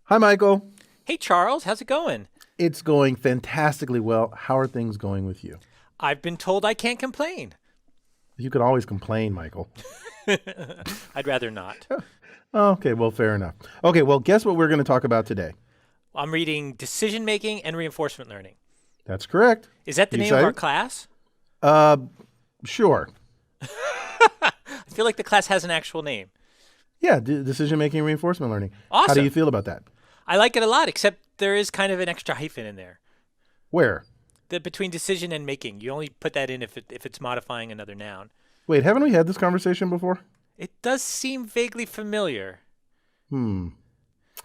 Hi, Michael. Hey, Charles, how's it going? It's going fantastically well. How are things going with you? I've been told I can't complain. You could always complain, Michael. I'd rather not. Okay, well, fair enough. Okay, well, guess what we're going to talk about today? I'm reading Decision Making and Reinforcement Learning. That's correct. Is that the You name of our excited? class? Uh, sure. I feel like the class has an actual name. Yeah, decision making reinforcement learning. How do Awesome. you feel about that? I like it a lot, except there is kind of an extra hyphen in there. Where? Between decision and making. You only put that in if it's modifying another noun. Wait, haven't we had this conversation before? It does seem vaguely familiar. Hmm.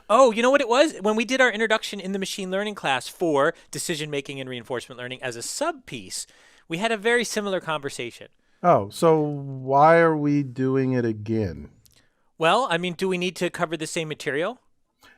Oh, you know what it was? When we did our introduction in the machine learning class for decision making and reinforcement learning as a sub piece, we had a very similar conversation. Oh, so why are we doing it again? Well, I mean, do we need to cover the same material?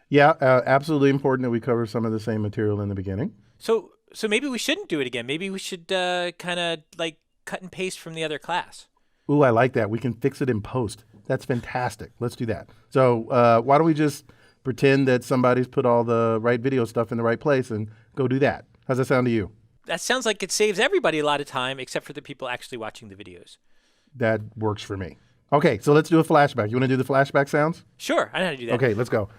Yeah, absolutely important that we cover some of the same material in the beginning. So maybe we shouldn't do it again. Maybe we should kind of like cut and paste from the other class. Ooh, I like that. We can fix it in post. That's fantastic. Let's do that. So why don't we just pretend that somebody's put all the right video stuff in the right place and go do that? How's that sound to you? That sounds like it saves everybody a lot of time, except for the people actually watching the videos. That works for me. Okay, so let's do a flashback. You want to do the flashback sounds? Sure, I know how to do that. Okay, let's go.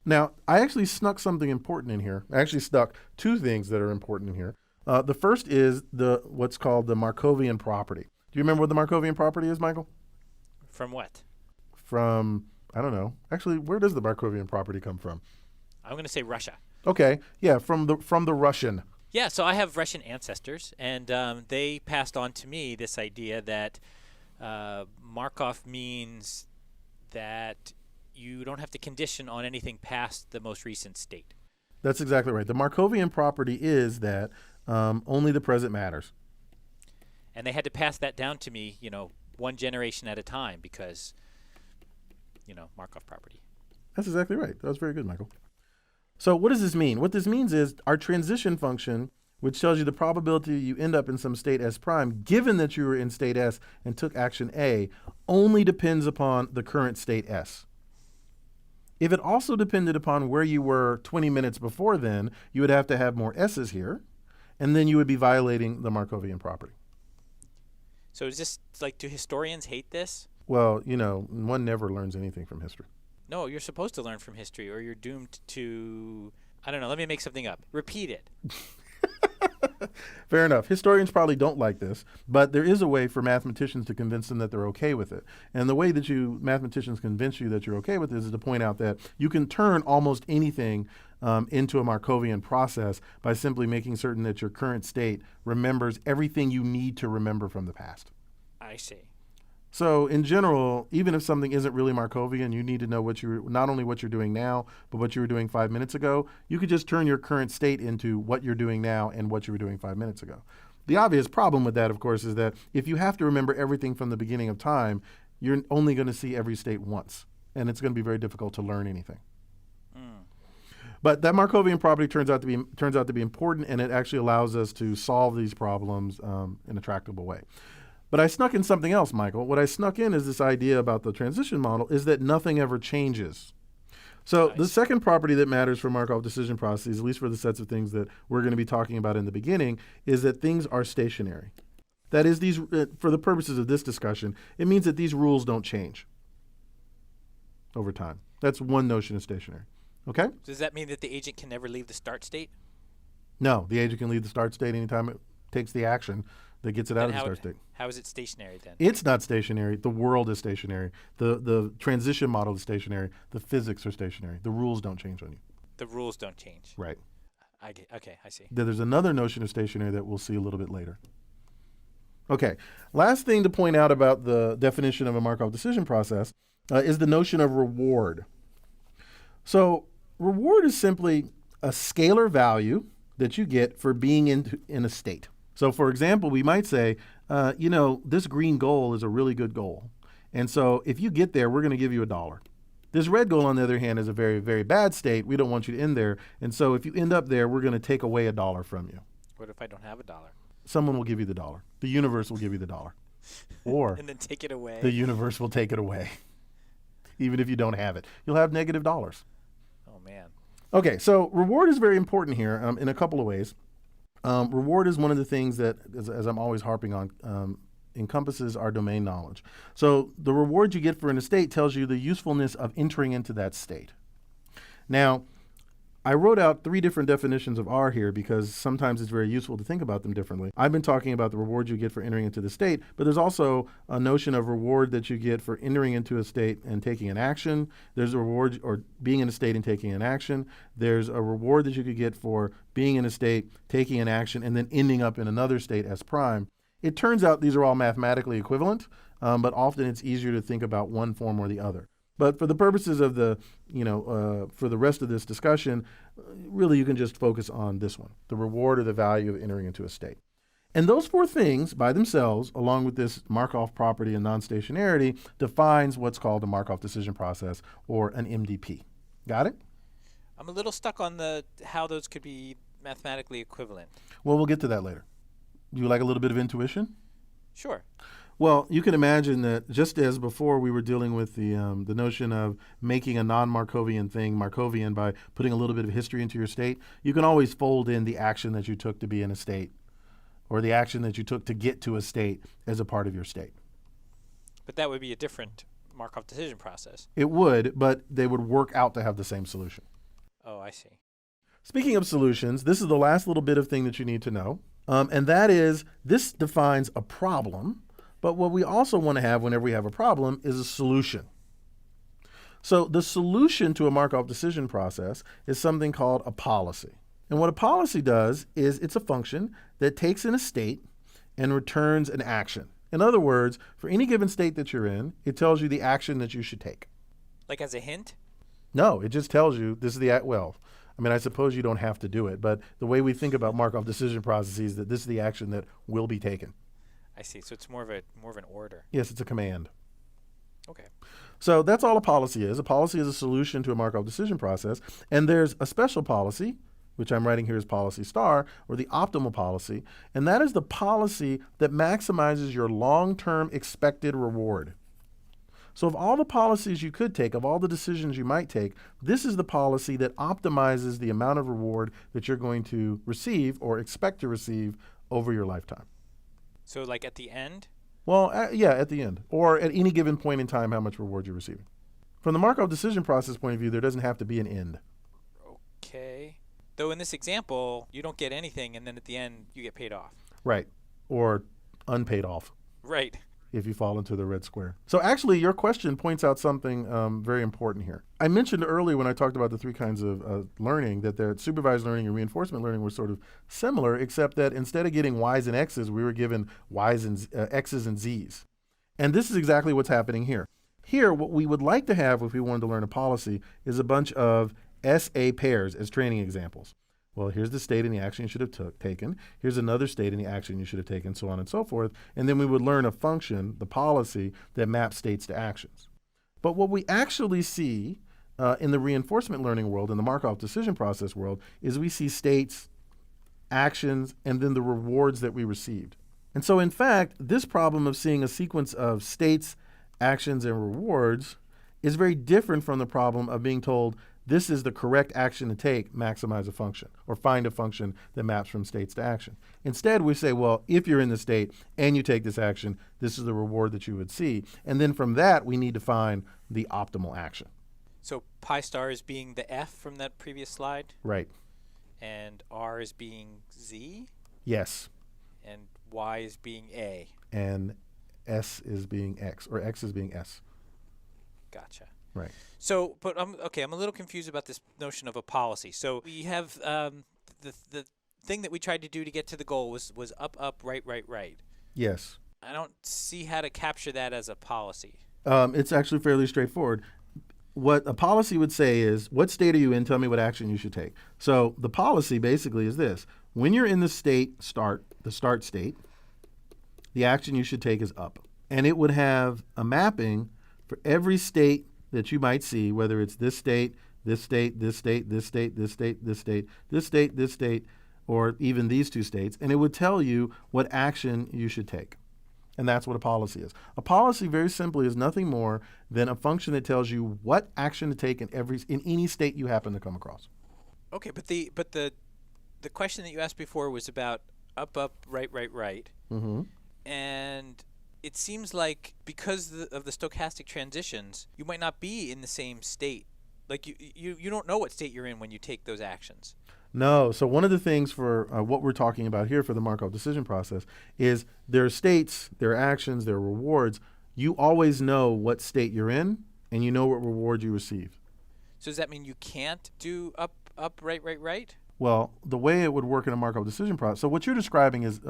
Now, I actually snuck something important in here. I actually stuck two things that are important in here. The first is what's called the Markovian property. Do you remember what the Markovian property is, Michael? From what? From, I don't know. Actually, where does the Markovian property come from? I'm going to say Russia. Okay, yeah, from the Russian. Yeah, so I have Russian ancestors, and they passed on to me this idea that Markov means that you don't have to condition on anything past the most recent state. That's exactly right. The Markovian property is that only the present matters. And they had to pass that down to me, one generation at a time because, Markov property. That's exactly right. That was very good, Michael. So what does this mean? What this means is our transition function, which tells you the probability you end up in some state S prime, given that you were in state S and took action A, only depends upon the current state S. If it also depended upon where you were 20 minutes before then, you would have to have more S's here, and then you would be violating the Markovian property. So is this like, do historians hate this? Well, one never learns anything from history. No, you're supposed to learn from history or you're doomed to, I don't know, let me make something up. Repeat it. Fair enough. Historians probably don't like this, but there is a way for mathematicians to convince them that they're okay with it. And the way that mathematicians convince you that you're okay with this is to point out that you can turn almost anything into a Markovian process by simply making certain that your current state remembers everything you need to remember from the past. I see. So in general, even if something isn't really Markovian, you need to know not only what you're doing now, but what you were doing 5 minutes ago. You could just turn your current state into what you're doing now and what you were doing 5 minutes ago. The obvious problem with that, of course, is that if you have to remember everything from the beginning of time, you're only going to see every state once, and it's going to be very difficult to learn anything. But that Markovian property turns out to be important, and it actually allows us to solve these problems in a tractable way. But I snuck in something else, Michael. What I snuck in is this idea about the transition model is that nothing ever changes. So Nice. The second property that matters for Markov decision processes, at least for the sets of things that we're going to be talking about in the beginning, is that things are stationary. That is, for the purposes of this discussion, it means that these rules don't change over time. That's one notion of stationary. Okay? Does that mean that the agent can never leave the start state? No, the agent can leave the start state anytime it takes the action that gets it out of the start state. How is it stationary then? It's not stationary. The world is stationary. The transition model is stationary. The physics are stationary. The rules don't change on you. The rules don't change. Right. Okay, I see. There's another notion of stationary that we'll see a little bit later. Okay. Last thing to point out about the definition of a Markov decision process is the notion of reward. So reward is simply a scalar value that you get for being in a state. So for example, we might say, this green goal is a really good goal. And so if you get there, we're going to give you $1. This red goal, on the other hand, is a very, very bad state. We don't want you to end there. And so if you end up there, we're going to take away $1 from you. What if I don't have $1? Someone will give you the $1. The universe will give you the $1. Or and then take it away. the universe will take it away, even if you don't have it. You'll have negative dollars. Oh man. Okay, so reward is very important here in a couple of ways. Reward is one of the things that, as I'm always harping on, encompasses our domain knowledge. So the reward you get for an estate tells you the usefulness of entering into that state. Now, I wrote out 3 different definitions of R here because sometimes it's very useful to think about them differently. I've been talking about the reward you get for entering into the state, but there's also a notion of reward that you get for entering into a state and taking an action. There's a reward, or being in a state and taking an action. There's a reward that you could get for being in a state, taking an action, and then ending up in another state as prime. It turns out these are all mathematically equivalent, but often it's easier to think about one form or the other. But for the purposes of the, for the rest of this discussion, really you can just focus on this one, the reward or the value of entering into a state. And those 4 things by themselves, along with this Markov property and non-stationarity, defines what's called a Markov decision process, or an MDP. Got it? I'm a little stuck on how those could be mathematically equivalent. Well, we'll get to that later. Do you like a little bit of intuition? Sure. Well, you can imagine that just as before we were dealing with the notion of making a non-Markovian thing Markovian by putting a little bit of history into your state, you can always fold in the action that you took to be in a state, or the action that you took to get to a state as a part of your state. But that would be a different Markov decision process. It would, but they would work out to have the same solution. Oh, I see. Speaking of solutions, this is the last little bit of thing that you need to know, and that is this defines a problem. But what we also want to have whenever we have a problem is a solution. So the solution to a Markov decision process is something called a policy. And what a policy does is it's a function that takes in a state and returns an action. In other words, for any given state that you're in, it tells you the action that you should take. Like as a hint? No, it just tells you this is I suppose you don't have to do it, but the way we think about Markov decision processes is that this is the action that will be taken. I see. So it's more of an order. Yes, it's a command. Okay. So that's all a policy is. A policy is a solution to a Markov decision process. And there's a special policy, which I'm writing here as policy star, or the optimal policy. And that is the policy that maximizes your long-term expected reward. So of all the policies you could take, of all the decisions you might take, this is the policy that optimizes the amount of reward that you're going to receive or expect to receive over your lifetime. So like at the end? Well, at the end. Or at any given point in time, how much reward you're receiving. From the Markov decision process point of view, there doesn't have to be an end. Okay. Though in this example, you don't get anything, and then at the end, you get paid off. Right. Or unpaid off. Right. If you fall into the red square. So actually, your question points out something very important here. I mentioned earlier when I talked about the 3 kinds of learning that the supervised learning and reinforcement learning were sort of similar, except that instead of getting Y's and X's, we were given Y's and X's and Z's. And this is exactly what's happening here. Here, what we would like to have if we wanted to learn a policy is a bunch of SA pairs as training examples. Well, here's the state and the action you should have taken. Here's another state and the action you should have taken, so on and so forth. And then we would learn a function, the policy, that maps states to actions. But what we actually see in the reinforcement learning world, in the Markov decision process world, is we see states, actions, and then the rewards that we received. And so, in fact, this problem of seeing a sequence of states, actions, and rewards is very different from the problem of being told, this is the correct action to take, maximize a function, or find a function that maps from states to action. Instead, we say, well, if you're in the state and you take this action, this is the reward that you would see. And then from that, we need to find the optimal action. So pi star is being the F from that previous slide? Right. And R is being Z? Yes. And Y is being A? And S is being X, or X is being S. Gotcha. Right. So, but I'm a little confused about this notion of a policy. So we have the thing that we tried to do to get to the goal was up, up, right, right, right. Yes. I don't see how to capture that as a policy. It's actually fairly straightforward. What a policy would say is, what state are you in? Tell me what action you should take. So the policy basically is this. When you're in the state the start state, the action you should take is up. And it would have a mapping for every state that you might see, whether it's this state, this state, this state, this state, this state, this state, this state, this state, or even these 2 states, and it would tell you what action you should take. And that's what a policy is. A policy, very simply, is nothing more than a function that tells you what action to take in any state you happen to come across. Okay, but the question that you asked before was about up, up, right, right, right. Mm-hmm. And it seems like because of the stochastic transitions, you might not be in the same state. Like you don't know what state you're in when you take those actions. No. So one of the things for what we're talking about here for the Markov decision process is there are states, there are actions, there are rewards. You always know what state you're in, and you know what reward you receive. So does that mean you can't do up, up, right, right, right? Well, the way it would work in a Markov decision process, so what you're describing is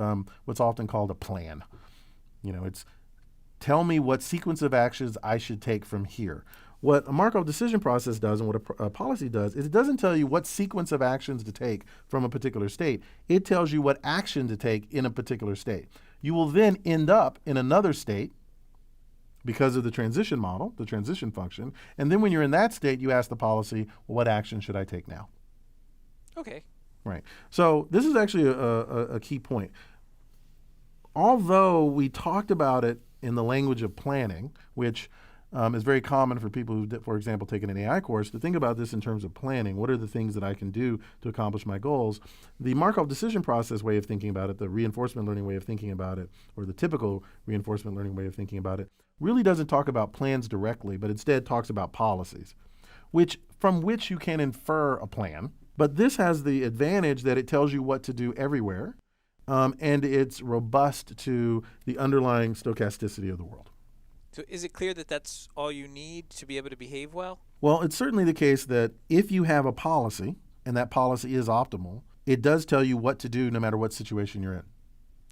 what's often called a plan. It's tell me what sequence of actions I should take from here. What a Markov decision process does and what a policy does is it doesn't tell you what sequence of actions to take from a particular state. It tells you what action to take in a particular state. You will then end up in another state because of the transition model, the transition function. And then when you're in that state, you ask the policy, well, what action should I take now? Okay. Right. So this is actually a key point. Although we talked about it in the language of planning, which is very common for people who, for example, taken an AI course, to think about this in terms of planning. What are the things that I can do to accomplish my goals? The Markov decision process way of thinking about it, the reinforcement learning way of thinking about it, or the typical reinforcement learning way of thinking about it, really doesn't talk about plans directly, but instead talks about policies, from which you can infer a plan. But this has the advantage that it tells you what to do everywhere, and it's robust to the underlying stochasticity of the world. So is it clear that that's all you need to be able to behave well? Well, it's certainly the case that if you have a policy, and that policy is optimal, it does tell you what to do no matter what situation you're in.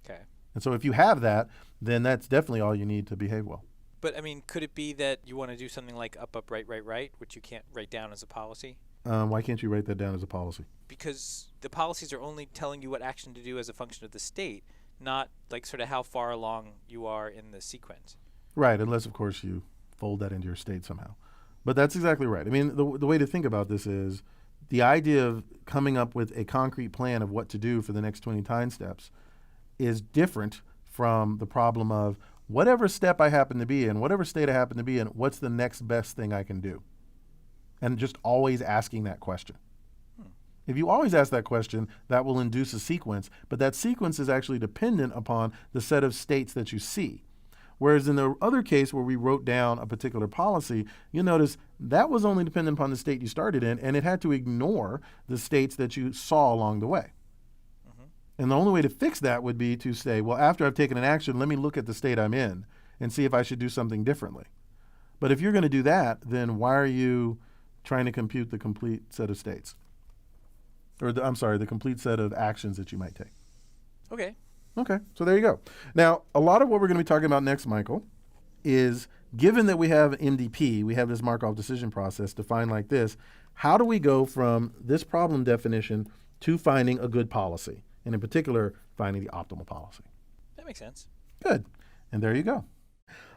Okay. And so if you have that, then that's definitely all you need to behave well. But, I mean, could it be that you want to do something like up, up, right, right, right, which you can't write down as a policy? Why can't you write that down as a policy? Because the policies are only telling you what action to do as a function of the state, not like sort of how far along you are in the sequence. Right, unless, of course, you fold that into your state somehow. But that's exactly right. I mean, the way to think about this is the idea of coming up with a concrete plan of what to do for the next 20 time steps is different from the problem of whatever step I happen to be in, whatever state I happen to be in, what's the next best thing I can do? And just always asking that question. If you always ask that question, that will induce a sequence, but that sequence is actually dependent upon the set of states that you see. Whereas in the other case where we wrote down a particular policy, you'll notice that was only dependent upon the state you started in, and it had to ignore the states that you saw along the way. Mm-hmm. And the only way to fix that would be to say, well, after I've taken an action, let me look at the state I'm in and see if I should do something differently. But if you're going to do that, then why are you trying to compute the complete set of states? Or the complete set of actions that you might take. Okay. Okay, so there you go. Now, a lot of what we're going to be talking about next, Michael, is given that we have MDP, we have this Markov decision process defined like this, how do we go from this problem definition to finding a good policy, and in particular, finding the optimal policy? That makes sense. Good, and there you go.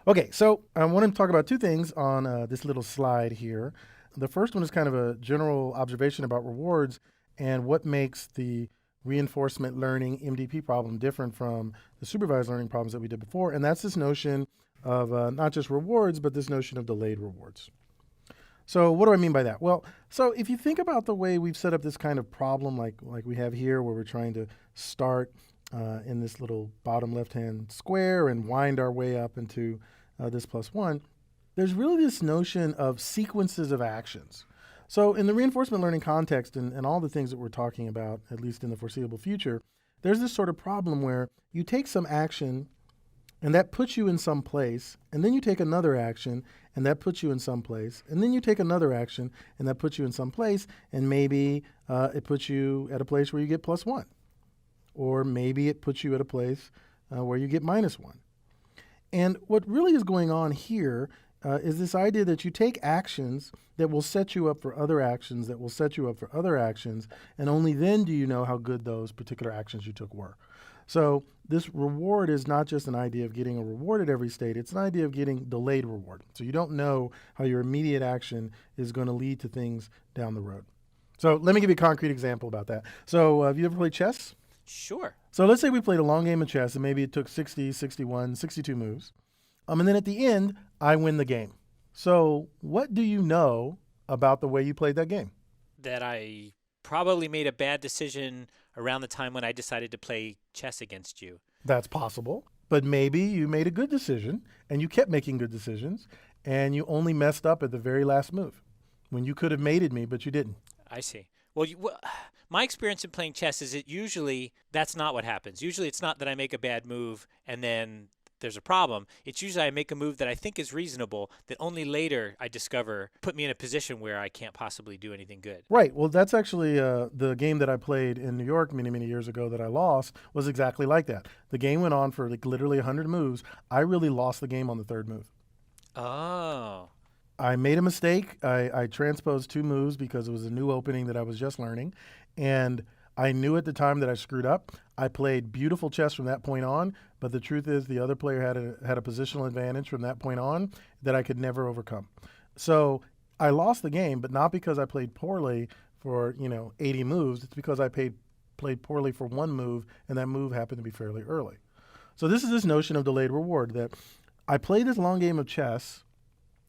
Okay, so I want to talk about two things on this little slide here. The first one is kind of a general observation about rewards and what makes the reinforcement learning MDP problem different from the supervised learning problems that we did before. And that's this notion of not just rewards, but this notion of delayed rewards. So what do I mean by that? Well, so if you think about the way we've set up this kind of problem like we have here, where we're trying to start in this little bottom left-hand square and wind our way up into this +1, there's really this notion of sequences of actions. So in the reinforcement learning context and all the things that we're talking about, at least in the foreseeable future, there's this sort of problem where you take some action and that puts you in some place, and then you take another action and that puts you in some place, and then you take another action and that puts you in some place, and maybe it puts you at a place where you get +1. Or maybe it puts you at a place where you get -1. And what really is going on here is this idea that you take actions that will set you up for other actions, that will set you up for other actions, and only then do you know how good those particular actions you took were. So this reward is not just an idea of getting a reward at every state, it's an idea of getting delayed reward. So you don't know how your immediate action is going to lead to things down the road. So let me give you a concrete example about that. So have you ever played chess? Sure. So let's say we played a long game of chess and maybe it took 60, 61, 62 moves. And then at the end, I win the game. So what do you know about the way you played that game? That I probably made a bad decision around the time when I decided to play chess against you. That's possible. But maybe you made a good decision and you kept making good decisions and you only messed up at the very last move when you could have mated me, but you didn't. I see. Well, my experience in playing chess is that usually that's not what happens. Usually it's not that I make a bad move and then there's a problem. It's usually I make a move that I think is reasonable that only later I discover put me in a position where I can't possibly do anything good. Right. Well, that's actually the game that I played in New York many, many years ago that I lost was exactly like that. The game went on for like literally 100 moves. I really lost the game on the third move. Oh. I made a mistake. I transposed 2 moves because it was a new opening that I was just learning. And I knew at the time that I screwed up. I played beautiful chess from that point on, but the truth is the other player had a positional advantage from that point on that I could never overcome. So I lost the game, but not because I played poorly for 80 moves. It's because I played poorly for 1 move, and that move happened to be fairly early. So this is this notion of delayed reward that I played this long game of chess.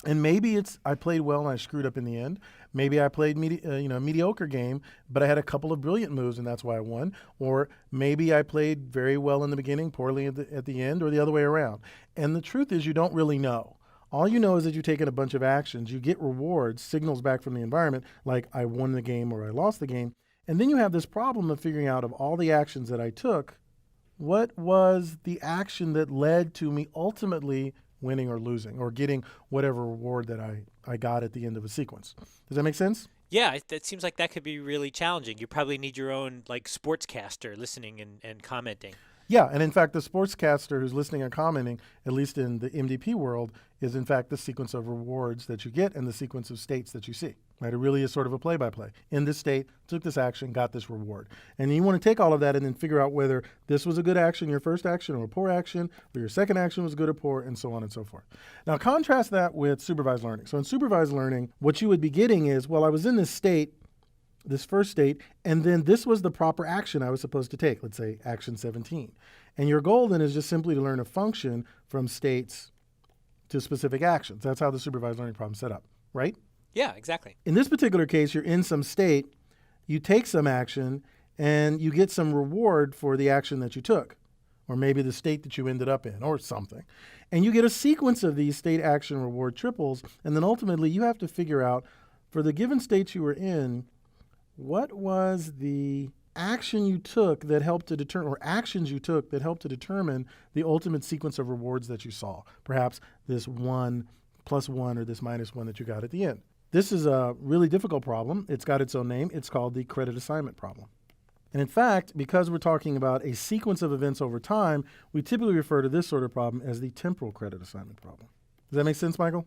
And maybe I played well and I screwed up in the end. Maybe I played a mediocre game, but I had a couple of brilliant moves and that's why I won. Or maybe I played very well in the beginning, poorly at the end, or the other way around. And the truth is you don't really know. All you know is that you've taken a bunch of actions. You get rewards, signals back from the environment, like I won the game or I lost the game. And then you have this problem of figuring out of all the actions that I took, what was the action that led to me ultimately winning or losing or getting whatever reward that I got at the end of a sequence. Does that make sense? Yeah, it seems like that could be really challenging. You probably need your own like sportscaster listening and commenting. Yeah, and in fact, the sportscaster who's listening and commenting, at least in the MDP world, is in fact the sequence of rewards that you get and the sequence of states that you see. Right? It really is sort of a play-by-play. In this state, took this action, got this reward. And you want to take all of that and then figure out whether this was a good action, your first action, or a poor action, or your second action was good or poor, and so on and so forth. Now, contrast that with supervised learning. So in supervised learning, what you would be getting is, well, I was in this state, this first state, and then this was the proper action I was supposed to take, let's say action 17. And your goal then is just simply to learn a function from states to specific actions. That's how the supervised learning problem is set up, right? Yeah, exactly. In this particular case, you're in some state, you take some action, and you get some reward for the action that you took, or maybe the state that you ended up in, or something. And you get a sequence of these state action reward triples, and then ultimately you have to figure out, for the given states you were in, what was the action you took that helped to determine, or actions you took that helped to determine the ultimate sequence of rewards that you saw. Perhaps this 1 + 1 or this -1 that you got at the end. This is a really difficult problem. It's got its own name. It's called the credit assignment problem. And in fact, because we're talking about a sequence of events over time, we typically refer to this sort of problem as the temporal credit assignment problem. Does that make sense, Michael?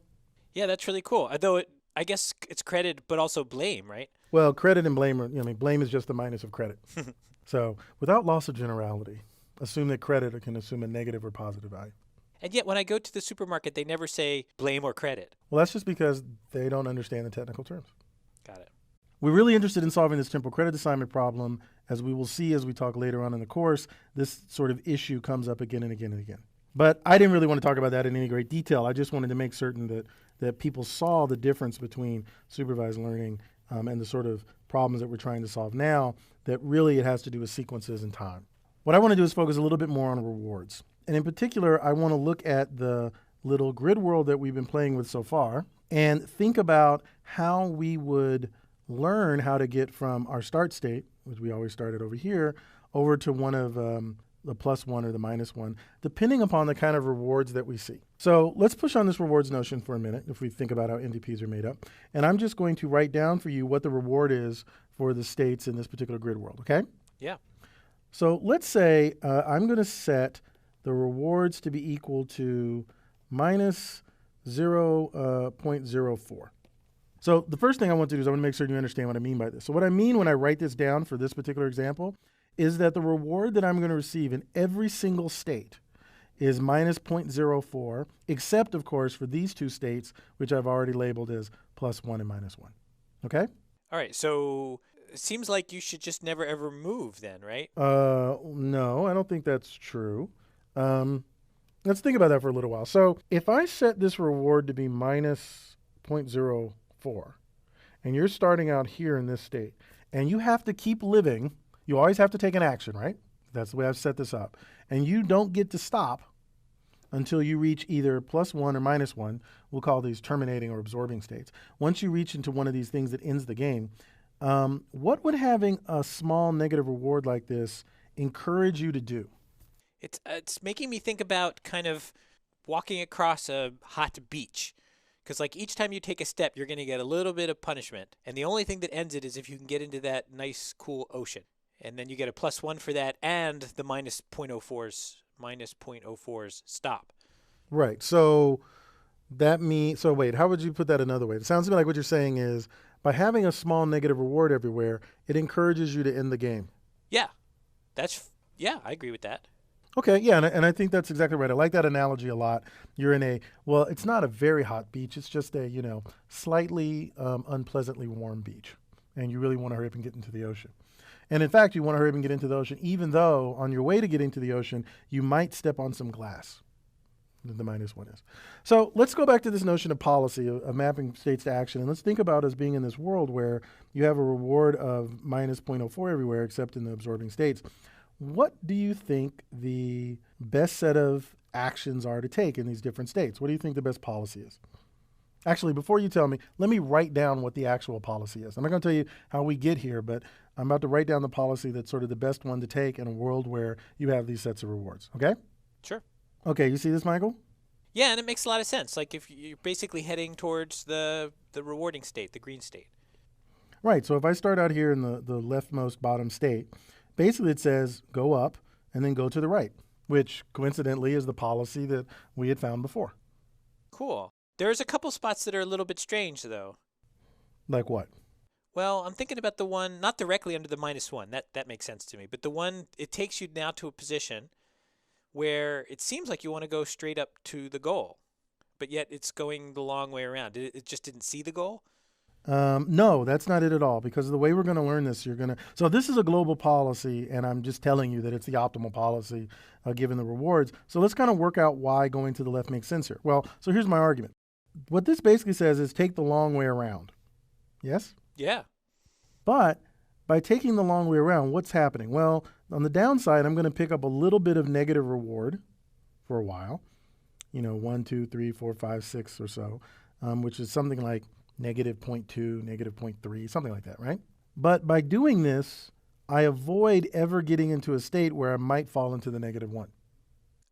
Yeah, that's really cool. Although I guess it's credit, but also blame, right? Well, credit and blame blame is just the minus of credit. So without loss of generality, assume that credit can assume a negative or positive value. And yet when I go to the supermarket, they never say blame or credit. Well, that's just because they don't understand the technical terms. Got it. We're really interested in solving this temporal credit assignment problem. As we will see as we talk later on in the course, this sort of issue comes up again and again and again. But I didn't really want to talk about that in any great detail. I just wanted to make certain that people saw the difference between supervised learning and the sort of problems that we're trying to solve now, that really it has to do with sequences and time. What I want to do is focus a little bit more on rewards. And in particular, I want to look at the little grid world that we've been playing with so far and think about how we would learn how to get from our start state, which we always started over here, over to one of the +1 or the -1, depending upon the kind of rewards that we see. So let's push on this rewards notion for a minute if we think about how MDPs are made up. And I'm just going to write down for you what the reward is for the states in this particular grid world, okay? Yeah. So let's say I'm going to set the rewards to be equal to minus 0.04. So the first thing I want to do is I want to make sure you understand what I mean by this. So what I mean when I write this down for this particular example is that the reward that I'm going to receive in every single state is minus 0.04, except, of course, for these two states, which I've already labeled as +1 and -1. Okay? All right. So it seems like you should just never ever move then, right? No, I don't think that's true. Um, let's think about that for a little while. So if I set this reward to be minus 0.04, and you're starting out here in this state, and you have to keep living, you always have to take an action, right? That's the way I've set this up. And you don't get to stop until you reach either +1 or -1. We'll call these terminating or absorbing states. Once you reach into one of these things that ends the game, what would having a small negative reward like this encourage you to do? It's making me think about kind of walking across a hot beach. Because like each time you take a step, you're going to get a little bit of punishment. And the only thing that ends it is if you can get into that nice, cool ocean. And then you get a +1 for that and the -0.04's stop. Right. So that means, so wait, how would you put that another way? It sounds to me like what you're saying is by having a small negative reward everywhere, it encourages you to end the game. Yeah, yeah, I agree with that. Okay, yeah, and I think that's exactly right. I like that analogy a lot. You're in well, it's not a very hot beach. It's just a, slightly unpleasantly warm beach. And you really want to hurry up and get into the ocean. And in fact, you want to hurry up and get into the ocean, even though on your way to getting to the ocean, you might step on some glass. The -1 is. So let's go back to this notion of policy, of mapping states to action. And let's think about us being in this world where you have a reward of -0.04 everywhere except in the absorbing states. What do you think the best set of actions are to take in these different states? What do you think the best policy is? Actually, before you tell me, let me write down what the actual policy is. I'm not going to tell you how we get here, but I'm about to write down the policy that's sort of the best one to take in a world where you have these sets of rewards. Okay? Sure. Okay, you see this, Michael? Yeah, and it makes a lot of sense. Like if you're basically heading towards the rewarding state, the green state. Right, so if I start out here in the leftmost bottom state, basically it says go up and then go to the right, which coincidentally is the policy that we had found before. Cool. There's a couple spots that are a little bit strange, though. Like what? Well, I'm thinking about the one not directly under the -1. That makes sense to me. But the one, it takes you now to a position where it seems like you want to go straight up to the goal, but yet it's going the long way around. It just didn't see the goal? No, that's not it at all, because the way we're going to learn this, so this is a global policy, and I'm just telling you that it's the optimal policy given the rewards. So let's kind of work out why going to the left makes sense here. Well, so here's my argument. What this basically says is take the long way around. Yes? Yeah. But by taking the long way around, what's happening? Well, on the downside, I'm going to pick up a little bit of negative reward for a while. 1, 2, 3, 4, 5, 6 or so, which is something like -0.2, -0.3, something like that, right? But by doing this, I avoid ever getting into a state where I might fall into the -1.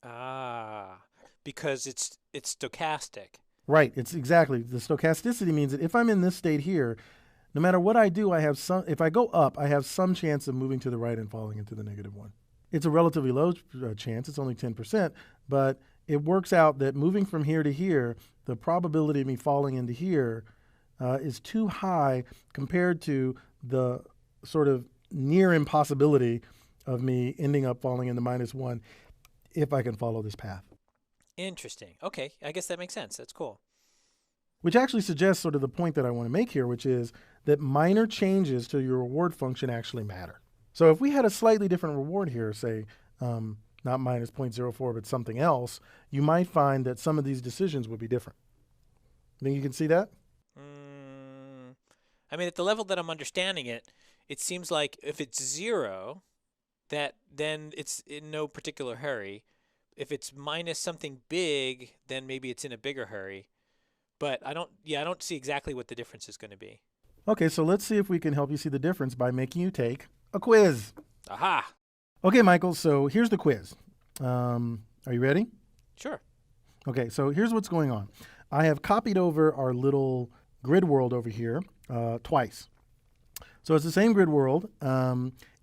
Ah, because it's stochastic. Right, it's exactly. The stochasticity means that if I'm in this state here, no matter what I do, if I go up, I have some chance of moving to the right and falling into the -1. It's a relatively low chance, it's only 10%, but it works out that moving from here to here, the probability of me falling into here is too high compared to the sort of near impossibility of me ending up falling into -1 if I can follow this path. Interesting. Okay, I guess that makes sense. That's cool. Which actually suggests sort of the point that I want to make here, which is that minor changes to your reward function actually matter. So if we had a slightly different reward here, say not -0.04, but something else, you might find that some of these decisions would be different. Think you can see that? I mean, at the level that I'm understanding it, it seems like if it's 0, that then it's in no particular hurry. If it's minus something big, then maybe it's in a bigger hurry. But I don't see exactly what the difference is going to be. Okay, so let's see if we can help you see the difference by making you take a quiz. Aha! Okay, Michael, so here's the quiz. Are you ready? Sure. Okay, so here's what's going on. I have copied over our little grid world over here twice. So it's the same grid world,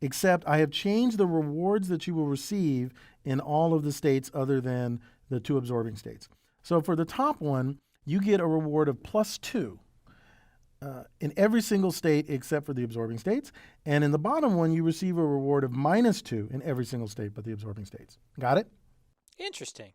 except I have changed the rewards that you will receive in all of the states other than the 2 absorbing states. So for the top one, you get a reward of +2 in every single state except for the absorbing states. And in the bottom one, you receive a reward of -2 in every single state but the absorbing states. Got it? Interesting.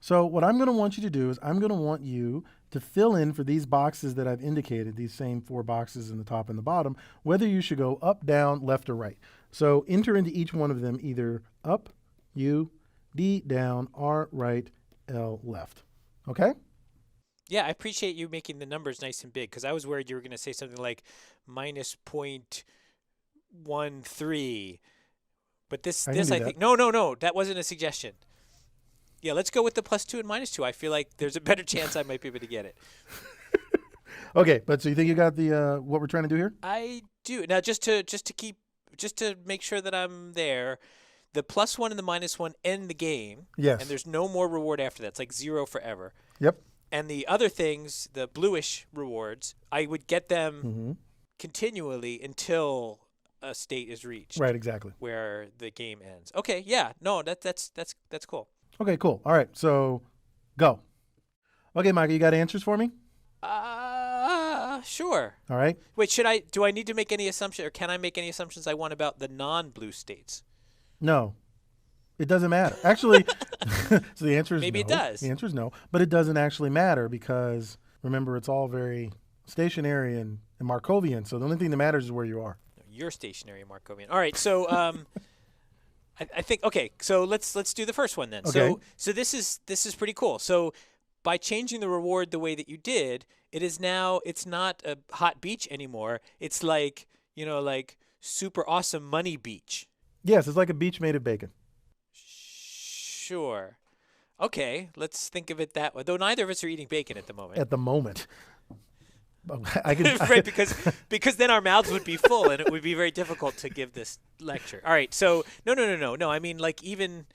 So what I'm going to want you to do is I'm going to want you to fill in for these boxes that I've indicated, these same 4 boxes in the top and the bottom, whether you should go up, down, left, or right. So enter into each one of them either up, U, D, down, R, right, L, left. Okay? Yeah, I appreciate you making the numbers nice and big because I was worried you were going to say something like minus 0.13. But this, I can do I that. think, no, that wasn't a suggestion. Yeah, let's go with the +2 and -2. I feel like there's a better chance I might be able to get it. Okay, but so you think you got the what we're trying to do here? I do. Now, just to make sure that I'm there, the +1 and the -1 end the game. Yes. And there's no more reward after that. It's like 0 forever. Yep. And the other things, the bluish rewards, I would get them continually until a state is reached. Right, exactly. Where the game ends. Okay, yeah. No, that's cool. Okay, cool. All right, so go. Okay, Michael, you got answers for me? Sure. All right. Wait, do I need to make any assumption, or can I make any assumptions I want about the non-blue states? No. It doesn't matter. Actually, so the answer is Maybe no. it does. The answer is no, but it doesn't actually matter because remember, it's all very stationary and Markovian. So the only thing that matters is where you are. You're stationary, Markovian. All right, so I think okay. So let's do the first one then. Okay. So this is pretty cool. So by changing the reward the way that you did, it's not a hot beach anymore. It's like like super awesome money beach. Yes, it's like a beach made of bacon. Sure. Okay, let's think of it that way. Though neither of us are eating bacon at the moment. At the moment. I can, right, because then our mouths would be full and it would be very difficult to give this lecture. All right, so no. I mean, like even.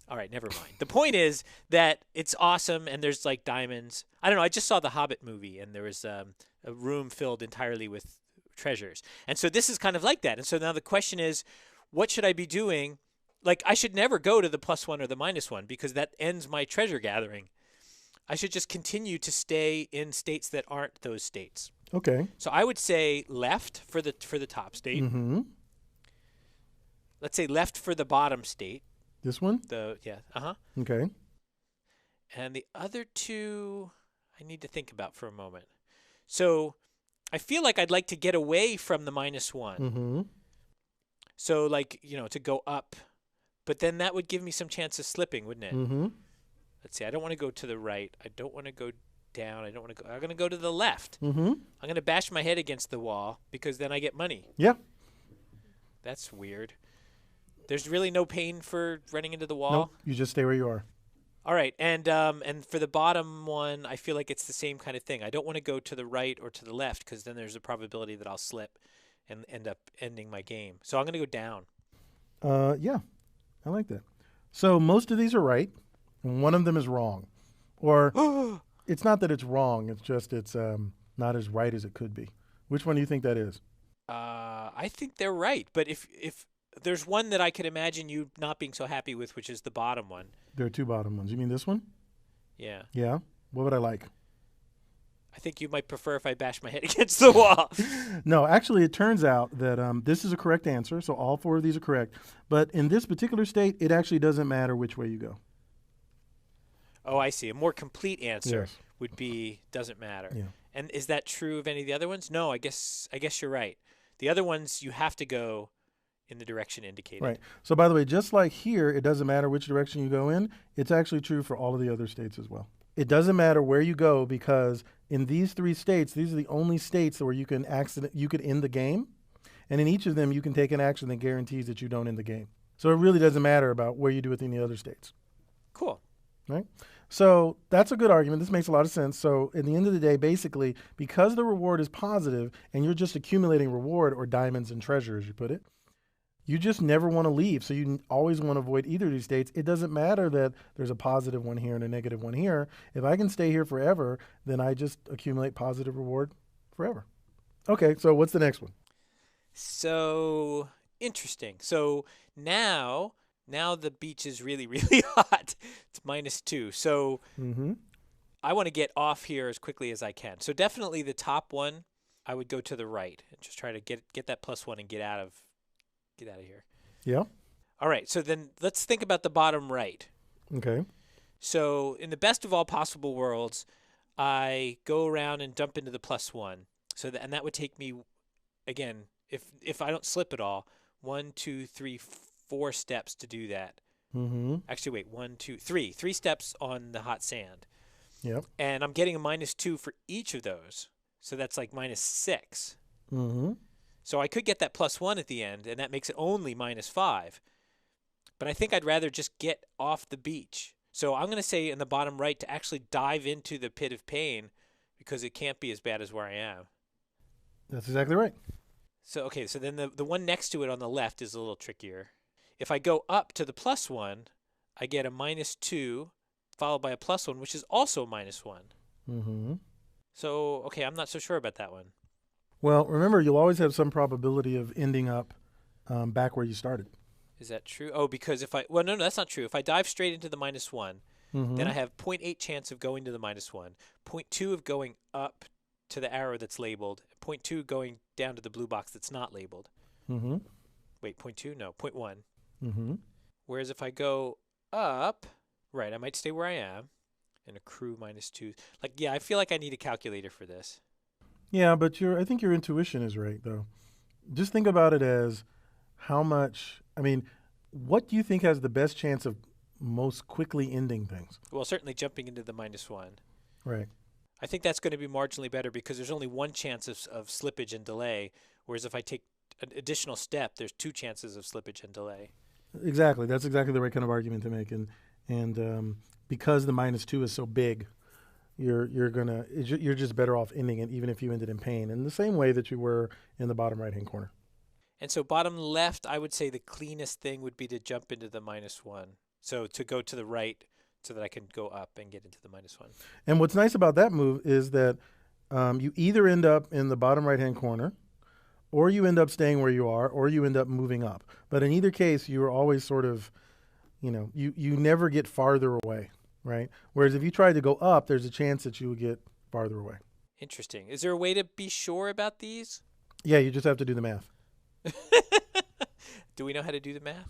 All right, never mind. The point is that it's awesome and there's like diamonds. I don't know. I just saw the Hobbit movie and there was a room filled entirely with treasures, and so this is kind of like that. And so now the question is, what should I be doing? Like I should never go to the +1 or the -1 because that ends my treasure gathering. I should just continue to stay in states that aren't those states. Okay. So I would say left for the top state. Mm-hmm. Let's say left for the bottom state. This one? Okay. And the other two I need to think about for a moment. So I feel like I'd like to get away from the -1. Mm-hmm. So like, to go up. But then that would give me some chance of slipping, wouldn't it? Mm-hmm. Let's see. I don't want to go to the right. I don't want to go down. I'm going to go to the left. Mm-hmm. I'm going to bash my head against the wall because then I get money. Yeah. That's weird. There's really no pain for running into the wall? Nope. You just stay where you are. All right. And for the bottom one, I feel like it's the same kind of thing. I don't want to go to the right or to the left because then there's a probability that I'll slip and end up ending my game. So I'm going to go down. Yeah. I like that. So most of these are right. And one of them is wrong. Or it's not that it's wrong. It's just it's not as right as it could be. Which one do you think that is? I think they're right. But if there's one that I could imagine you not being so happy with, which is the bottom one. There are 2 bottom ones. You mean this one? Yeah. Yeah. What would I like? I think you might prefer if I bash my head against the wall. No, actually, it turns out that this is a correct answer. So all 4 of these are correct. But in this particular state, it actually doesn't matter which way you go. Oh, I see. A more complete answer Yes. would be doesn't matter. Yeah. And is that true of any of the other ones? No, I guess you're right. The other ones you have to go in the direction indicated. Right. So by the way, just like here, it doesn't matter which direction you go in. It's actually true for all of the other states as well. It doesn't matter where you go because in these 3 states, these are the only states where you could end the game. And in each of them, you can take an action that guarantees that you don't end the game. So it really doesn't matter about where you do it in the other states. Cool. Right? So that's a good argument. This makes a lot of sense. So at the end of the day, basically, because the reward is positive and you're just accumulating reward or diamonds and treasure, as you put it, you just never want to leave. So you always want to avoid either of these states. It doesn't matter that there's a positive one here and a negative one here. If I can stay here forever, then I just accumulate positive reward forever. Okay, so what's the next one? So interesting. So now the beach is really, really hot. It's -2. So I want to get off here as quickly as I can. So definitely the top one, I would go to the right and just try to get that +1 and get out of here. Yeah. All right. So then let's think about the bottom right. Okay. So in the best of all possible worlds, I go around and dump into the +1. And that would take me, again, if I don't slip at all, 1, 2, 3, 4 steps to do that. Mm-hmm. Actually, wait, 1, 2, 3. 3 steps on the hot sand. Yep. And I'm getting a -2 for each of those. So that's like -6. Mm-hmm. So I could get that +1 at the end, and that makes it only -5. But I think I'd rather just get off the beach. So I'm going to say in the bottom right to actually dive into the pit of pain because it can't be as bad as where I am. That's exactly right. So, okay, so then the one next to it on the left is a little trickier. If I go up to the +1, I get a -2 followed by a +1, which is also a -1. Mm-hmm. So, okay, I'm not so sure about that one. Well, remember, you'll always have some probability of ending up back where you started. Is that true? Oh, because well, no, that's not true. If I dive straight into the -1, Mm-hmm. then I have 0.8 chance of going to the -1, 0.2 of going up to the arrow that's labeled, 0.2 going down to the blue box that's not labeled. Mm-hmm. Wait, 0.2? No, 0.1. Mm-hmm. Whereas if I go up, right, I might stay where I am and accrue -2. Like, yeah, I feel like I need a calculator for this. Yeah, but I think your intuition is right, though. Just think about it as how much, what do you think has the best chance of most quickly ending things? Well, certainly jumping into the -1. Right. I think that's going to be marginally better because there's only one chance of slippage and delay, whereas if I take an additional step, there's 2 chances of slippage and delay. Exactly. That's exactly the right kind of argument to make. And because the -2 is so big, you're just better off ending it even if you ended in pain, in the same way that you were in the bottom right-hand corner. And so bottom left, I would say the cleanest thing would be to jump into the -1. So to go to the right so that I can go up and get into the -1. And what's nice about that move is that you either end up in the bottom right-hand corner, or you end up staying where you are, or you end up moving up. But in either case, you are always sort of, you never get farther away, right? Whereas if you tried to go up, there's a chance that you would get farther away. Interesting. Is there a way to be sure about these? Yeah, you just have to do the math. Do we know how to do the math?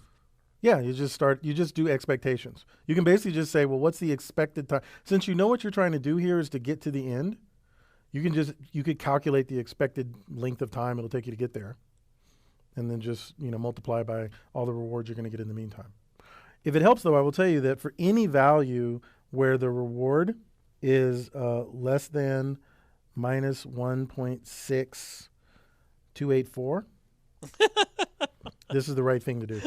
Yeah, you just do expectations. You can basically just say, well, what's the expected time? Since you know what you're trying to do here is to get to the end, you could calculate the expected length of time it'll take you to get there. And then just, multiply by all the rewards you're going to get in the meantime. If it helps, though, I will tell you that for any value where the reward is less than -1.6284, this is the right thing to do.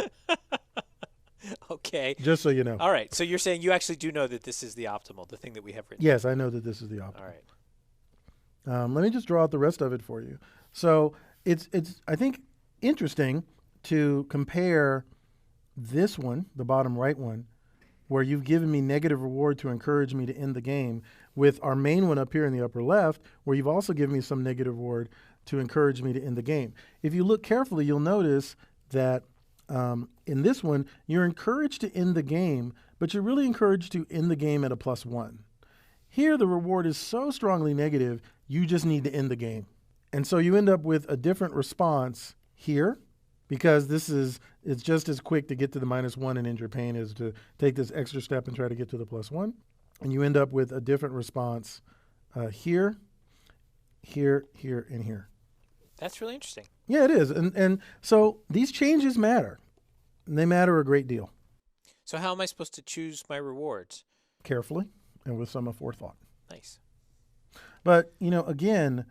Okay. Just so you know. All right. So you're saying you actually do know that this is the optimal, the thing that we have written. Yes, I know that this is the optimal. All right. Let me just draw out the rest of it for you. So it's I think interesting to compare this one, the bottom right one, where you've given me negative reward to encourage me to end the game, with our main one up here in the upper left, where you've also given me some negative reward to encourage me to end the game. If you look carefully, you'll notice that in this one, you're encouraged to end the game, but you're really encouraged to end the game at a +1. Here, the reward is so strongly negative, you just need to end the game. And so you end up with a different response here, because it's just as quick to get to the -1 and end your pain as to take this extra step and try to get to the +1. And you end up with a different response here, here, here, and here. That's really interesting. Yeah, it is. And so these changes matter. And they matter a great deal. So how am I supposed to choose my rewards? Carefully and with some forethought. Nice. But, again,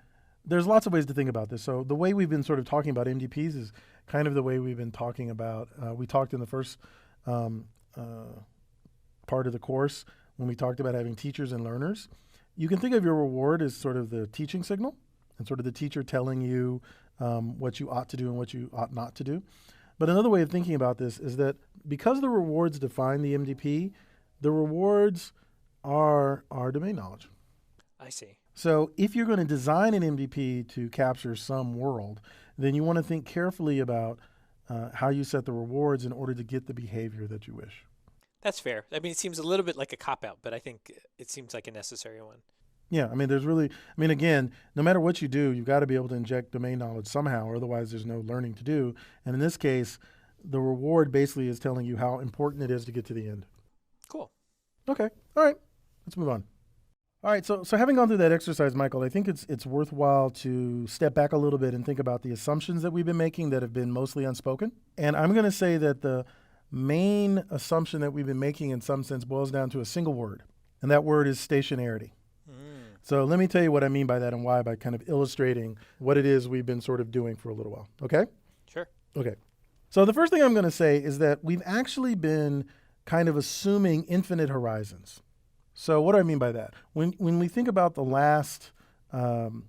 there's lots of ways to think about this. So the way we've been sort of talking about MDPs is kind of the way we've been talking about. We talked in the first part of the course when we talked about having teachers and learners. You can think of your reward as sort of the teaching signal and sort of the teacher telling you what you ought to do and what you ought not to do. But another way of thinking about this is that because the rewards define the MDP, the rewards are our domain knowledge. I see. So if you're going to design an MDP to capture some world, then you want to think carefully about how you set the rewards in order to get the behavior that you wish. That's fair. I mean, it seems a little bit like a cop-out, but I think it seems like a necessary one. Yeah, again, no matter what you do, you've got to be able to inject domain knowledge somehow, or otherwise there's no learning to do. And in this case, the reward basically is telling you how important it is to get to the end. Cool. Okay. All right, let's move on. All right, so having gone through that exercise, Michael, I think it's worthwhile to step back a little bit and think about the assumptions that we've been making that have been mostly unspoken. And I'm going to say that the main assumption that we've been making in some sense boils down to a single word, and that word is stationarity. So let me tell you what I mean by that and why by kind of illustrating what it is we've been sort of doing for a little while. Okay? Sure. Okay. So the first thing I'm going to say is that we've actually been kind of assuming infinite horizons. So what do I mean by that? When we think about the last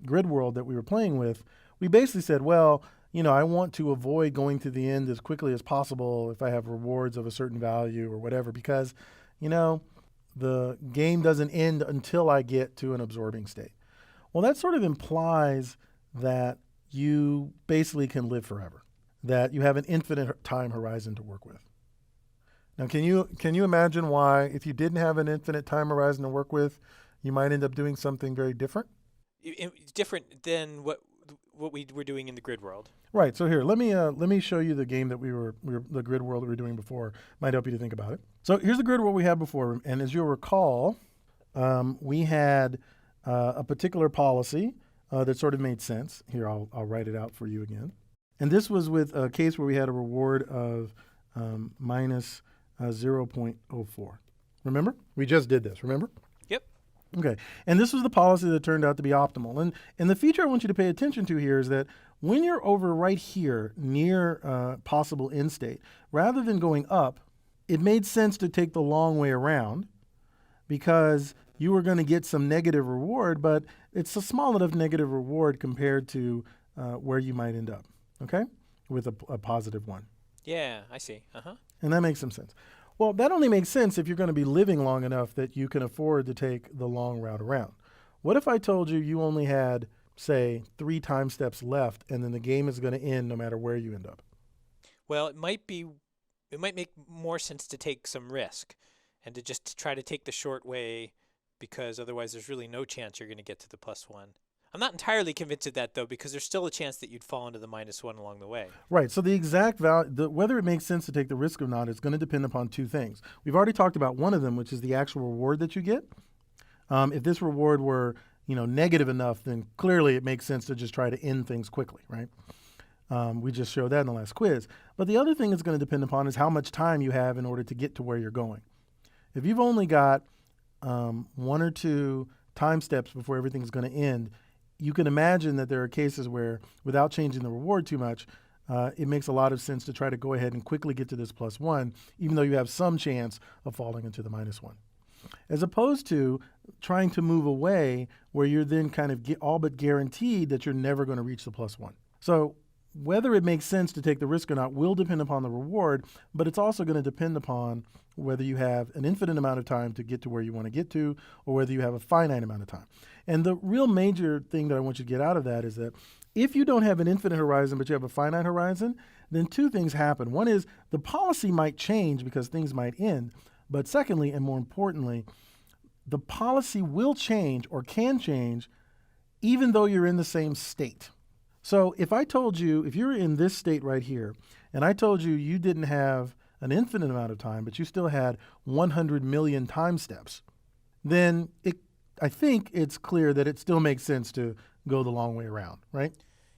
grid world that we were playing with, we basically said, well, I want to avoid going to the end as quickly as possible if I have rewards of a certain value or whatever, because, the game doesn't end until I get to an absorbing state. Well, that sort of implies that you basically can live forever, that you have an infinite time horizon to work with. Now, can you imagine why, if you didn't have an infinite time horizon to work with, you might end up doing something very different? Different than what we were doing in the grid world. Right. So here, let me show you the game that we were the grid world that we were doing before. Might help you to think about it. So here's the grid world we had before, and as you'll recall, we had a particular policy that sort of made sense. Here, I'll write it out for you again. And this was with a case where we had a reward of minus 0.04. Remember? We just did this. Remember? Yep. Okay. And this was the policy that turned out to be optimal. And the feature I want you to pay attention to here is that when you're over right here near possible end state, rather than going up, it made sense to take the long way around because you were going to get some negative reward, but it's a small enough negative reward compared to where you might end up, okay, with a positive one. Yeah, I see. Uh-huh. And that makes some sense. Well, that only makes sense if you're going to be living long enough that you can afford to take the long route around. What if I told you only had, say, 3 time steps left and then the game is going to end no matter where you end up? Well, it might make more sense to take some risk and to just try to take the short way, because otherwise there's really no chance you're going to get to the +1. I'm not entirely convinced of that, though, because there's still a chance that you'd fall into the -1 along the way. Right. So the exact value, whether it makes sense to take the risk or not, is going to depend upon 2 things. We've already talked about one of them, which is the actual reward that you get. If this reward were, negative enough, then clearly it makes sense to just try to end things quickly, right? We just showed that in the last quiz. But the other thing it's going to depend upon is how much time you have in order to get to where you're going. If you've only got 1 or 2 time steps before everything's going to end, you can imagine that there are cases where, without changing the reward too much, it makes a lot of sense to try to go ahead and quickly get to this +1, even though you have some chance of falling into the -1. As opposed to trying to move away where you're then kind of all but guaranteed that you're never going to reach the +1. So whether it makes sense to take the risk or not will depend upon the reward, but it's also going to depend upon whether you have an infinite amount of time to get to where you want to get to, or whether you have a finite amount of time. And the real major thing that I want you to get out of that is that if you don't have an infinite horizon, but you have a finite horizon, then 2 things happen. One is the policy might change because things might end. But secondly, and more importantly, the policy will change or can change even though you're in the same state. So if I told you, if you're in this state right here, and I told you didn't have an infinite amount of time, but you still had 100 million time steps, then I think it's clear that it still makes sense to go the long way around, right?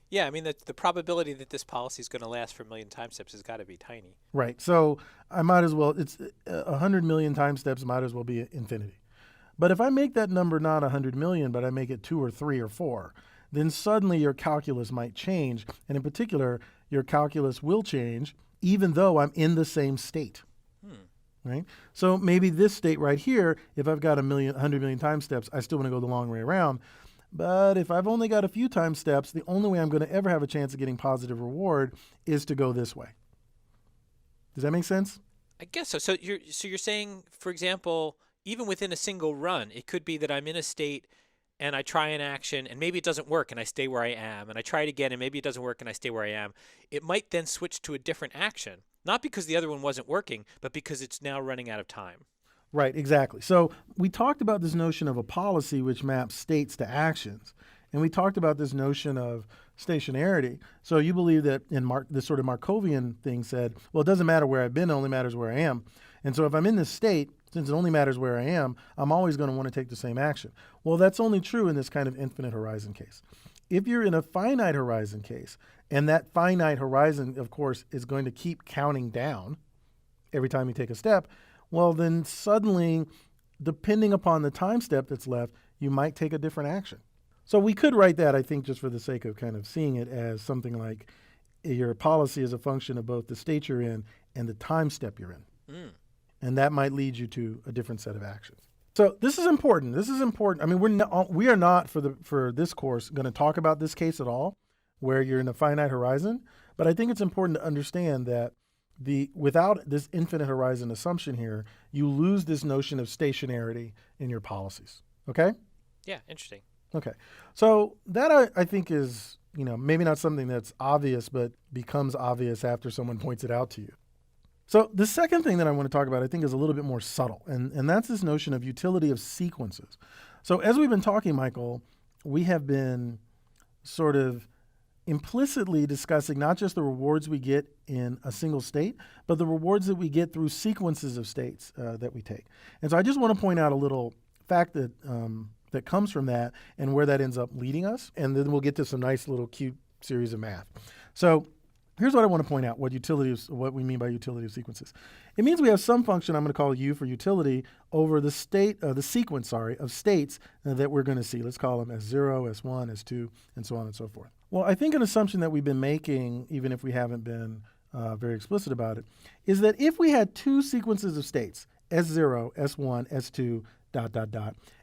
Yeah, I mean, the probability that this policy is going to last for 1 million time steps has got to be tiny. Right. So I might as well, it's 100 million time steps might as well be infinity. But if I make that number not 100 million, but I make it 2 or 3 or 4, then suddenly your calculus might change. And in particular, your calculus will change even though I'm in the same state. Right? So maybe this state right here, if I've got 100 million time steps, I still want to go the long way around. But if I've only got a few time steps, the only way I'm going to ever have a chance of getting positive reward is to go this way. Does that make sense? I guess so. So you're saying, for example, even within a single run, it could be that I'm in a state and I try an action and maybe it doesn't work and I stay where I am, and I try it again and maybe it doesn't work and I stay where I am. It might then switch to a different action, not because the other one wasn't working, but because it's now running out of time. Right, exactly. So we talked about this notion of a policy which maps states to actions. And we talked about this notion of stationarity. So you believe that this sort of Markovian thing said, well, it doesn't matter where I've been, it only matters where I am. And so if I'm in this state Since it only matters where I am, I'm always going to want to take the same action. Well, that's only true in this kind of infinite horizon case. If you're in a finite horizon case, and that finite horizon, of course, is going to keep counting down every time you take a step, well, then suddenly, depending upon the time step that's left, you might take a different action. So we could write that, I think, just for the sake of kind of seeing it as something like your policy is a function of both the state you're in and the time step you're in. And that might lead you to a different set of actions. So this is important. This is important. I mean, we are not for this course going to talk about this case at all, where you're in a finite horizon. But I think it's important to understand that without this infinite horizon assumption here, you lose this notion of stationarity in your policies. Okay? Yeah, interesting. Okay. So that I think is, maybe not something that's obvious, but becomes obvious after someone points it out to you. So the second thing that I want to talk about, I think, is a little bit more subtle, and that's this notion of utility of sequences. So as we've been talking, Michael, we have been sort of implicitly discussing not just the rewards we get in a single state, but the rewards that we get through sequences of states that we take. And so I just want to point out a little fact that that comes from that and where that ends up leading us, and then we'll get to some nice little cute series of math. So here's what I want to point out, what we mean by utility of sequences. It means we have some function, I'm going to call U for utility, over the sequence of states that we're going to see. Let's call them S0, S1, S2, and so on and so forth. Well, I think an assumption that we've been making, even if we haven't been very explicit about it, is that if we had two sequences of states, S0, S1, S2, ...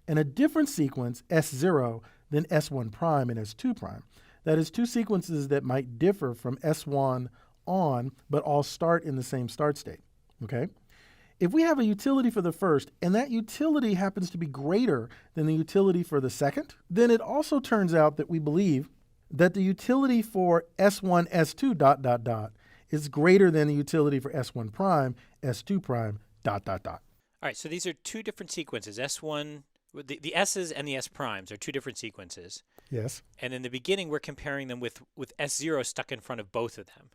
and a different sequence, S0, then S1 prime and S2 prime. That is two sequences that might differ from S1 on, but all start in the same start state, okay? If we have a utility for the first, and that utility happens to be greater than the utility for the second, then it also turns out that we believe that the utility for S1, S2, ... is greater than the utility for S1 prime, S2 prime, ... All right, so these are two different sequences. S1, the S's and the S primes are two different sequences. Yes. And in the beginning, we're comparing them with S0 stuck in front of both of them.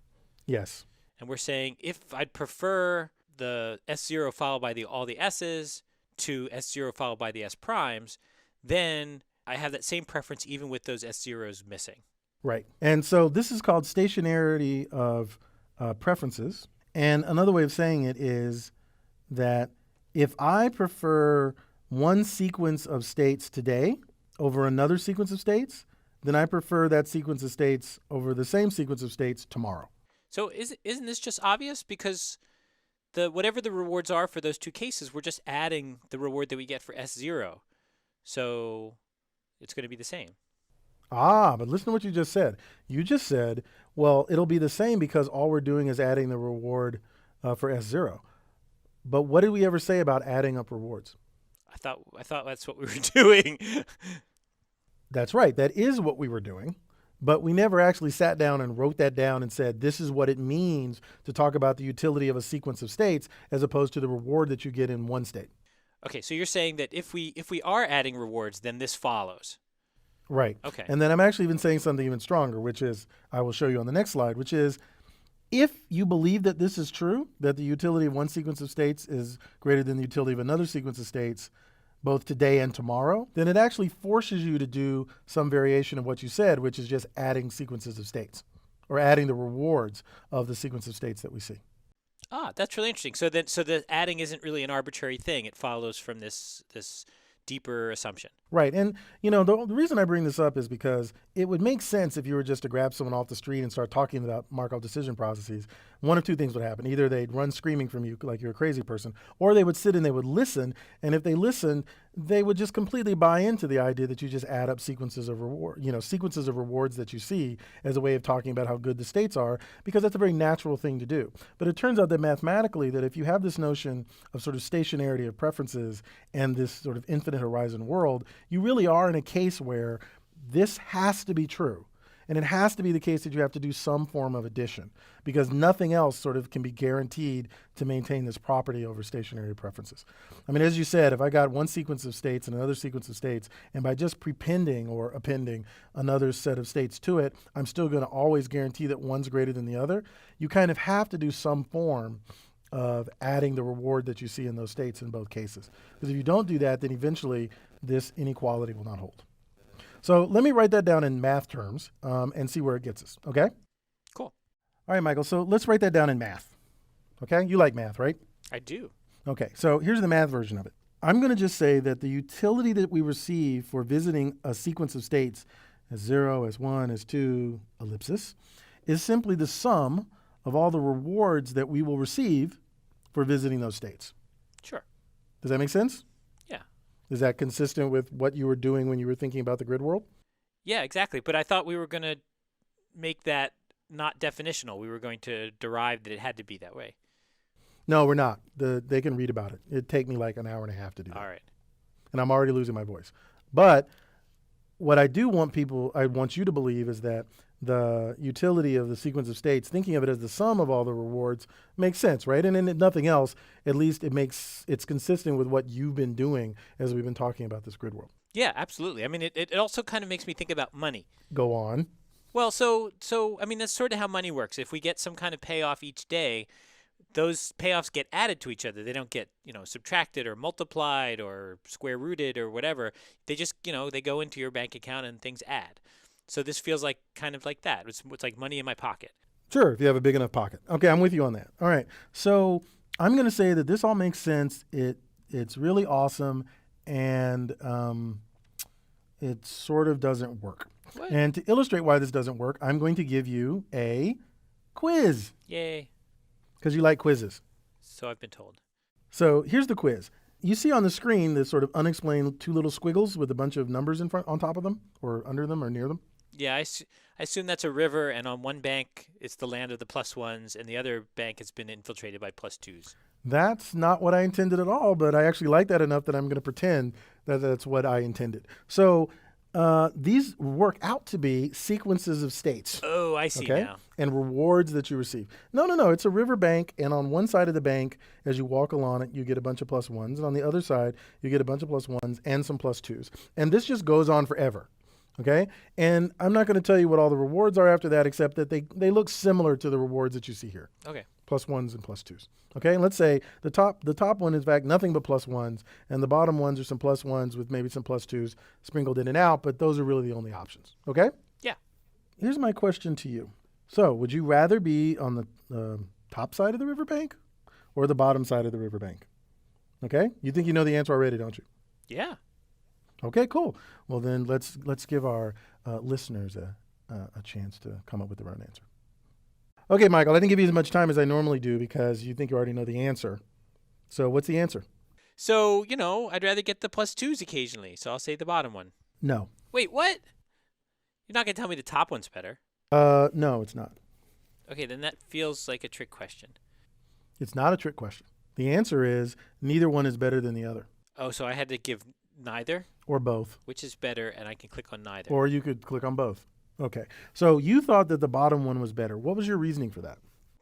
Yes. And we're saying if I'd prefer the S0 followed by all the S's to S0 followed by the S primes, then I have that same preference even with those S0s missing. Right. And so this is called stationarity of preferences. And another way of saying it is that if I prefer one sequence of states today over another sequence of states, then I prefer that sequence of states over the same sequence of states tomorrow. So isn't this just obvious? Because whatever the rewards are for those two cases, we're just adding the reward that we get for S0. So it's going to be the same. But listen to what you just said. You just said, well, it'll be the same because all we're doing is adding the reward for S0. But what did we ever say about adding up rewards? I thought that's what we were doing. That's right. That is what we were doing. But we never actually sat down and wrote that down and said, this is what it means to talk about the utility of a sequence of states as opposed to the reward that you get in one state. Okay, so you're saying that if we are adding rewards, then this follows. Right. Okay. And then I'm actually even saying something even stronger, which is, I will show you on the next slide, which is, if you believe that this is true, that the utility of one sequence of states is greater than the utility of another sequence of states, both today and tomorrow, then it actually forces you to do some variation of what you said, which is just adding sequences of states or adding the rewards of the sequence of states that we see. That's really interesting. So the adding isn't really an arbitrary thing. It follows from this deeper assumption. Right. And, the reason I bring this up is because it would make sense if you were just to grab someone off the street and start talking about Markov decision processes. One of two things would happen. Either they'd run screaming from you like you're a crazy person, or they would sit and they would listen. And if they listened, they would just completely buy into the idea that you just add up sequences of sequences of rewards that you see as a way of talking about how good the states are, because that's a very natural thing to do. But it turns out that mathematically, that if you have this notion of sort of stationarity of preferences and this sort of infinite horizon world, you really are in a case where this has to be true. And it has to be the case that you have to do some form of addition, because nothing else sort of can be guaranteed to maintain this property over stationary preferences. I mean, as you said, if I got one sequence of states and another sequence of states, and by just prepending or appending another set of states to it, I'm still going to always guarantee that one's greater than the other. You kind of have to do some form of adding the reward that you see in those states in both cases. Because if you don't do that, then eventually this inequality will not hold. So let me write that down in math terms and see where it gets us, okay? Cool. All right, Michael, so let's write that down in math, okay? You like math, right? I do. Okay, so here's the math version of it. I'm going to just say that the utility that we receive for visiting a sequence of states as 0, as 1, as 2, ellipsis, is simply the sum of all the rewards that we will receive for visiting those states. Sure. Does that make sense? Yeah. Is that consistent with what you were doing when you were thinking about the grid world? Yeah, exactly. But I thought we were going to make that not definitional. We were going to derive that it had to be that way. No, we're not. They can read about it. It'd take me like an hour and a half to do that. All right. And I'm already losing my voice. But what I want you to believe is that the utility of the sequence of states, thinking of it as the sum of all the rewards, makes sense, right? And if nothing else, at least it's consistent with what you've been doing as we've been talking about this grid world. Yeah, absolutely. I mean, it also kind of makes me think about money. Go on. Well, so I mean, that's sort of how money works. If we get some kind of payoff each day, those payoffs get added to each other. They don't get, subtracted or multiplied or square rooted or whatever. They just, they go into your bank account and things add. So this feels like kind of like that. It's like money in my pocket. Sure, if you have a big enough pocket. Okay, I'm with you on that. All right. So I'm going to say that this all makes sense. It's really awesome, and it sort of doesn't work. What? And to illustrate why this doesn't work, I'm going to give you a quiz. Yay. Because you like quizzes. So I've been told. So here's the quiz. You see on the screen this sort of unexplained two little squiggles with a bunch of numbers in front, on top of them, or under them, or near them? Yeah, I assume that's a river, and on one bank it's the land of the +1s, and the other bank has been infiltrated by +2s. That's not what I intended at all, but I actually like that enough that I'm going to pretend that that's what I intended. So these work out to be sequences of states. Oh, I see now. And rewards that you receive. No. It's a river bank, and on one side of the bank, as you walk along it, you get a bunch of +1s, and on the other side, you get a bunch of +1s and some +2s. And this just goes on forever. Okay? And I'm not going to tell you what all the rewards are after that, except that they look similar to the rewards that you see here. Okay. +1s and +2s. Okay, and let's say the top one is in fact nothing but +1s, and the bottom ones are some +1s with maybe some +2s sprinkled in and out, but those are really the only options. Okay? Yeah. Here's my question to you. So, would you rather be on the top side of the riverbank or the bottom side of the riverbank? Okay? You think you know the answer already, don't you? Yeah. Okay, cool. Well, then let's give our listeners a chance to come up with their own answer. Okay, Michael, I didn't give you as much time as I normally do because you think you already know the answer. So what's the answer? So, I'd rather get the +2s occasionally, so I'll say the bottom one. No. Wait, what? You're not going to tell me the top one's better? No, it's not. Okay, then that feels like a trick question. It's not a trick question. The answer is neither one is better than the other. Oh, so I had to give neither? Or both. Which is better, and I can click on neither. Or you could click on both. Okay. So you thought that the bottom one was better. What was your reasoning for that?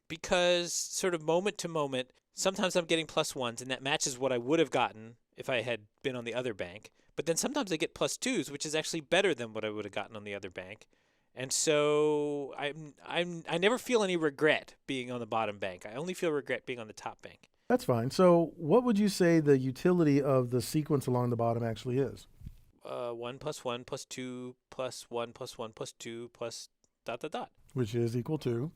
Because sort of moment to moment, sometimes I'm getting +1s, and that matches what I would have gotten if I had been on the other bank. But then sometimes I get +2s, which is actually better than what I would have gotten on the other bank. And so I never feel any regret being on the bottom bank. I only feel regret being on the top bank. That's fine. So what would you say the utility of the sequence along the bottom actually is? 1 + 1 + 2 + 1 + 1 + 2 +... Which is equal to?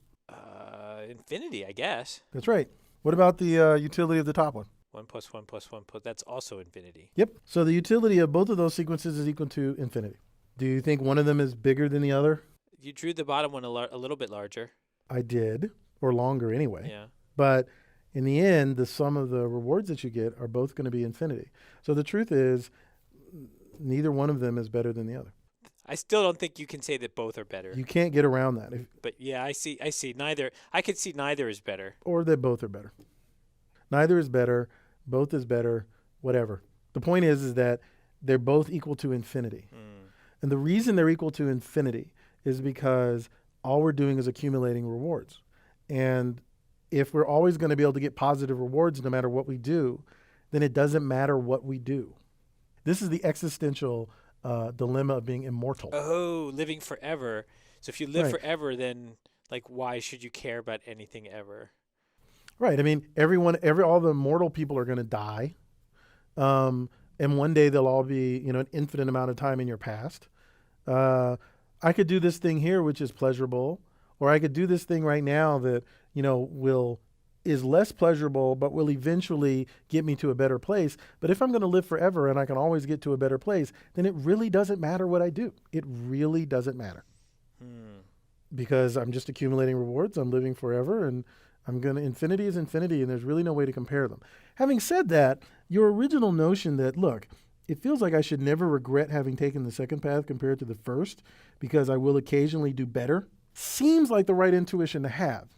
Infinity, I guess. That's right. What about the utility of the top one? 1 + 1 + 1 +... That's also infinity. Yep. So the utility of both of those sequences is equal to infinity. Do you think one of them is bigger than the other? You drew the bottom one a little bit larger. I did, or longer anyway. Yeah. But in the end, the sum of the rewards that you get are both going to be infinity. So the truth is, neither one of them is better than the other. I still don't think you can say that both are better. You can't get around that. But yeah, I see. Neither. I could see neither is better. Or that both are better. Neither is better. Both is better. Whatever. The point is that they're both equal to infinity. And the reason they're equal to infinity is because all we're doing is accumulating rewards. And if we're always going to be able to get positive rewards no matter what we do, then it doesn't matter what we do. This is the existential dilemma of being immortal. Oh, living forever. So if you live Right. forever, then why should you care about anything ever? Right. I mean, all the mortal people are going to die. And one day they'll all be, an infinite amount of time in your past. I could do this thing here, which is pleasurable, or I could do this thing right now that, is less pleasurable, but will eventually get me to a better place. But if I'm going to live forever and I can always get to a better place, then it really doesn't matter what I do. It really doesn't matter. Because I'm just accumulating rewards. I'm living forever, and infinity is infinity, and there's really no way to compare them. Having said that, your original notion that, look, it feels like I should never regret having taken the second path compared to the first because I will occasionally do better, seems like the right intuition to have.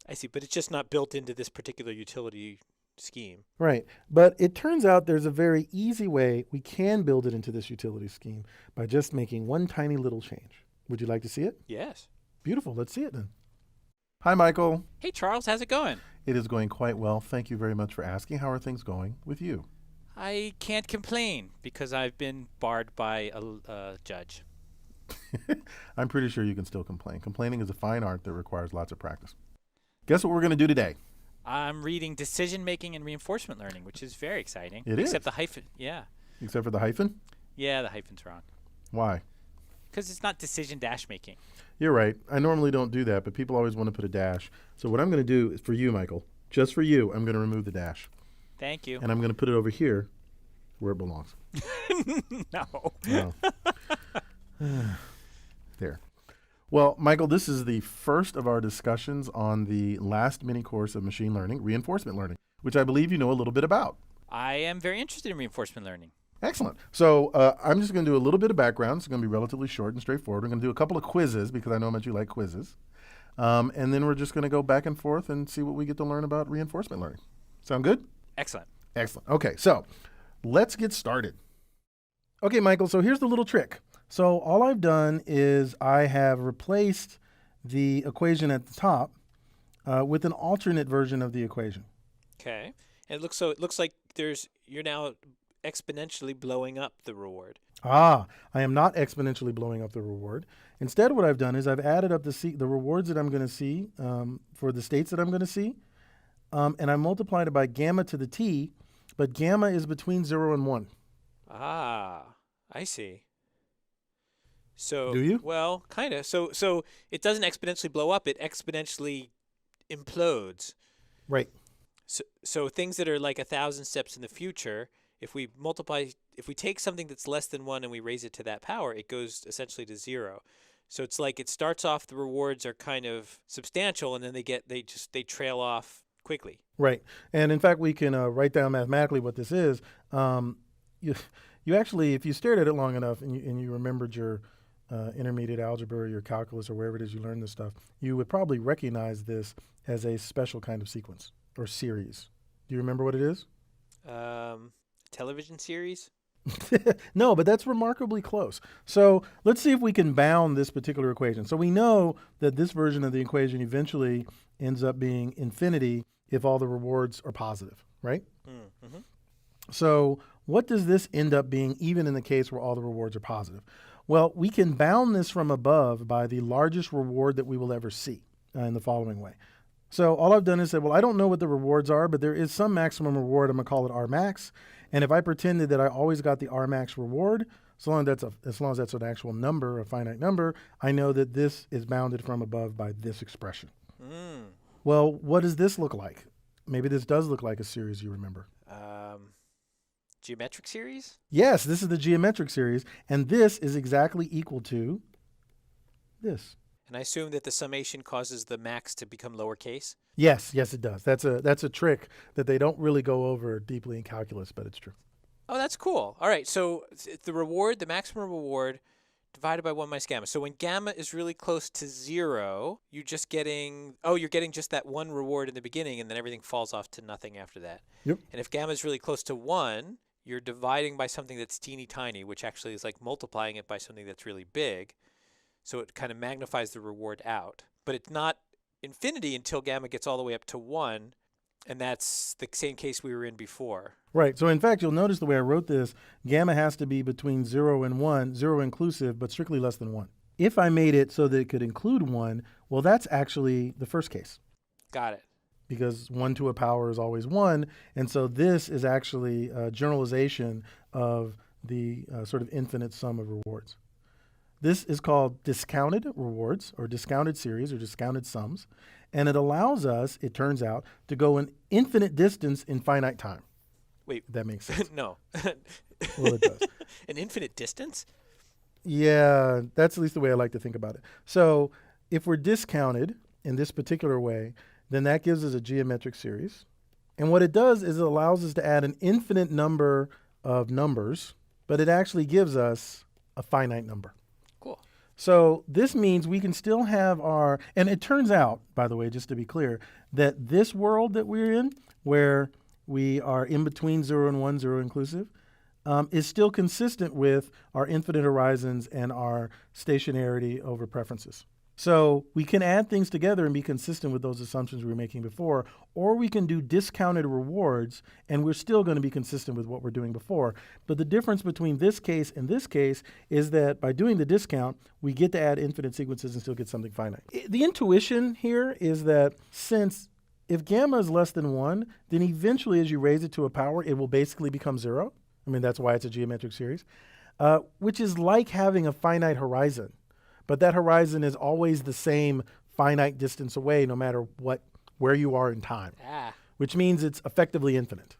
I see, but it's just not built into this particular utility scheme. Right. But it turns out there's a very easy way we can build it into this utility scheme by just making one tiny little change. Would you like to see it? Yes. Beautiful. Let's see it then. Hi, Michael. Hey, Charles, how's it going? It is going quite well. Thank you very much for asking. How are things going with you? I can't complain because I've been barred by a judge. I'm pretty sure you can still complain. Complaining is a fine art that requires lots of practice. Guess what we're going to do today? I'm reading Decision Making and Reinforcement Learning, which is very exciting. It is. Except the hyphen. Yeah. Except for the hyphen? Yeah, the hyphen's wrong. Why? Because it's not decision-making. You're right. I normally don't do that, but people always want to put a dash. So what I'm going to do is for you, Michael, just for you, I'm going to remove the dash. Thank you. And I'm going to put it over here where it belongs. No. There. Well, Michael, this is the first of our discussions on the last mini course of machine learning, reinforcement learning, which I believe you know a little bit about. I am very interested in reinforcement learning. Excellent. So I'm just going to do a little bit of background. It's going to be relatively short and straightforward. We're going to do a couple of quizzes because I know how much you like quizzes. And then we're just going to go back and forth and see what we get to learn about reinforcement learning. Sound good? Excellent. Excellent. Okay, so let's get started. Okay, Michael, so here's the little trick. So all I've done is I have replaced the equation at the top with an alternate version of the equation. Okay. And it looks like you're now exponentially blowing up the reward. I am not exponentially blowing up the reward. Instead, what I've done is I've added up the rewards that I'm going to see for the states that I'm going to see, and I multiplied it by gamma to the t, but gamma is between 0 and 1. I see. So do you? Well, kind of. So it doesn't exponentially blow up; it exponentially implodes. Right. So things that are like 1,000 steps in the future, if we take something that's less than 1 and we raise it to that power, it goes essentially to 0. So it's like it starts off, the rewards are kind of substantial, and then they trail off quickly. Right. And in fact, we can write down mathematically what this is. You actually, if you stared at it long enough and you remembered your intermediate algebra or your calculus or wherever it is you learn this stuff, you would probably recognize this as a special kind of sequence or series. Do you remember what it is? Television series? No, but that's remarkably close. So let's see if we can bound this particular equation. So we know that this version of the equation eventually ends up being infinity if all the rewards are positive, right? Mm-hmm. So what does this end up being even in the case where all the rewards are positive? Well, we can bound this from above by the largest reward that we will ever see in the following way. So all I've done is said, well, I don't know what the rewards are, but there is some maximum reward. I'm going to call it R max. And if I pretended that I always got the R max reward, as long as that's an actual number, a finite number, I know that this is bounded from above by this expression. Well, what does this look like? Maybe this does look like a series you remember. Geometric series? Yes, this is the geometric series, and this is exactly equal to this. And I assume that the summation causes the max to become lowercase? Yes, it does. That's a trick that they don't really go over deeply in calculus, but it's true. Oh, that's cool. All right, so the maximum reward divided by 1 minus gamma. So when gamma is really close to 0, you're getting just that one reward in the beginning, and then everything falls off to nothing after that. Yep. And if gamma is really close to 1, you're dividing by something that's teeny tiny, which actually is like multiplying it by something that's really big. So it kind of magnifies the reward out. But it's not infinity until gamma gets all the way up to 1, and that's the same case we were in before. Right. So in fact, you'll notice the way I wrote this, gamma has to be between 0 and 1, 0 inclusive, but strictly less than 1. If I made it so that it could include 1, well, that's actually the first case. Got it. because 1 to a power is always 1. And so this is actually a generalization of the sort of infinite sum of rewards. This is called discounted rewards or discounted series or discounted sums. And it allows us, it turns out, to go an infinite distance in finite time. Wait. If that makes sense. No. Well, it does. An infinite distance? Yeah, that's at least the way I like to think about it. So if we're discounted in this particular way, then that gives us a geometric series. And what it does is it allows us to add an infinite number of numbers, but it actually gives us a finite number. Cool. So this means we can still have our, and it turns out, by the way, just to be clear, that this world that we're in, where we are in between 0 and 1, 0 inclusive, is still consistent with our infinite horizons and our stationarity over preferences. So we can add things together and be consistent with those assumptions we were making before, or we can do discounted rewards and we're still going to be consistent with what we're doing before. But the difference between this case and this case is that by doing the discount, we get to add infinite sequences and still get something finite. The intuition here is that since if gamma is less than 1, then eventually as you raise it to a power, it will basically become 0. I mean, that's why it's a geometric series, which is like having a finite horizon. But that horizon is always the same finite distance away, no matter where you are in time, which means it's effectively infinite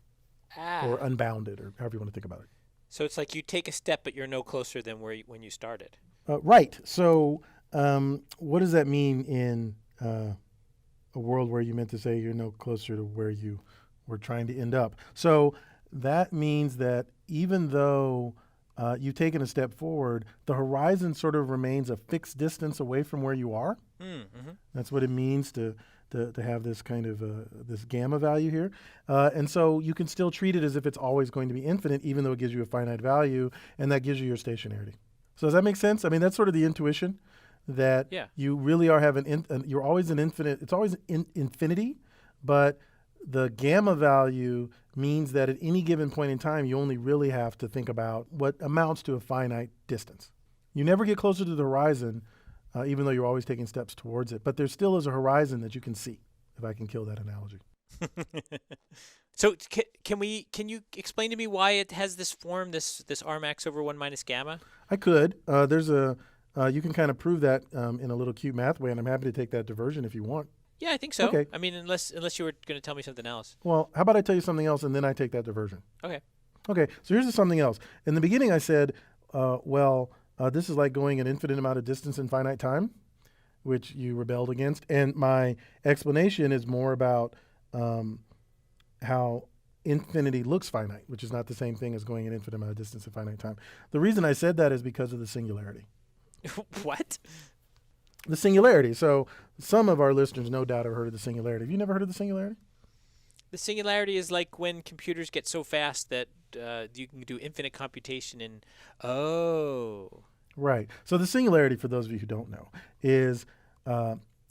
or unbounded, or however you want to think about it. So it's like you take a step, but you're no closer than when you started. Right. So what does that mean in a world where you meant to say you're no closer to where you were trying to end up? So that means that even though you've taken a step forward, the horizon sort of remains a fixed distance away from where you are. Mm-hmm. That's what it means to have this kind of this gamma value here. And so you can still treat it as if it's always going to be infinite, even though it gives you a finite value, and that gives you your stationarity. So does that make sense? I mean, that's sort of the intuition that you really are having, you're always an infinite, it's always infinity, but the gamma value means that at any given point in time, you only really have to think about what amounts to a finite distance. You never get closer to the horizon, even though you're always taking steps towards it. But there still is a horizon that you can see, if I can kill that analogy. So can you explain to me why it has this form, this Rmax over 1 minus gamma? I could. You can kind of prove that in a little cute math way, and I'm happy to take that diversion if you want. Yeah, I think so. Okay. I mean, unless you were going to tell me something else. Well, how about I tell you something else and then I take that diversion? Okay. Okay, so here's something else. In the beginning I said, this is like going an infinite amount of distance in finite time, which you rebelled against. And my explanation is more about how infinity looks finite, which is not the same thing as going an infinite amount of distance in finite time. The reason I said that is because of the singularity. What? The singularity. So some of our listeners no doubt have heard of the singularity. Have you never heard of the singularity? The singularity is like when computers get so fast that you can do infinite computation in... Oh. Right. So the singularity, for those of you who don't know, is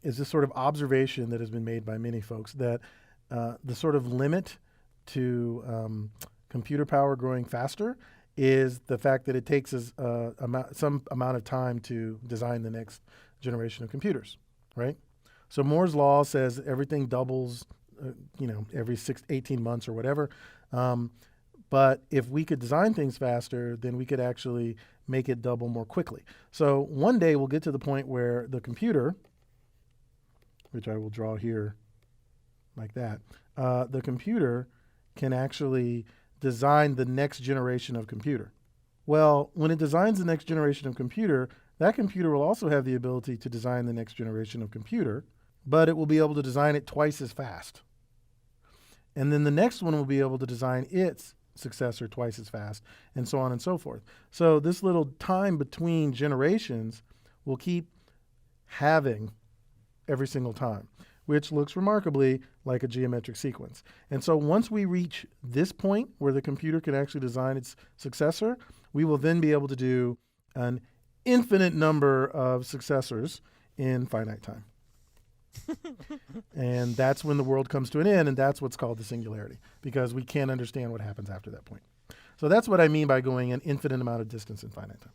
this sort of observation that has been made by many folks that the sort of limit to computer power growing faster is the fact that it takes us some amount of time to design the next generation of computers, right? So Moore's law says everything doubles, every 18 months or whatever. But if we could design things faster, then we could actually make it double more quickly. So one day we'll get to the point where the computer, which I will draw here like that, the computer can actually design the next generation of computer. Well, when it designs the next generation of computer, that computer will also have the ability to design the next generation of computer, but it will be able to design it twice as fast. And then the next one will be able to design its successor twice as fast, and so on and so forth. So this little time between generations will keep having every single time, which looks remarkably like a geometric sequence. And so once we reach this point where the computer can actually design its successor, we will then be able to do an infinite number of successors in finite time. And that's when the world comes to an end, and that's what's called the singularity, because we can't understand what happens after that point. So that's what I mean by going an infinite amount of distance in finite time.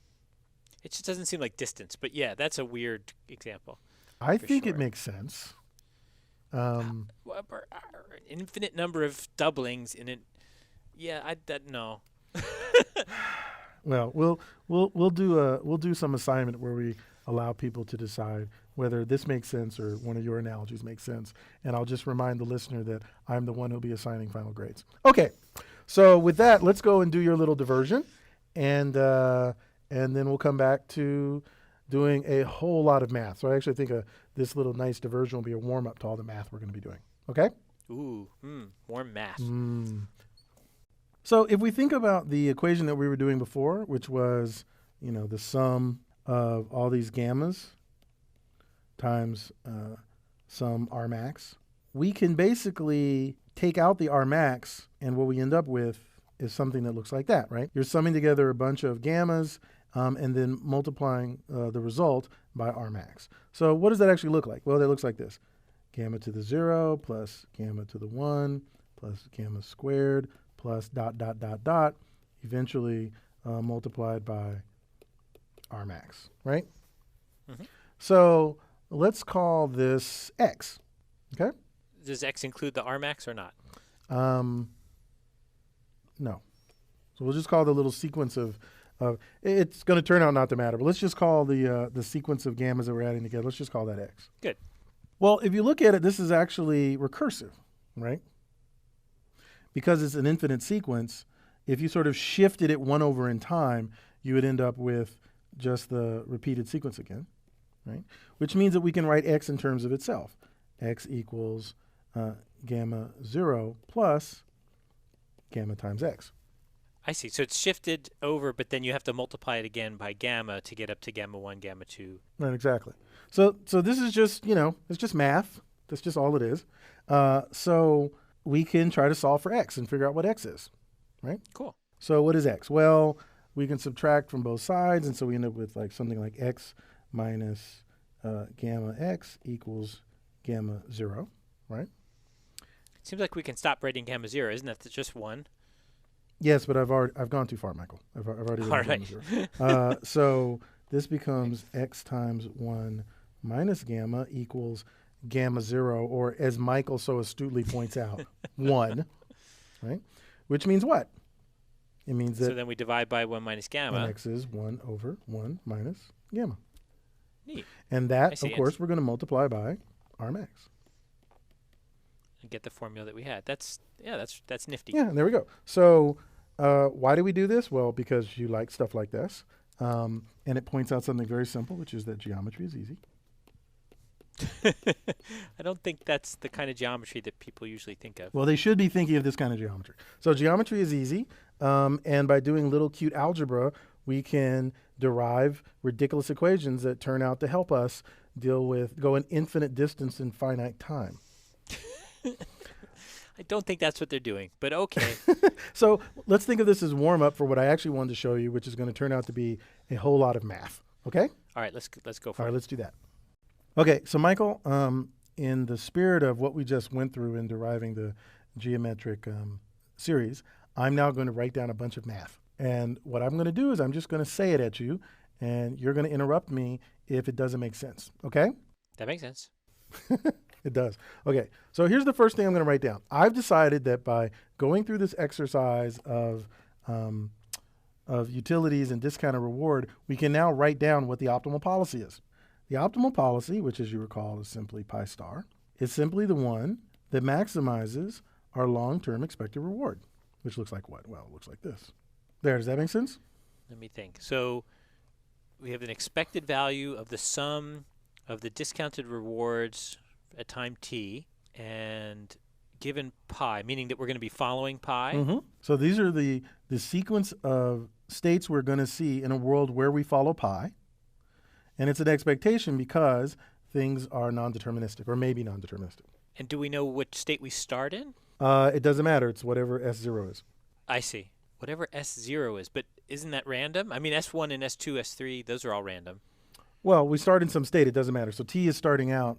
It just doesn't seem like distance, but yeah, that's a weird example. I think it makes sense. Infinite number of doublings in it. Yeah, no. Well, we'll do some assignment where we allow people to decide whether this makes sense or one of your analogies makes sense. And I'll just remind the listener that I'm the one who'll be assigning final grades. Okay, so with that, let's go and do your little diversion, and then we'll come back to doing a whole lot of math. So I actually think this little nice diversion will be a warm up to all the math we're going to be doing. Okay. Ooh, warm math. So if we think about the equation that we were doing before, which was, the sum of all these gammas times some R max, we can basically take out the R max, and what we end up with is something that looks like that, right? You're summing together a bunch of gammas and then multiplying the result by R max. So what does that actually look like? Well, that looks like this. Gamma to the 0 plus gamma to the 1 plus gamma squared plus ... eventually multiplied by R max, right? Mm-hmm. So let's call this X, okay? Does X include the R max or not? No. So we'll just call the little sequence of it's going to turn out not to matter, but let's just call the sequence of gammas that we're adding together, let's just call that X. Good. Well, if you look at it, this is actually recursive, right? Because it's an infinite sequence, if you sort of shifted it 1 over in time, you would end up with just the repeated sequence again, right? Which means that we can write X in terms of itself. X equals gamma 0 plus gamma times X. I see. So it's shifted over, but then you have to multiply it again by gamma to get up to gamma 1, gamma 2. Right, exactly. So this is just, it's just math. That's just all it is. So we can try to solve for X and figure out what X is, right? Cool. So what is X? Well, we can subtract from both sides, and so we end up with something like X minus gamma X equals gamma 0, right? Seems like we can stop writing gamma 0. Isn't that just 1? Yes, but I've gone too far, Michael. I've already All written right. gamma 0. So this becomes X times 1 minus gamma equals gamma 0, or as Michael so astutely points out, 1, right? Which means what? It means that So then we divide by 1 minus gamma. X is 1 over 1 minus gamma. Neat. And I that, see. of course, we're going to multiply by R max. And get the formula that we had. That's nifty. Yeah, and there we go. So why do we do this? Well, because you like stuff like this. And it points out something very simple, which is that geometry is easy. I don't think that's the kind of geometry that people usually think of. Well, they should be thinking of this kind of geometry. So geometry is easy. And by doing little cute algebra, we can derive ridiculous equations that turn out to help us go an infinite distance in finite time. I don't think that's what they're doing, but okay. So let's think of this as warm up for what I actually wanted to show you, which is going to turn out to be a whole lot of math. Okay? All right, let's go for All it. right, let's do that. Okay, so Michael, in the spirit of what we just went through in deriving the geometric series, I'm now going to write down a bunch of math. And what I'm going to do is I'm just going to say it at you, and you're going to interrupt me if it doesn't make sense. Okay? That makes sense. It does. Okay, so here's the first thing I'm going to write down. I've decided that by going through this exercise of utilities and discounted reward, we can now write down what the optimal policy is. The optimal policy, which as you recall is simply pi star, is simply the one that maximizes our long-term expected reward, which looks like what? Well, it looks like this. There, does that make sense? Let me think. So we have an expected value of the sum of the discounted rewards at time t, and given pi, meaning that we're going to be following pi. Mm-hmm. So these are the sequence of states we're going to see in a world where we follow pi. And it's an expectation because things are non-deterministic or maybe non-deterministic. And do we know which state we start in? It doesn't matter. It's whatever S0 is. I see. Whatever S0 is. But isn't that random? I mean, S1 and S2, S3, those are all random. Well, we start in some state. It doesn't matter. So t is starting out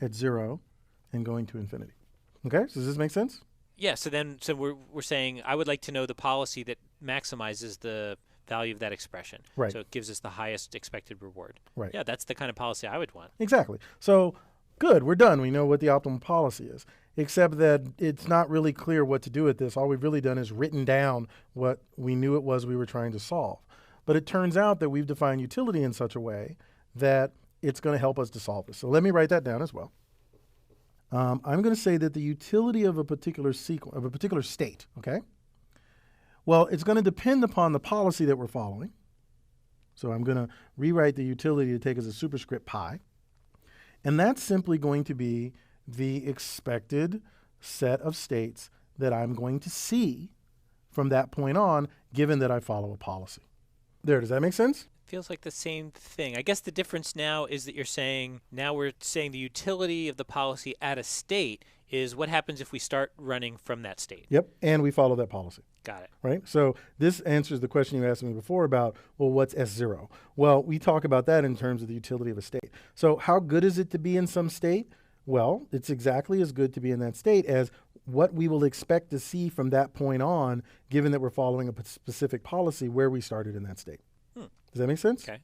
at 0 and going to infinity. Okay? So does this make sense? Yeah, so we're saying I would like to know the policy that maximizes the value of that expression. Right. So it gives us the highest expected reward. Right. Yeah, that's the kind of policy I would want. Exactly. So Good, we're done. We know what the optimal policy is, except that it's not really clear what to do with this. All we've really done is written down what we knew it was we were trying to solve. But it turns out that we've defined utility in such a way that it's going to help us to solve this. So let me write that down as well. I'm going to say that the utility of a particular state, okay? Well, it's going to depend upon the policy that we're following. So I'm going to rewrite the utility to take as a superscript pi. And that's simply going to be the expected set of states that I'm going to see from that point on, given that I follow a policy. There, does that make sense? Feels like the same thing. I guess the difference now is that we're saying the utility of the policy at a state is what happens if we start running from that state. Yep, and we follow that policy. Got it. Right? So this answers the question you asked me before about, well, what's S0? Well, we talk about that in terms of the utility of a state. So how good is it to be in some state? Well, it's exactly as good to be in that state as what we will expect to see from that point on, given that we're following a specific policy where we started in that state. Does that make sense? Okay.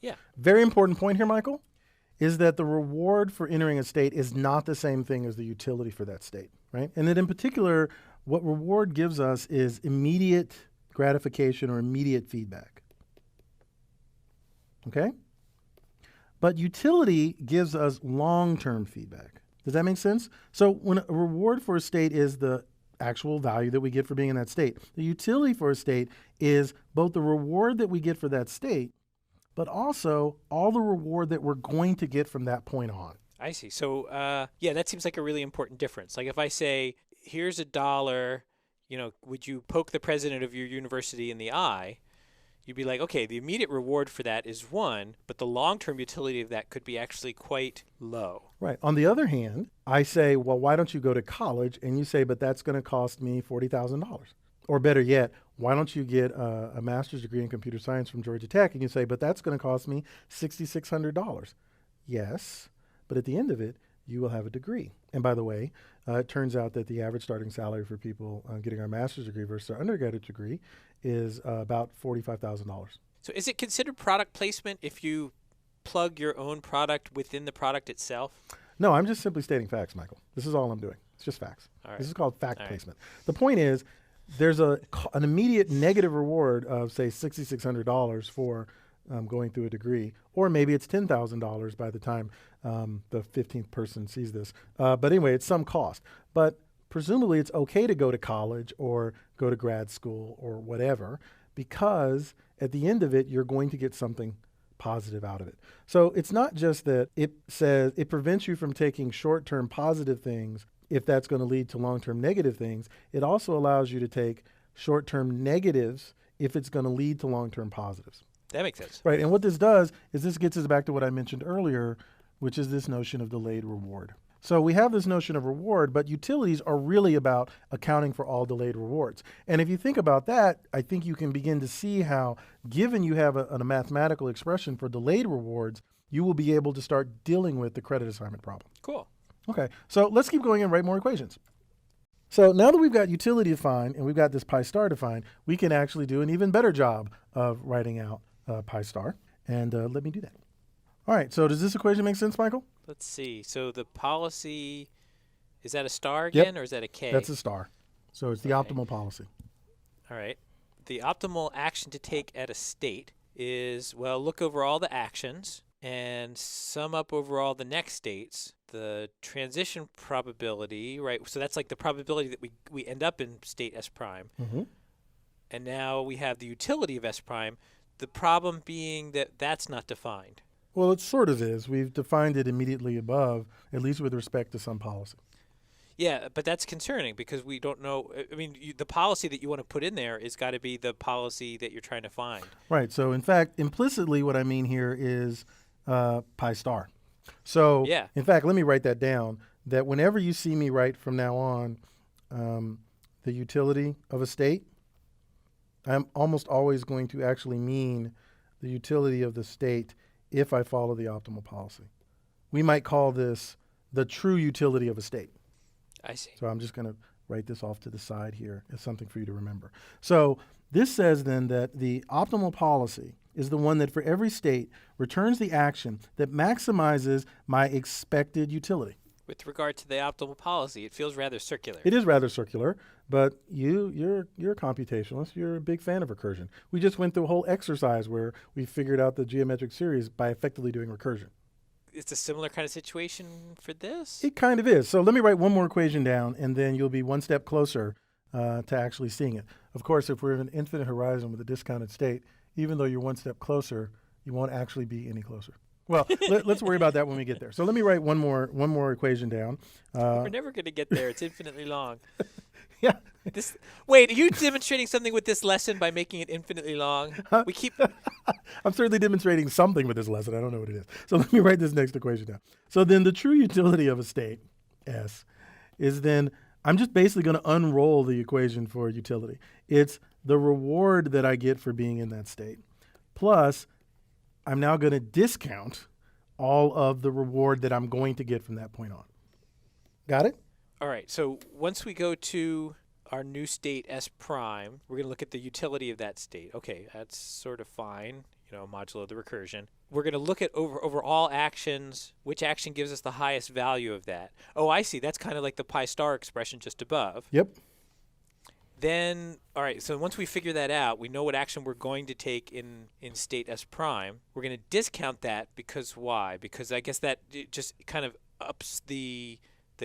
Yeah. Very important point here, Michael, is that the reward for entering a state is not the same thing as the utility for that state, right? And that in particular, what reward gives us is immediate gratification or immediate feedback. Okay? But utility gives us long-term feedback. Does that make sense? So when a reward for a state is the actual value that we get for being in that state, the utility for a state is both the reward that we get for that state, but also all the reward that we're going to get from that point on. I see. So, yeah, that seems like a really important difference. Like if I say, here's $1, would you poke the president of your university in the eye? You'd be like, okay, the immediate reward for that is 1, but the long-term utility of that could be actually quite low. Right. On the other hand, I say, well, why don't you go to college? And you say, but that's going to cost me $40,000. Or better yet, why don't you get a master's degree in computer science from Georgia Tech? And you say, but that's going to cost me $6,600. Yes, but at the end of it, you will have a degree. And by the way, it turns out that the average starting salary for people getting our master's degree versus our undergraduate degree is about $45,000. So is it considered product placement if you plug your own product within the product itself? No, I'm just simply stating facts, Michael. This is all I'm doing. It's just facts. All right. This is called fact All placement. The point is, there's an immediate negative reward of, say, $6,600 for going through a degree, or maybe it's $10,000 by the time the 15th person sees this. But anyway, it's some cost. But presumably it's okay to go to college or go to grad school or whatever, because at the end of it, you're going to get something positive out of it. So it's not just that it says it prevents you from taking short-term positive things if that's going to lead to long-term negative things. It also allows you to take short-term negatives if it's going to lead to long-term positives. That makes sense. Right. And what this does is this gets us back to what I mentioned earlier, which is this notion of delayed reward. So we have this notion of reward, but utilities are really about accounting for all delayed rewards. And if you think about that, I think you can begin to see how, given you have a mathematical expression for delayed rewards, you will be able to start dealing with the credit assignment problem. Cool. Okay, so let's keep going and write more equations. So now that we've got utility defined and we've got this pi star defined, we can actually do an even better job of writing out pi star. And let me do that. All right, so does this equation make sense, Michael? Let's see. So the policy, is that a star again, or is that a K? That's a star. So it's the optimal policy. All right. The optimal action to take at a state is, well, look over all the actions and sum up over all the next states. The transition probability, right? So that's like the probability that we end up in state S prime. Mm-hmm. And now we have the utility of S prime. The problem being that that's not defined. Well, it sort of is. We've defined it immediately above, at least with respect to some policy. Yeah, but that's concerning because we don't know. I mean, the policy that you want to put in there is got to be the policy that you're trying to find. Right. So, in fact, implicitly what I mean here is pi star. So, yeah. In fact, let me write that down, that whenever you see me write from now on the utility of a state, I'm almost always going to actually mean the utility of the state if I follow the optimal policy. We might call this the true utility of a state. I see. So I'm just going to write this off to the side here as something for you to remember. So this says then that the optimal policy is the one that for every state returns the action that maximizes my expected utility. With regard to the optimal policy, it feels rather circular. It is rather circular, but you're a computationalist. You're a big fan of recursion. We just went through a whole exercise where we figured out the geometric series by effectively doing recursion. It's a similar kind of situation for this? It kind of is. So let me write one more equation down, and then you'll be one step closer to actually seeing it. Of course, if we're in an infinite horizon with a discounted state, even though you're one step closer, you won't actually be any closer. Well, let's worry about that when we get there. So let me write one more equation down. We're never going to get there. It's infinitely long. Yeah. Wait, are you demonstrating something with this lesson by making it infinitely long? We keep. I'm certainly demonstrating something with this lesson. I don't know what it is. So let me write this next equation down. So then the true utility of a state, S, is then I'm just basically going to unroll the equation for utility. It's the reward that I get for being in that state, plus I'm now going to discount all of the reward that I'm going to get from that point on. Got it? All right. So once we go to our new state S prime, we're going to look at the utility of that state. Okay, that's sort of fine, modulo the recursion. We're going to look at over all actions, which action gives us the highest value of that. Oh, I see. That's kind of like the pi star expression just above. Yep. Then, all right, so once we figure that out, we know what action we're going to take in state S prime. We're going to discount that because why? Because I guess that it just kind of ups the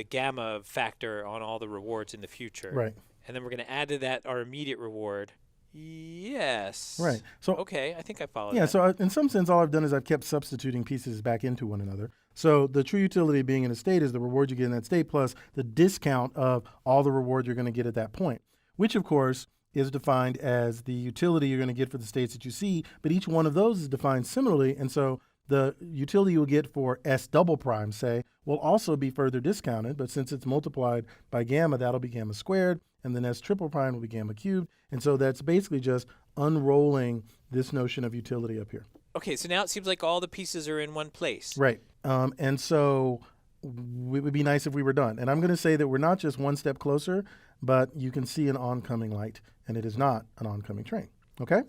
gamma factor on all the rewards in the future. Right. And then we're going to add to that our immediate reward. Yes. Right. So okay, I think I followed yeah, that. so in some sense, all I've done is I've kept substituting pieces back into one another. So the true utility of being in a state is the reward you get in that state plus the discount of all the reward you're going to get at that point, which, of course, is defined as the utility you're going to get for the states that you see, but each one of those is defined similarly, and so the utility you'll get for S double prime, say, will also be further discounted, but since it's multiplied by gamma, that'll be gamma squared, and then S triple prime will be gamma cubed, and so that's basically just unrolling this notion of utility up here. Okay, so now it seems like all the pieces are in one place. Right, and so it would be nice if we were done. And I'm going to say that we're not just one step closer, but you can see an oncoming light, and it is not an oncoming train. Okay?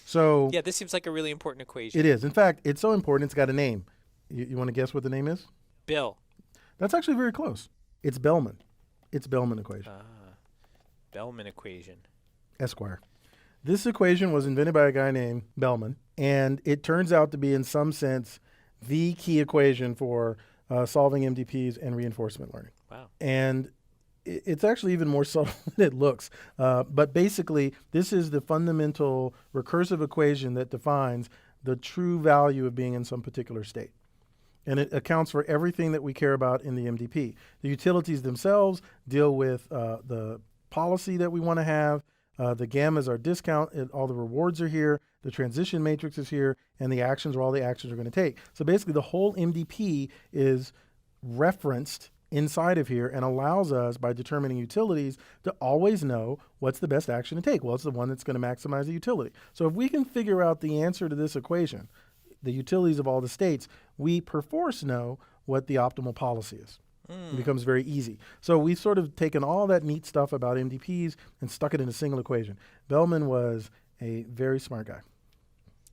So yeah, this seems like a really important equation. it is. In fact, it's so important, it's got a name. You want to guess what the name is? Bill. That's actually very close. It's Bellman. It's Bellman equation. Bellman equation. Esquire. This equation was invented by a guy named Bellman, and it turns out to be, in some sense, the key equation for solving MDPs and reinforcement learning. Wow. And it's actually even more subtle than it looks. But basically, this is the fundamental recursive equation that defines the true value of being in some particular state. And it accounts for everything that we care about in the MDP. The utilities themselves deal with the policy that we want to have. The gammas are discount. All the rewards are here. The transition matrix is here. And the actions are all the actions we're going to take. So basically, the whole MDP is referenced inside of here and allows us, by determining utilities, to always know what's the best action to take. Well, it's the one that's going to maximize the utility. So if we can figure out the answer to this equation, the utilities of all the states, we perforce know what the optimal policy is. It becomes very easy. So we've sort of taken all that neat stuff about MDPs and stuck it in a single equation. Bellman was a very smart guy.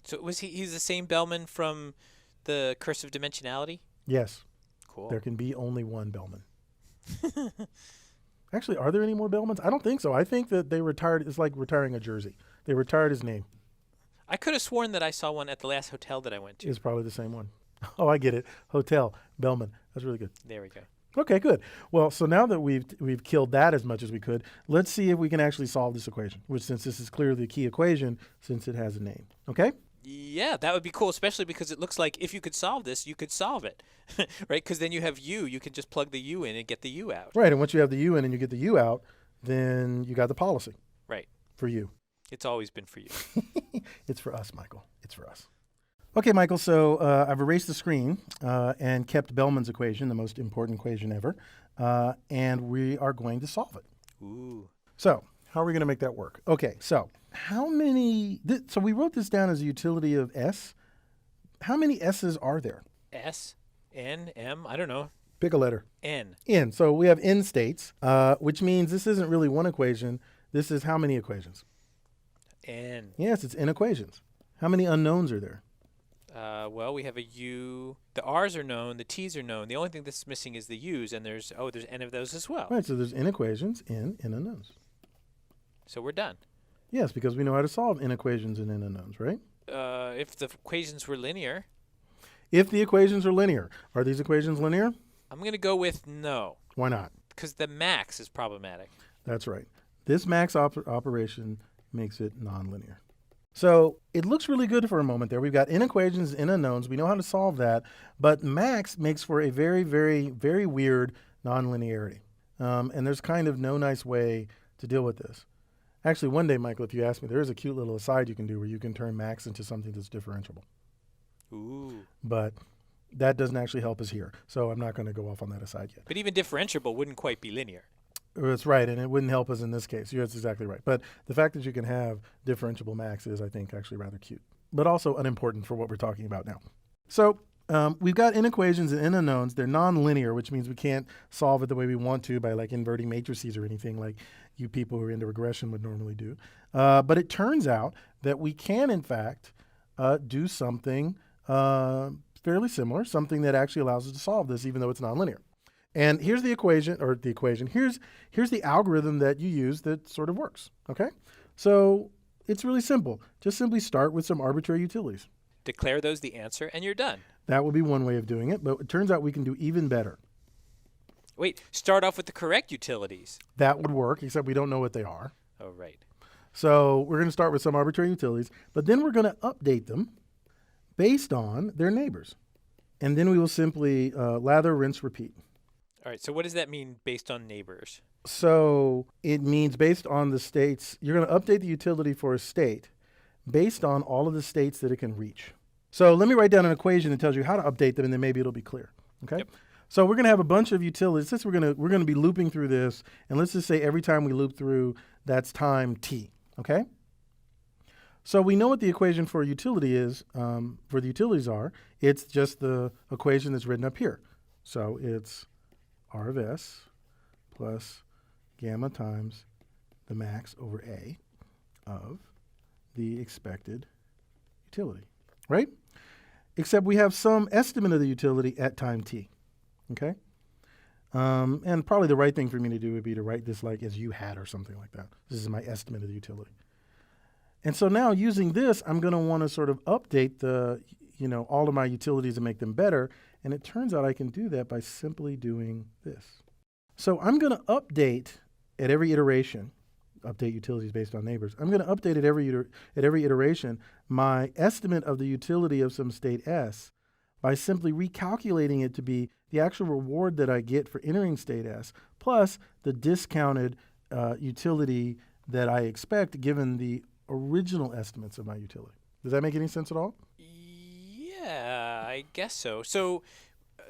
So he's the same Bellman from the Curse of Dimensionality? Yes. Cool. There can be only one Bellman. Actually, are there any more Bellmans? I don't think so. I think that they retired. It's like retiring a jersey. They retired his name. I could have sworn that I saw one at the last hotel that I went to. It's probably the same one. Oh, I get it. Hotel, Bellman. That's really good. There we go. Okay, good. Well, so now that we've killed that as much as we could, let's see if we can actually solve this equation, which, since this is clearly the key equation, since it has a name. Okay? Yeah, that would be cool, especially because it looks like if you could solve this, you could solve it, right? Because then you have U. You can just plug the U in and get the U out. Right, and once you have the U in and you get the U out, then you got the policy. Right. For you. It's always been for you. It's for us, Michael. It's for us. Okay, Michael, so I've erased the screen and kept Bellman's equation, the most important equation ever, and we are going to solve it. Ooh. So how are we going to make that work? Okay, so how many, so we wrote this down as a utility of S. How many S's are there? S, N, M, I don't know. Pick a letter. N. N. So we have N states, which means this isn't really one equation. This is how many equations? N. Yes, it's N equations. How many unknowns are there? Well, we have a U. The R's are known. The T's are known. The only thing that's missing is the U's, and there's N of those as well. Right, so there's N equations in N unknowns. So we're done. Yes, because we know how to solve N equations in N unknowns, right? If the equations were linear, If the equations are linear. Are these equations linear? I'm going to go with no, Why not? because the max is problematic. That's right. This max operation makes it nonlinear. So it looks really good for a moment there. We've got N equations, N unknowns. We know how to solve that. But max makes for a very, very, very weird nonlinearity. And there's kind of no nice way to deal with this. Actually, one day, Michael, if you ask me, there is a cute little aside you can do where you can turn max into something that's differentiable. Ooh. But that doesn't actually help us here. So I'm not going to go off on that aside yet. But even differentiable wouldn't quite be linear. That's right, and it wouldn't help us in this case. That's exactly right. But the fact that you can have differentiable max is, I think, actually rather cute, but also unimportant for what we're talking about now. So we've got N equations and N unknowns. They're nonlinear, which means we can't solve it the way we want to by like inverting matrices or anything like you people who are into regression would normally do. But it turns out that we can, in fact, do something fairly similar, something that actually allows us to solve this, even though it's nonlinear. And here's the equation, here's the algorithm that you use that sort of works, okay? So it's really simple. Just simply start with some arbitrary utilities. Declare those the answer, and you're done. That would be one way of doing it, but it turns out we can do even better. Wait, start off with the correct utilities. That would work, except we don't know what they are. Oh, right. So we're going to start with some arbitrary utilities, but then we're going to update them based on their neighbors. And then we will simply lather, rinse, repeat. All right, so what does that mean based on neighbors? So it means based on the states, you're going to update the utility for a state based on all of the states that it can reach. So let me write down an equation that tells you how to update them, and then maybe it'll be clear. Okay. Yep. So we're going to have a bunch of utilities. We're going to be looping through this, and let's just say every time we loop through, that's time t. Okay. So we know what the equation for a utility is. For the utilities are, it's just the equation that's written up here. So it's R of S plus gamma times the max over A of the expected utility, right? Except we have some estimate of the utility at time t, okay? And probably the right thing for me to do would be to write this like as U hat or something like that. This is my estimate of the utility. And so now using this, I'm going to want to sort of update the, all of my utilities and make them better. And it turns out I can do that by simply doing this. So I'm going to update at every iteration, update utilities based on neighbors. I'm going to update at every iteration my estimate of the utility of some state S by simply recalculating it to be the actual reward that I get for entering state S plus the discounted utility that I expect given the original estimates of my utility. Does that make any sense at all? Yeah, I guess so. So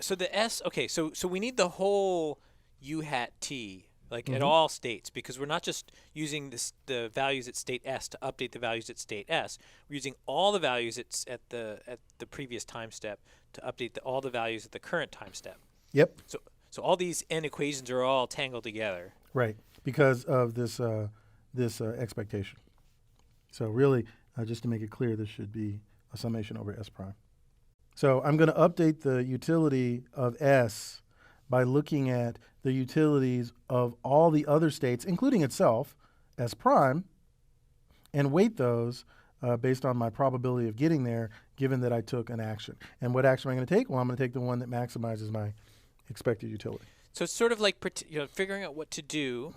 the S, okay, so we need the whole U hat T, like at all states, because we're not just using the values at state S to update the values at state S. We're using all the values at the previous time step to update all the values at the current time step. Yep. So all these N equations are all tangled together. Right, because of this expectation. So really, just to make it clear, this should be a summation over S prime. So I'm going to update the utility of S by looking at the utilities of all the other states, including itself, S prime, and weight those based on my probability of getting there, given that I took an action. And what action am I going to take? Well, I'm going to take the one that maximizes my expected utility. So it's sort of like figuring out what to do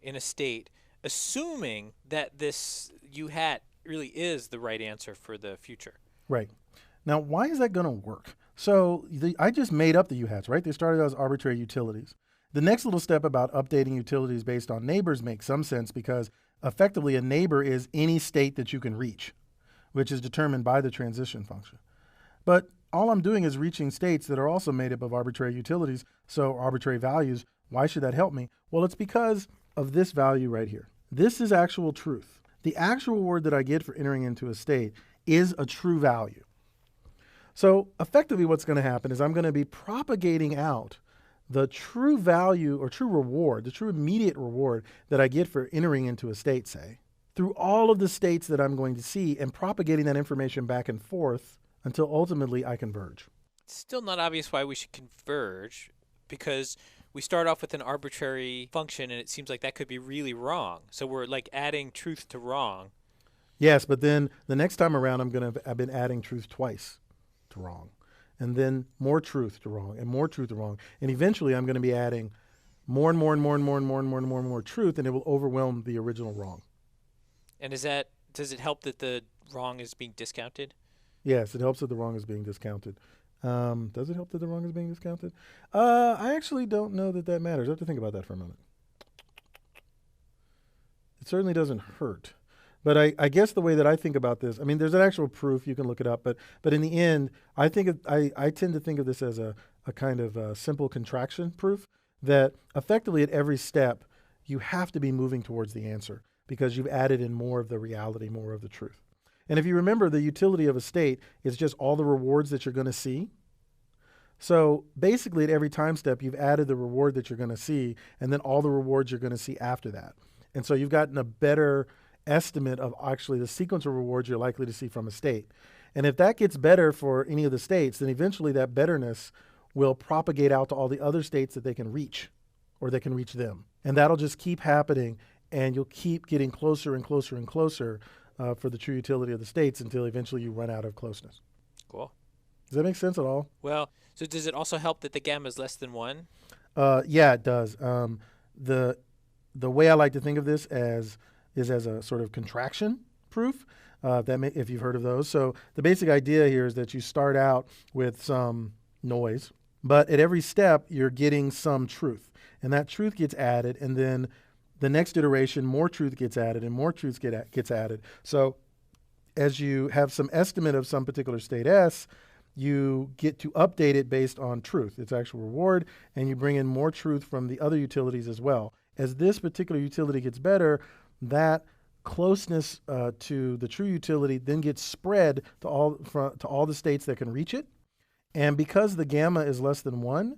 in a state, assuming that this U hat really is the right answer for the future. Right. Now, why is that going to work? So I just made up the U-hats, right? They started out as arbitrary utilities. The next little step about updating utilities based on neighbors makes some sense because effectively a neighbor is any state that you can reach, which is determined by the transition function. But all I'm doing is reaching states that are also made up of arbitrary utilities, so arbitrary values. Why should that help me? Well, it's because of this value right here. This is actual truth. The actual reward that I get for entering into a state is a true value. So effectively what's going to happen is I'm going to be propagating out the true value or true reward, the true immediate reward that I get for entering into a state, say, through all of the states that I'm going to see and propagating that information back and forth until ultimately I converge. It's still not obvious why we should converge, because we start off with an arbitrary function and it seems like that could be really wrong. So we're like adding truth to wrong. Yes, but then the next time around, I've been adding truth twice to wrong, and then more truth to wrong, and more truth to wrong, and eventually I'm going to be adding more and more and more and more and more and more and more and more truth, and it will overwhelm the original wrong. And does it help that the wrong is being discounted? Yes, it helps that the wrong is being discounted. Does it help that the wrong is being discounted? I actually don't know that that matters. I have to think about that for a moment. It certainly doesn't hurt. But I guess the way that I think about this, I mean, there's an actual proof. You can look it up. But in the end, I tend to think of this as a kind of simple contraction proof that effectively at every step, you have to be moving towards the answer because you've added in more of the reality, more of the truth. And if you remember, the utility of a state is just all the rewards that you're going to see. So basically at every time step, you've added the reward that you're going to see and then all the rewards you're going to see after that. And so you've gotten a better estimate of actually the sequence of rewards you're likely to see from a state. And if that gets better for any of the states, then eventually that betterness will propagate out to all the other states that they can reach or they can reach them. And that'll just keep happening and you'll keep getting closer and closer and closer for the true utility of the states until eventually you run out of closeness. Cool. Does that make sense at all? Well, so does it also help that the gamma is less than 1? Yeah, it does. The way I like to think of this is as a sort of contraction proof. If you've heard of those. So the basic idea here is that you start out with some noise, but at every step you're getting some truth, and that truth gets added, and then the next iteration, more truth gets added, and more truth gets added. So as you have some estimate of some particular state S, you get to update it based on truth, its actual reward, and you bring in more truth from the other utilities as well. As this particular utility gets better, that closeness to the true utility then gets spread to all the states that can reach it. And because the gamma is less than 1,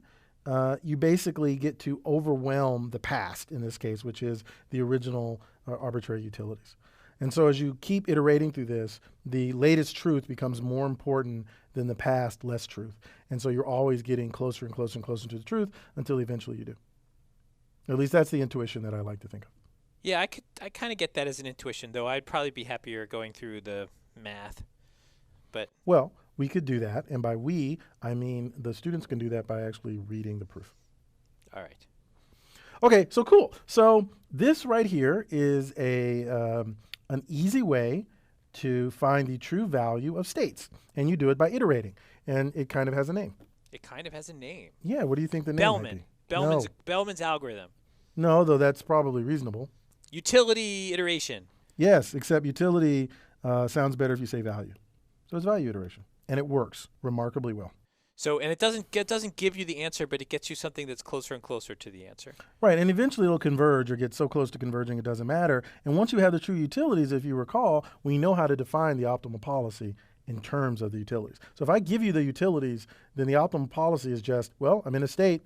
you basically get to overwhelm the past in this case, which is the original arbitrary utilities. And so as you keep iterating through this, the latest truth becomes more important than the past less truth. And so you're always getting closer and closer and closer to the truth until eventually you do. At least that's the intuition that I like to think of. Yeah, I kind of get that as an intuition, though I'd probably be happier going through the math. But well, we could do that. And by we, I mean the students can do that by actually reading the proof. all right. Okay, so cool. So this right here is an easy way to find the true value of states. And you do it by iterating. And it kind of has a name. It kind of has a name. Yeah, what do you think the name might be? Bellman's algorithm. No, though that's probably reasonable. Utility iteration. Yes, except utility sounds better if you say value. So it's value iteration. And it works remarkably well. So, and it doesn't give you the answer, but it gets you something that's closer and closer to the answer. Right, and eventually it'll converge or get so close to converging it doesn't matter. And once you have the true utilities, if you recall, we know how to define the optimal policy in terms of the utilities. So if I give you the utilities, then the optimal policy is just, well, I'm in a state,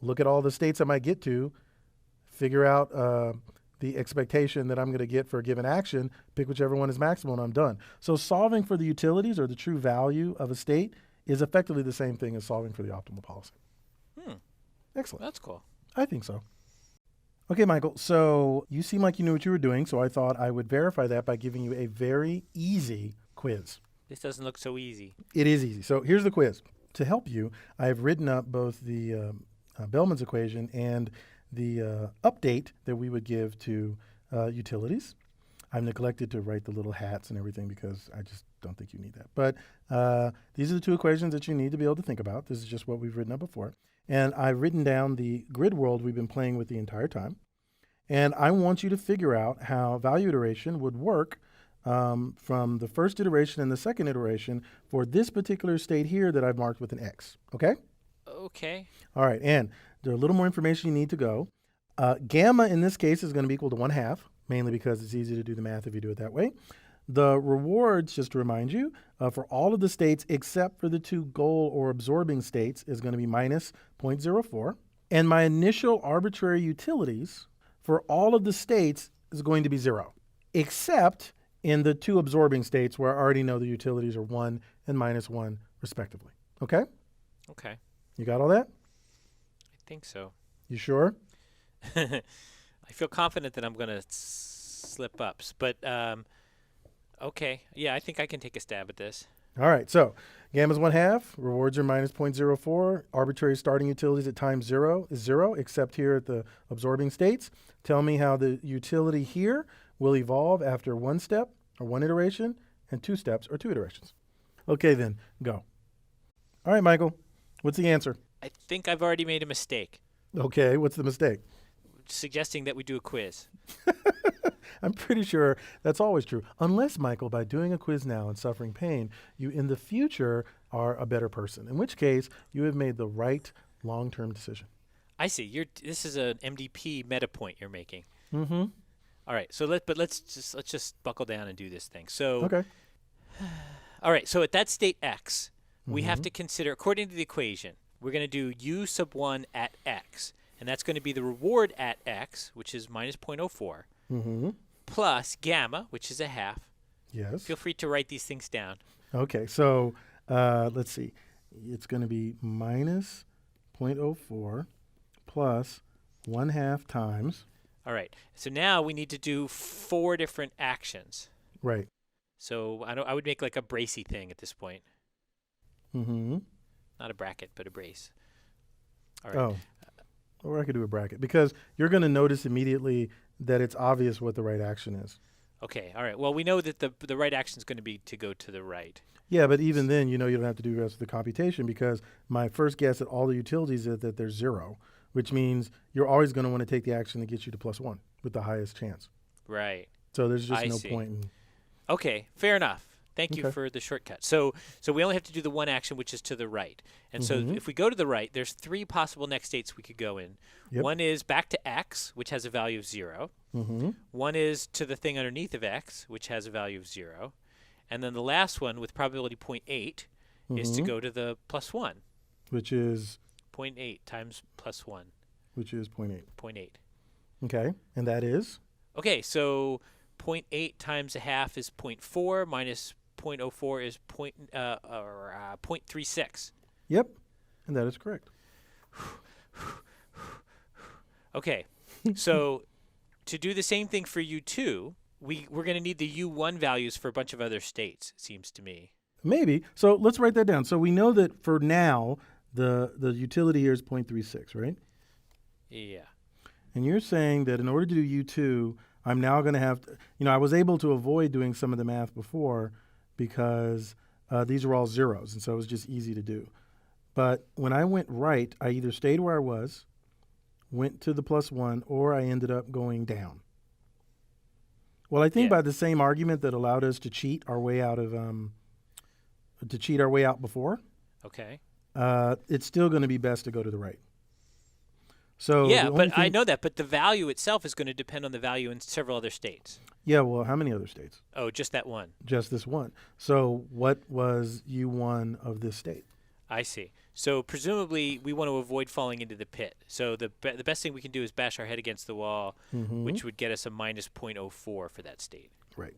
look at all the states I might get to, figure out the expectation that I'm going to get for a given action, pick whichever one is maximal, and I'm done. So solving for the utilities or the true value of a state is effectively the same thing as solving for the optimal policy. Excellent. That's cool. I think so. Okay, Michael, so you seem like you knew what you were doing, so I thought I would verify that by giving you a very easy quiz. This doesn't look so easy. It is easy. So here's the quiz. To help you, I've written up both the Bellman's equation and the update that we would give to utilities. I've neglected to write the little hats and everything because I just don't think you need that. But these are the two equations that you need to be able to think about. This is just what we've written up before. And I've written down the grid world we've been playing with the entire time. And I want you to figure out how value iteration would work from the first iteration and the second iteration for this particular state here that I've marked with an X. Okay? Okay. All right. And there's a little more information you need to go. Gamma in this case is going to be equal to 1/2, mainly because it's easy to do the math if you do it that way. The rewards, just to remind you, for all of the states except for the two goal or absorbing states is going to be minus 0.04. And my initial arbitrary utilities for all of the states is going to be 0. except in the two absorbing states where I already know the utilities are 1 and -1 respectively. Okay? Okay. You got all that? I think so. You sure? I feel confident that I'm going to slip up. But, okay. Yeah, I think I can take a stab at this. All right, so gamma's 1/2, rewards are -0.04, arbitrary starting utilities at time 0 is 0, except here at the absorbing states. Tell me how the utility here will evolve after 1 step or 1 iteration and 2 steps or 2 iterations. Okay, then, go. All right, Michael, what's the answer? I think I've already made a mistake, Okay, what's the mistake? suggesting that we do a quiz. I'm pretty sure that's always true. Unless, Michael, by doing a quiz now and suffering pain, you in the future are a better person, in which case you have made the right long-term decision. I see. This is an MDP meta point you're making. Mm-hmm. All right. So let's just buckle down and do this thing. So Okay. all right. So at that state X, we have Mhm. to consider, according to the equation, we're going to do U sub 1 at X, and that's going to be the reward at X, which is -0.04, Mm-hmm. plus gamma, which is 1/2. Yes. Feel free to write these things down. Okay, so let's see. It's going to be -0.04 plus 1/2 times. All right. So now we need to do 4 different actions. Right. So I would make like a bracey thing at this point. Mm-hmm. Not a bracket, but a brace. All right. Oh. Or I could do a bracket because you're going to notice immediately that it's obvious what the right action is. Okay. All right. Well, we know that the right action is going to be to go to the right. Yeah, but even then, you don't have to do the rest of the computation because my first guess at all the utilities is that there's 0, which means you're always going to want to take the action that gets you to +1 with the highest chance. Right. So there's just I no see. point in. Okay. Fair enough. Thank you Okay. for the shortcut. So we only have to do the one action, which is to the right. And so Mhm. if we go to the right, there's 3 possible next states we could go in. Yep. One is back to X, which has a value of 0. Mm-hmm. One is to the thing underneath of X, which has a value of 0. And then the last one with probability 0.8 is to Mhm. go to the +1. Which is 0.8 times +1, 0.8. 0.8. Okay, and that is? Okay, so 0.8 times 1/2 is 0.4 minus 0.04 is 0.36. Yep, and that is correct. Okay, so to do the same thing for U2, we're going to need the U1 values for a bunch of other states, it seems to me. Maybe. So let's write that down. So we know that for now, the utility here is 0.36, right? Yeah. And you're saying that in order to do U2, I'm now going to have to, I was able to avoid doing some of the math before because these are all zeros, and so it was just easy to do. But when I went right, I either stayed where I was, went to the +1, or I ended up going down. Well, I think Yeah. by the same argument that allowed us to cheat our way out of before, Okay. it's still going to be best to go to the right. So Yeah, the only but I thing- know that, but the value itself is going to depend on the value in several other states. Yeah, well, how many other states? Oh, just that one. Just this one. So what was U1 of this state? I see. So presumably we want to avoid falling into the pit. So the best thing we can do is bash our head against the wall, Mhm. which would get us a -0.04 for that state. Right.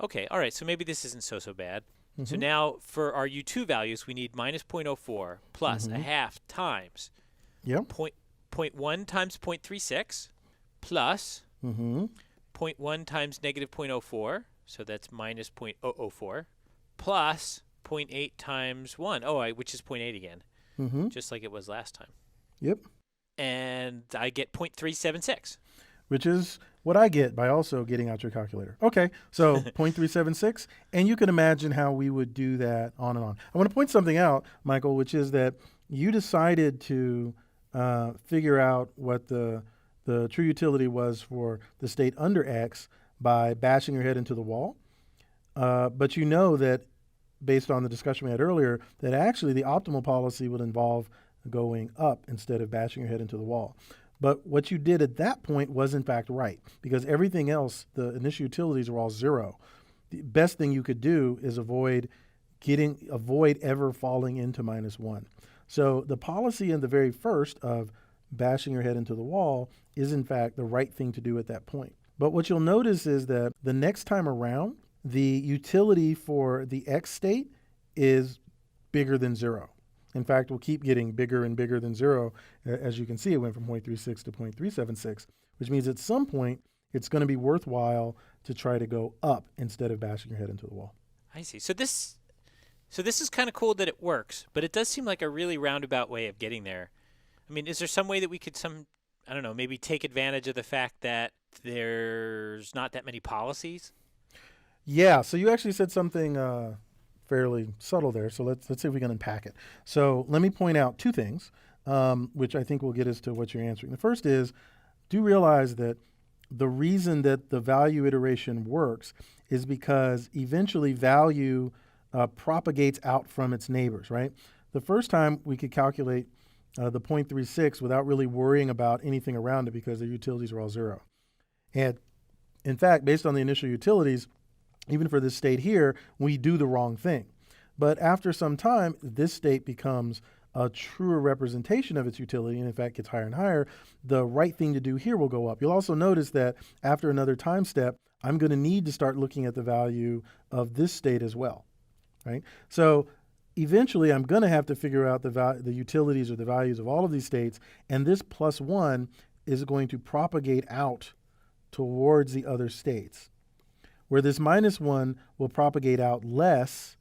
Okay, all right, so maybe this isn't so bad. So Mhm. now for our U2 values, we need -0.04 plus Mhm. 1/2 times Yep. 0.1 times 0.36 plus Mm-hmm. 0.1 times -0.04, so that's -0.004, plus 0.8 times 1, which is 0.8 again, Mm-hmm. just like it was last time. Yep. And I get 0.376. Which is what I get by also getting out your calculator. Okay, so 0.376, and you can imagine how we would do that on and on. I want to point something out, Michael, which is that you decided to figure out what the true utility was for the state under X by bashing your head into the wall. But you know that, based on the discussion we had earlier, that actually the optimal policy would involve going up instead of bashing your head into the wall. But what you did at that point was in fact right, because everything else, the initial utilities were all 0. The best thing you could do is avoid ever falling into -1. So the policy in the very first of bashing your head into the wall is in fact the right thing to do at that point. But what you'll notice is that the next time around, the utility for the X state is bigger than 0. In fact, we'll keep getting bigger and bigger than 0. As you can see, it went from 0.36 to 0.376, which means at some point, it's going to be worthwhile to try to go up instead of bashing your head into the wall. I see. So this is kind of cool that it works, but it does seem like a really roundabout way of getting there. I mean, is there some way that we could I don't know, maybe take advantage of the fact that there's not that many policies? Yeah, so you actually said something fairly subtle there. So let's see if we can unpack it. So let me point out 2 things, which I think will get us to what you're answering. The first is, do realize that the reason that the value iteration works is because eventually value propagates out from its neighbors, right? The first time we could calculate the 0.36 without really worrying about anything around it because the utilities are all 0. And in fact, based on the initial utilities, even for this state here, we do the wrong thing. But after some time, this state becomes a truer representation of its utility, and in fact gets higher and higher. The right thing to do here will go up. You'll also notice that after another time step, I'm going to need to start looking at the value of this state as well, right? So eventually I'm going to have to figure out the utilities or the values of all of these states, and this +1 is going to propagate out towards the other states, where this -1 will propagate out less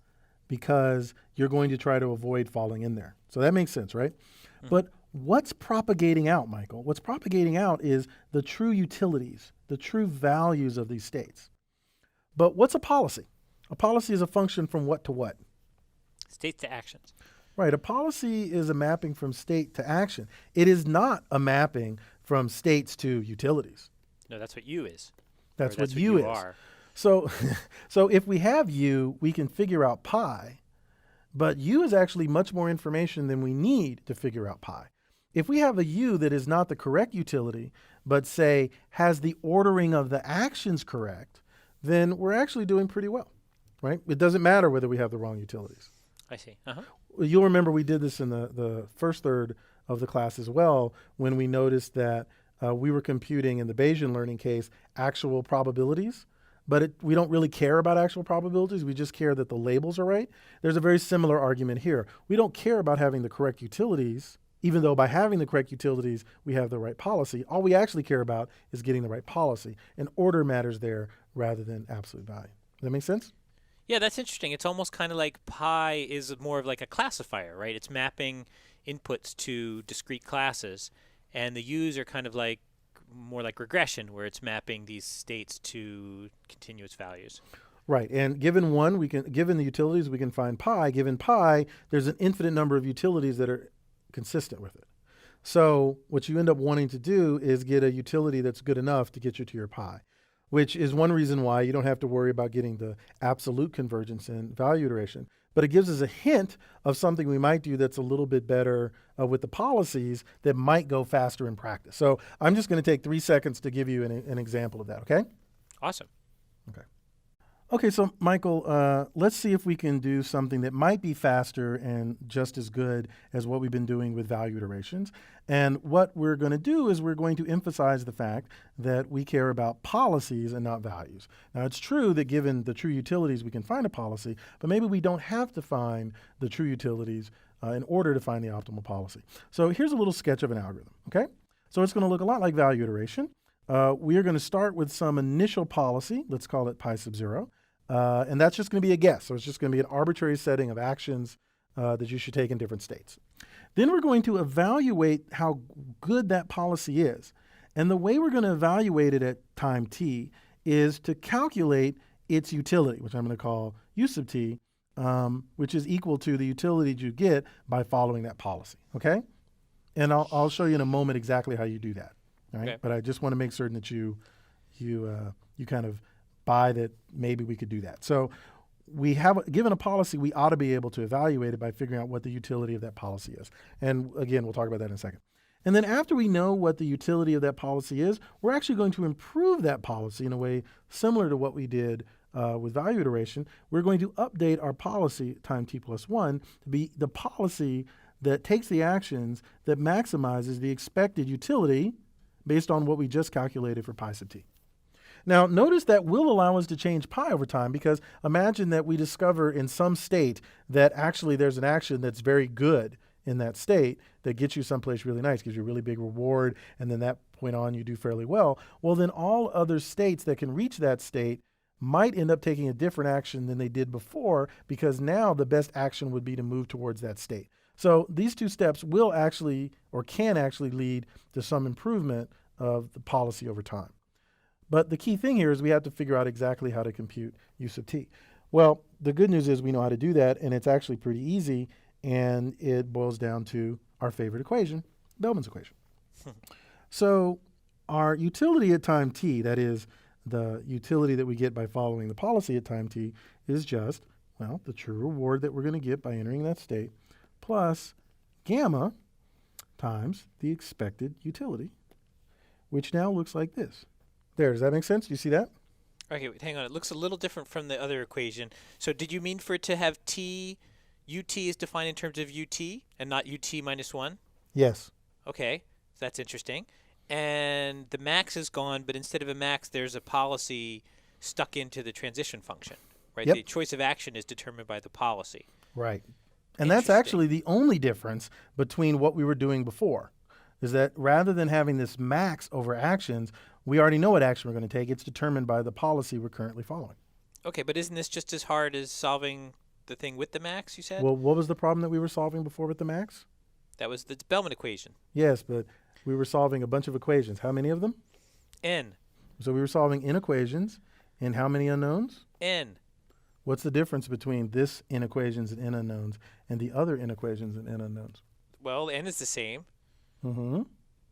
because you're going to try to avoid falling in there. So that makes sense, right? Mm-hmm. But what's propagating out, Michael? What's propagating out is the true utilities, the true values of these states. But what's a policy? A policy is a function from what to what? States to actions. Right. A policy is a mapping from state to action. It is not a mapping from states to utilities. No, that's what U is. That's what U is. Are. So if we have U, we can figure out pi, but U is actually much more information than we need to figure out pi. If we have a U that is not the correct utility, but say has the ordering of the actions correct, then we're actually doing pretty well, right? It doesn't matter whether we have the wrong utilities. I see. Uh-huh. You'll remember we did this in the first third of the class as well, when we noticed that we were computing, in the Bayesian learning case, actual probabilities. But we don't really care about actual probabilities. We just care that the labels are right. There's a very similar argument here. We don't care about having the correct utilities, even though by having the correct utilities, we have the right policy. All we actually care about is getting the right policy. And order matters there rather than absolute value. Does that make sense? Yeah, that's interesting. It's almost kind of like pi is more of like a classifier, right? It's mapping inputs to discrete classes. And the U's are kind of like more like regression, where it's mapping these states to continuous values. Right, and given the utilities, we can find pi. Given pi, there's an infinite number of utilities that are consistent with it. So what you end up wanting to do is get a utility that's good enough to get you to your pi, which is one reason why you don't have to worry about getting the absolute convergence in value iteration. But it gives us a hint of something we might do that's a little bit better with the policies that might go faster in practice. So I'm just going to take 3 seconds to give you an example of that, okay? Awesome. Okay, so Michael, let's see if we can do something that might be faster and just as good as what we've been doing with value iterations. And what we're going to do is we're going to emphasize the fact that we care about policies and not values. Now, it's true that given the true utilities, we can find a policy, but maybe we don't have to find the true utilities in order to find the optimal policy. So here's a little sketch of an algorithm, okay? So it's going to look a lot like value iteration. We are going to start with some initial policy. Let's call it pi sub 0. And that's just going to be a guess. So it's just going to be an arbitrary setting of actions that you should take in different states. Then we're going to evaluate how good that policy is. And the way we're going to evaluate it at time t is to calculate its utility, which I'm going to call u sub t, which is equal to the utility you get by following that policy, okay? And I'll show you in a moment exactly how you do that, all right? Okay. But I just want to make certain that you kind of buy that maybe we could do that. So we have, given a policy, we ought to be able to evaluate it by figuring out what the utility of that policy is. And again, we'll talk about that in a second. And then after we know what the utility of that policy is, we're actually going to improve that policy in a way similar to what we did with value iteration. We're going to update our policy time t plus 1 to be the policy that takes the actions that maximizes the expected utility based on what we just calculated for pi sub t. Now, notice that will allow us to change pi over time, because imagine that we discover in some state that actually there's an action that's very good in that state that gets you someplace really nice, gives you a really big reward, and then that point on you do fairly well. Well, then all other states that can reach that state might end up taking a different action than they did before, because now the best action would be to move towards that state. So these two steps will actually, or can actually, lead to some improvement of the policy over time. But the key thing here is we have to figure out exactly how to compute u sub t. Well, the good news is we know how to do that, and it's actually pretty easy, and it boils down to our favorite equation, Bellman's equation. So our utility at time t, that is the utility that we get by following the policy at time t, is just, well, the true reward that we're going to get by entering that state plus gamma times the expected utility, which now looks like this. There, does that make sense? Do you see that? Okay, wait, hang on. It looks a little different from the other equation. So did you mean for it to have ut is defined in terms of ut and not ut minus 1? Yes. Okay, that's interesting. And the max is gone, but instead of a max, there's a policy stuck into the transition function, right? Yep. The choice of action is determined by the policy. Right. And that's actually the only difference between what we were doing before, is that rather than having this max over actions, we already know what action we're going to take. It's determined by the policy we're currently following. Okay, but isn't this just as hard as solving the thing with the max, you said? Well, what was the problem that we were solving before with the max? That was the Bellman equation. Yes, but we were solving a bunch of equations. How many of them? N. So we were solving n equations, and how many unknowns? N. What's the difference between this n equations and n unknowns and the other n equations and n unknowns? Well, N is the same. Mm-hmm.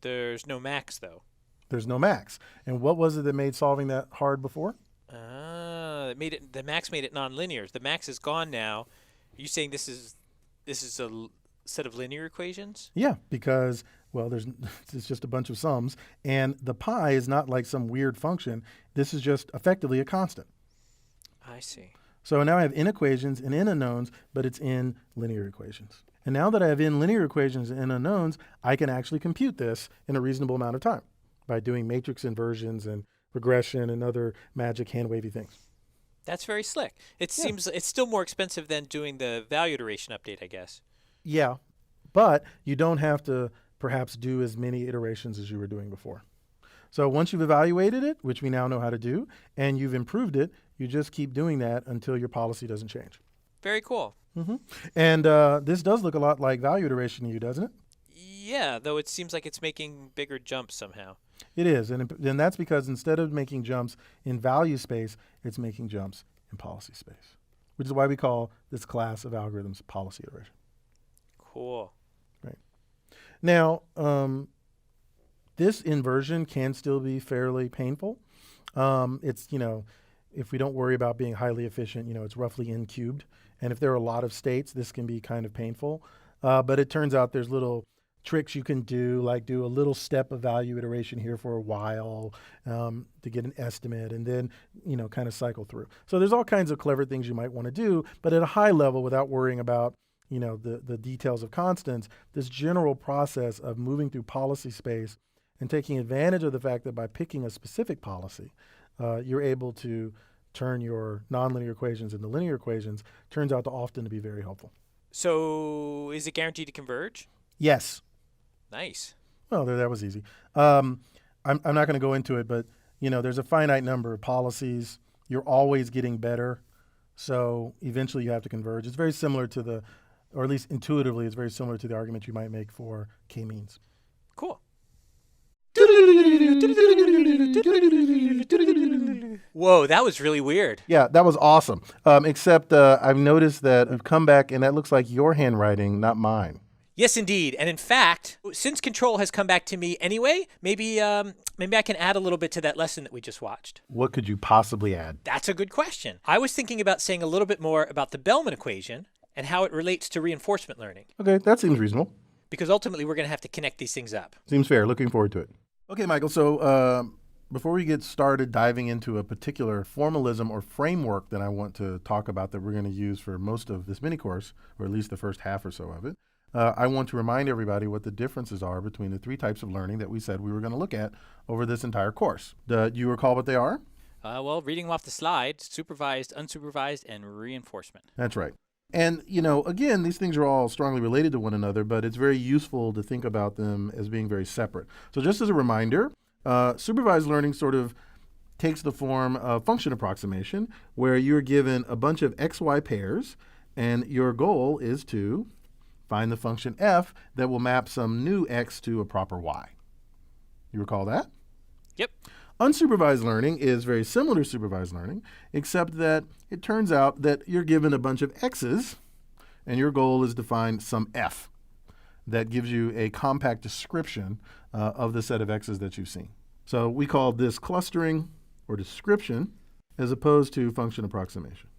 There's no max, though. There's no max. And what was it that made solving that hard before? The max made it nonlinear. The max is gone now. Are you saying this is a set of linear equations? Yeah, because, well, it's just a bunch of sums, and the pi is not like some weird function. This is just effectively a constant. I see. So now I have n equations and n unknowns, but it's in linear equations. And now that I have n linear equations and n unknowns, I can actually compute this in a reasonable amount of time by doing matrix inversions and regression and other magic hand-wavy things. That's very slick. It seems it's still more expensive than doing the value iteration update, I guess. Yeah, but you don't have to perhaps do as many iterations as you were doing before. So once you've evaluated it, which we now know how to do, and you've improved it, you just keep doing that until your policy doesn't change. Very cool. Mm-hmm. And this does look a lot like value iteration to you, doesn't it? Yeah, though it seems like it's making bigger jumps somehow. It is, and that's because instead of making jumps in value space, it's making jumps in policy space, which is why we call this class of algorithms policy iteration. Cool. Right. Now, this inversion can still be fairly painful. It's, if we don't worry about being highly efficient, it's roughly n cubed. And if there are a lot of states, this can be kind of painful. But it turns out there's little tricks you can do, like do a little step of value iteration here for a while to get an estimate, and then, kind of cycle through. So there's all kinds of clever things you might want to do, but at a high level, without worrying about, the details of constants, this general process of moving through policy space and taking advantage of the fact that by picking a specific policy, you're able to turn your nonlinear equations into linear equations, turns out to often to be very helpful. So is it guaranteed to converge? Yes. Nice. Well, that was easy. I'm not going to go into it, but there's a finite number of policies. You're always getting better, so eventually you have to converge. It's very similar to or at least intuitively, it's very similar to the argument you might make for k-means. Cool. Whoa, that was really weird. Yeah, that was awesome. Except I've noticed that I've come back, and that looks like your handwriting, not mine. Yes, indeed. And in fact, since control has come back to me anyway, maybe I can add a little bit to that lesson that we just watched. What could you possibly add? That's a good question. I was thinking about saying a little bit more about the Bellman equation and how it relates to reinforcement learning. Okay, that seems reasonable. Because ultimately, we're going to have to connect these things up. Seems fair. Looking forward to it. Okay, Michael, so before we get started diving into a particular formalism or framework that I want to talk about that we're going to use for most of this mini course, or at least the first half or so of it, I want to remind everybody what the differences are between the three types of learning that we said we were going to look at over this entire course. Do you recall what they are? Well, reading them off the slide, supervised, unsupervised, and reinforcement. That's right. And, again, these things are all strongly related to one another, but it's very useful to think about them as being very separate. So just as a reminder, supervised learning sort of takes the form of function approximation, where you're given a bunch of XY pairs, and your goal is to find the function f that will map some new x to a proper y. You recall that? Yep. Unsupervised learning is very similar to supervised learning, except that it turns out that you're given a bunch of x's, and your goal is to find some f that gives you a compact description of the set of x's that you've seen. So we call this clustering or description as opposed to function approximation.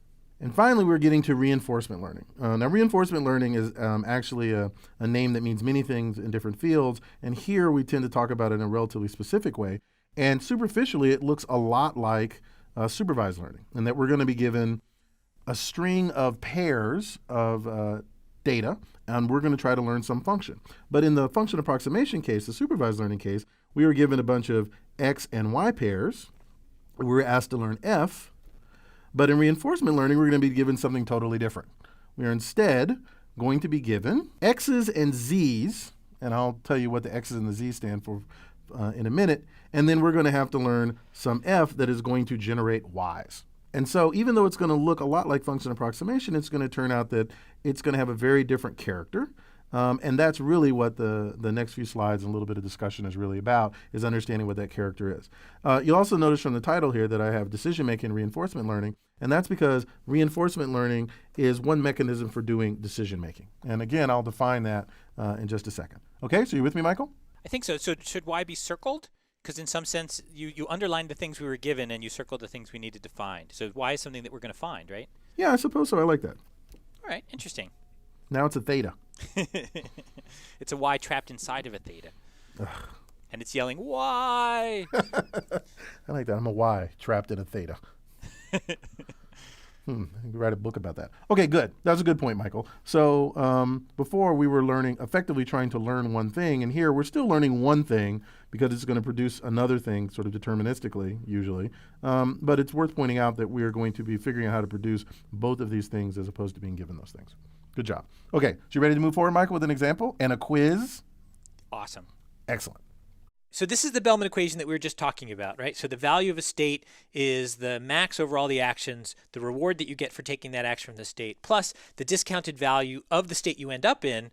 And finally, we're getting to reinforcement learning. Now, reinforcement learning is actually a name that means many things in different fields, and here we tend to talk about it in a relatively specific way. And superficially, it looks a lot like supervised learning, in that we're going to be given a string of pairs of data, and we're going to try to learn some function. But in the function approximation case, the supervised learning case, we were given a bunch of x and y pairs. We were asked to learn f. But in reinforcement learning, we're going to be given something totally different. We are instead going to be given x's and z's, and I'll tell you what the x's and the z's stand for in a minute, and then we're going to have to learn some f that is going to generate y's. And so even though it's going to look a lot like function approximation, it's going to turn out that it's going to have a very different character. And that's really what the next few slides and a little bit of discussion is really about, is understanding what that character is. You'll also notice from the title here that I have decision-making and reinforcement learning, and that's because reinforcement learning is one mechanism for doing decision-making. And again, I'll define that in just a second. Okay, so you with me, Michael? I think so. So should y be circled? Because in some sense, you underlined the things we were given and you circled the things we needed to find. So y is something that we're going to find, right? Yeah, I suppose so. I like that. All right, interesting. Now it's a theta. It's a y trapped inside of a theta. Ugh. And it's yelling, y! I like that. I'm a y trapped in a theta. I can write a book about that. Okay, good. That was a good point, Michael. So before we were effectively trying to learn one thing, and here we're still learning one thing because it's going to produce another thing sort of deterministically, usually. But it's worth pointing out that we are going to be figuring out how to produce both of these things as opposed to being given those things. Good job. Okay, so you ready to move forward, Michael, with an example and a quiz? Awesome. Excellent. So this is the Bellman equation that we were just talking about, right? So the value of a state is the max over all the actions, the reward that you get for taking that action from the state, plus the discounted value of the state you end up in,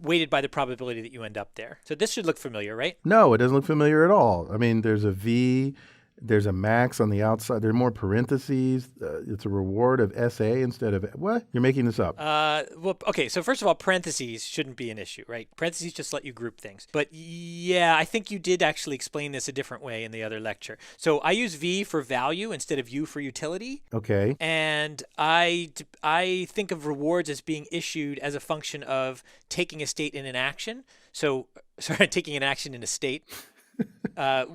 weighted by the probability that you end up there. So this should look familiar, right? No, it doesn't look familiar at all. I mean, there's a V, there's a max on the outside. There are more parentheses. It's a reward of SA instead of, what? You're making this up. Well, okay, so first of all, parentheses shouldn't be an issue, right? Parentheses just let you group things. But yeah, I think you did actually explain this a different way in the other lecture. So I use V for value instead of U for utility. Okay. And I think of rewards as being issued as a function of taking a state in an action. So, sorry, taking an action in a state.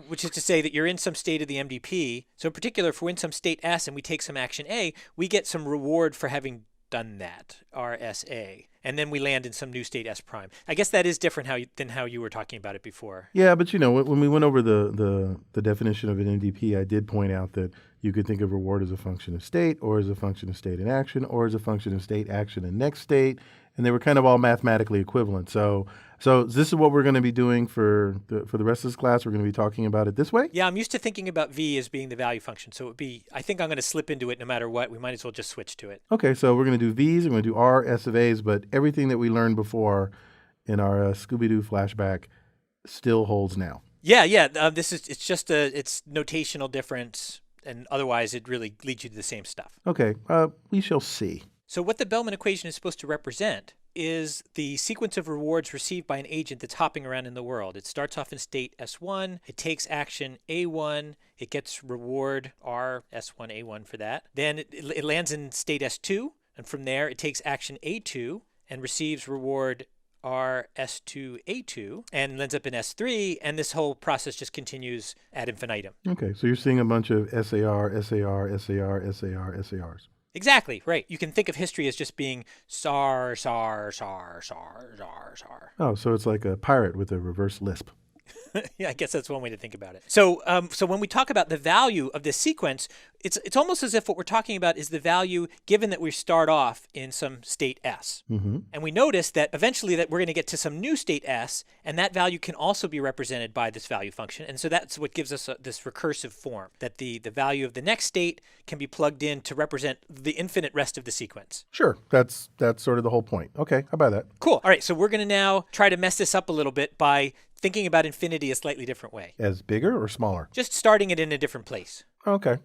Which is to say that you're in some state of the MDP. So in particular, if we're in some state S and we take some action A, we get some reward for having done that, RSA. And then we land in some new state S prime. I guess that is different than how you were talking about it before. Yeah, but when we went over the definition of an MDP, I did point out that you could think of reward as a function of state, or as a function of state in action, or as a function of state action and next state, and they were kind of all mathematically equivalent. So this is what we're going to be doing for the rest of this class. We're going to be talking about it this way. Yeah, I'm used to thinking about V as being the value function. So I think I'm going to slip into it no matter what. We might as well just switch to it. Okay, so we're going to do V's, we're going to do R, S of A's, but everything that we learned before in our Scooby-Doo flashback still holds now. Yeah. It's just it's notational difference, and otherwise it really leads you to the same stuff. Okay, we shall see. So what the Bellman equation is supposed to represent is the sequence of rewards received by an agent that's hopping around in the world. It starts off in state S1, it takes action A1, it gets reward R S1 A1 for that. Then it lands in state S2, and from there it takes action A2 and receives reward R S2 A2 and ends up in S3, and this whole process just continues ad infinitum. Okay, so you're seeing a bunch of SAR, SAR, SAR, SAR, SARs. Exactly, right. You can think of history as just being SAR, SAR, SAR, SAR, SAR, SAR. Oh, so it's like a pirate with a reverse lisp. Yeah, I guess that's one way to think about it. So, so when we talk about the value of this sequence, it's almost as if what we're talking about is the value given that we start off in some state S. Mm-hmm. And we notice that eventually that we're going to get to some new state S, and that value can also be represented by this value function. And so that's what gives us this recursive form, that the value of the next state can be plugged in to represent the infinite rest of the sequence. Sure. That's sort of the whole point. Okay, I buy that. Cool. All right, so we're going to now try to mess this up a little bit by thinking about infinity a slightly different way. As bigger or smaller? Just starting it in a different place. Okay.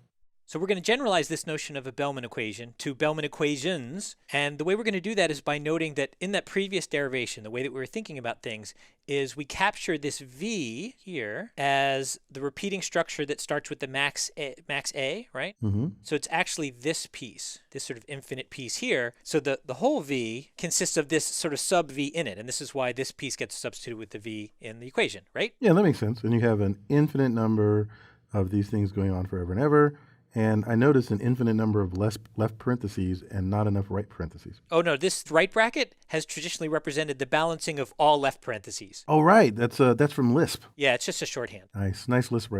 So we're going to generalize this notion of a Bellman equation to Bellman equations. And the way we're going to do that is by noting that in that previous derivation, the way that we were thinking about things is we capture this V here as the repeating structure that starts with the max A, right? Mm-hmm. So it's actually this piece, this sort of infinite piece here. So the whole V consists of this sort of sub V in it. And this is why this piece gets substituted with the V in the equation, right? Yeah, that makes sense. And you have an infinite number of these things going on forever and ever. And I noticed an infinite number of left parentheses and not enough right parentheses. Oh, no, this right bracket has traditionally represented the balancing of all left parentheses. Oh, right. That's from Lisp. Yeah, it's just a shorthand. Nice Lisp.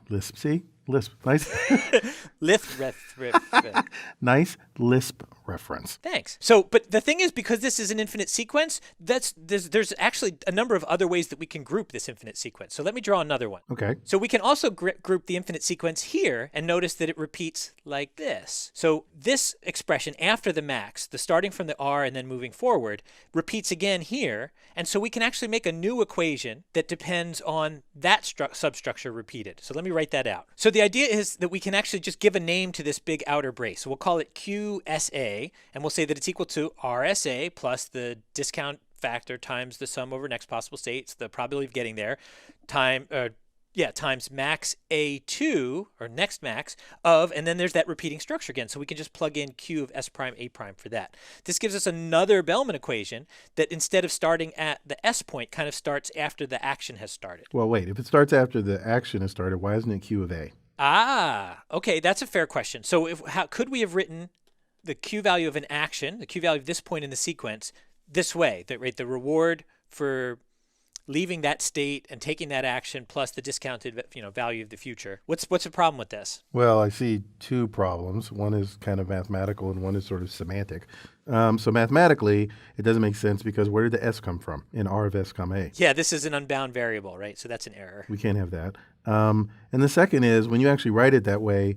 Lisp. See? Lisp. Nice. Nice Lisp reference. Thanks. So, but the thing is, because this is an infinite sequence, there's actually a number of other ways that we can group this infinite sequence. So let me draw another one. Okay. So we can also group the infinite sequence here and notice that it repeats like this. So this expression after the max, the starting from the R and then moving forward, repeats again here. And so we can actually make a new equation that depends on that substructure repeated. So let me write that out. So the idea is that we can actually just give a name to this big outer brace. So we'll call it QSA, and we'll say that it's equal to RSA plus the discount factor times the sum over next possible states, the probability of getting there, times max A2, or next max, of, and then there's that repeating structure again. So we can just plug in Q of S prime A prime for that. This gives us another Bellman equation that instead of starting at the S point, kind of starts after the action has started. Well, wait. If it starts after the action has started, why isn't it Q of A? Ah, okay, that's a fair question. So how could we have written the Q value of an action, the Q value of this point in the sequence, this way, that the reward for leaving that state and taking that action plus the discounted value of the future. What's the problem with this? Well, I see two problems. One is kind of mathematical and one is sort of semantic. So mathematically, it doesn't make sense because where did the S come from? In R of S, A. Yeah, this is an unbound variable, right? So that's an error. We can't have that. And the second is when you actually write it that way,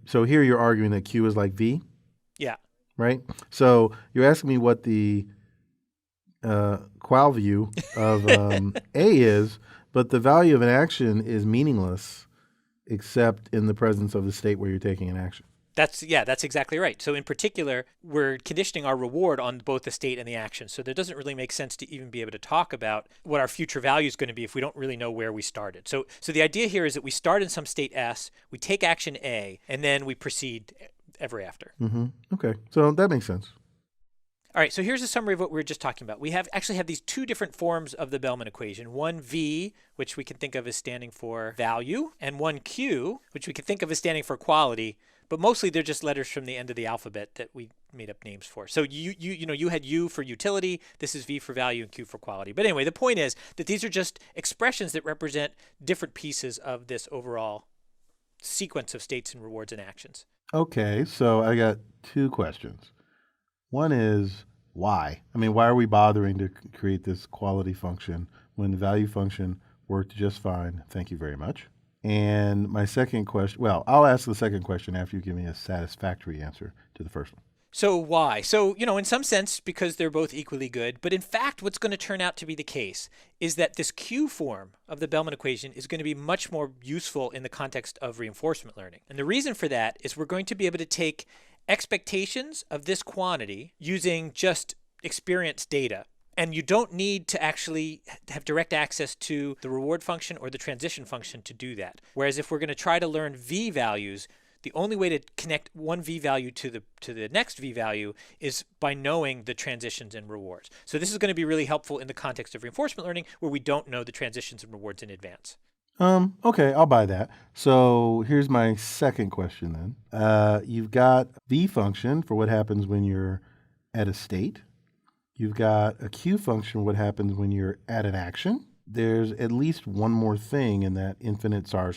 so here you're arguing that Q is like V? Yeah. Right? So you're asking me what the qual view of A is, but the value of an action is meaningless except in the presence of the state where you're taking an action. That's exactly right. So in particular, we're conditioning our reward on both the state and the action. So there doesn't really make sense to even be able to talk about what our future value is going to be if we don't really know where we started. So the idea here is that we start in some state S, we take action A, and then we proceed ever after. Mm-hmm. Okay, so that makes sense. All right, so here's a summary of what we were just talking about. We actually have these two different forms of the Bellman equation. One V, which we can think of as standing for value, and one Q, which we can think of as standing for quality. But mostly they're just letters from the end of the alphabet that we made up names for. So you had U for utility, this is V for value, and Q for quality. But anyway, the point is that these are just expressions that represent different pieces of this overall sequence of states and rewards and actions. Okay, so I got two questions. One is why? I mean, why are we bothering to create this quality function when the value function worked just fine? Thank you very much. And my second question, well, I'll ask the second question after you give me a satisfactory answer to the first one. So why? So, in some sense, because they're both equally good. But in fact, what's going to turn out to be the case is that this Q form of the Bellman equation is going to be much more useful in the context of reinforcement learning. And the reason for that is we're going to be able to take expectations of this quantity using just experience data. And you don't need to actually have direct access to the reward function or the transition function to do that. Whereas if we're going to try to learn V values, the only way to connect one V value to the next V value is by knowing the transitions and rewards. So this is going to be really helpful in the context of reinforcement learning where we don't know the transitions and rewards in advance. Okay, I'll buy that. So here's my second question then. You've got V function for what happens when you're at a state. You've got a Q function, what happens when you're at an action. there's at least one more thing in that infinite sar,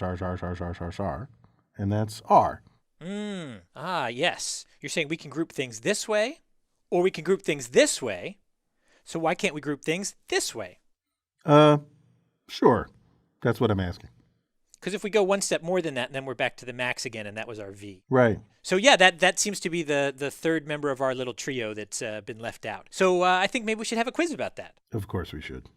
and that's R. Yes. You're saying we can group things this way, or we can group things this way. So why can't we group things this way? Sure. That's what I'm asking. Because if we go one step more than that, then we're back to the max again, and that was our V. Right. So yeah, that seems to be the third member of our little trio that's been left out. So I think maybe we should have a quiz about that. Of course we should.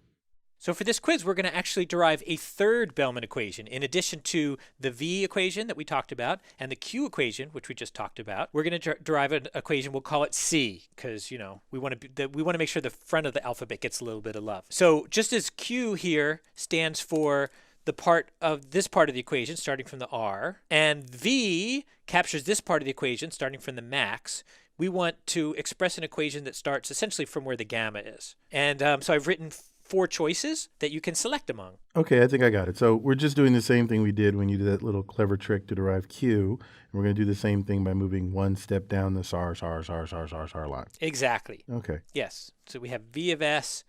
So for this quiz, we're going to actually derive a third Bellman equation. In addition to the V equation that we talked about and the Q equation, which we just talked about, we're going to derive an equation. We'll call it C because, we want to make sure the front of the alphabet gets a little bit of love. So just as Q here stands for the part of this part of the equation starting from the R, and V captures this part of the equation starting from the max, we want to express an equation that starts essentially from where the gamma is. And so I've written 4 choices that you can select among. Okay, I think I got it. So we're just doing the same thing we did when you did that little clever trick to derive Q. And we're going to do the same thing by moving one step down the SAR line. Exactly. Okay. Yes. So we have V of S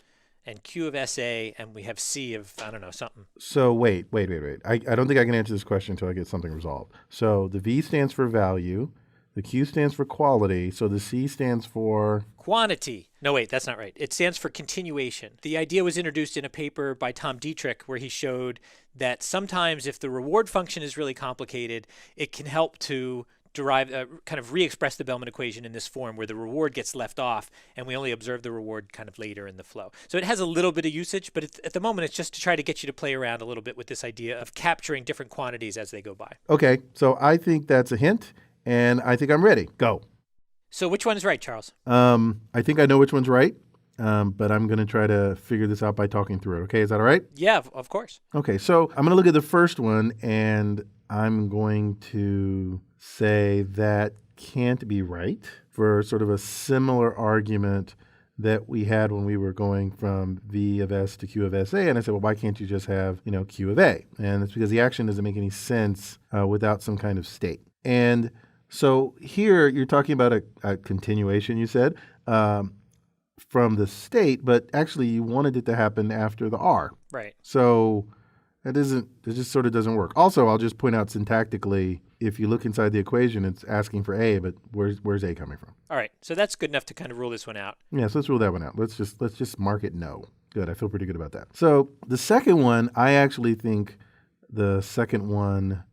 and Q of SA, and we have C of, I don't know, something. So wait. I don't think I can answer this question until I get something resolved. So the V stands for value. The Q stands for quality, so the C stands for... Quantity. No, wait, that's not right. It stands for continuation. The idea was introduced in a paper by Tom Dietrich where he showed that sometimes if the reward function is really complicated, it can help to derive, kind of re-express the Bellman equation in this form where the reward gets left off and we only observe the reward kind of later in the flow. So it has a little bit of usage, but at the moment it's just to try to get you to play around a little bit with this idea of capturing different quantities as they go by. Okay, so I think that's a hint. And I think I'm ready. Go. So which one is right, Charles? I think I know which one's right, but I'm going to try to figure this out by talking through it. Okay, is that all right? Yeah, of course. Okay, so I'm going to look at the first one, and I'm going to say that can't be right for sort of a similar argument that we had when we were going from V of S to Q of SA. And I said, well, why can't you just have, Q of A? And it's because the action doesn't make any sense without some kind of state. And so here you're talking about a continuation, you said, from the state, but actually you wanted it to happen after the R. Right. So it just sort of doesn't work. Also, I'll just point out syntactically, if you look inside the equation, it's asking for A, but where's A coming from? All right. So that's good enough to kind of rule this one out. Yeah, so let's rule that one out. Let's just mark it no. Good. I feel pretty good about that. So the second one, I actually think the second one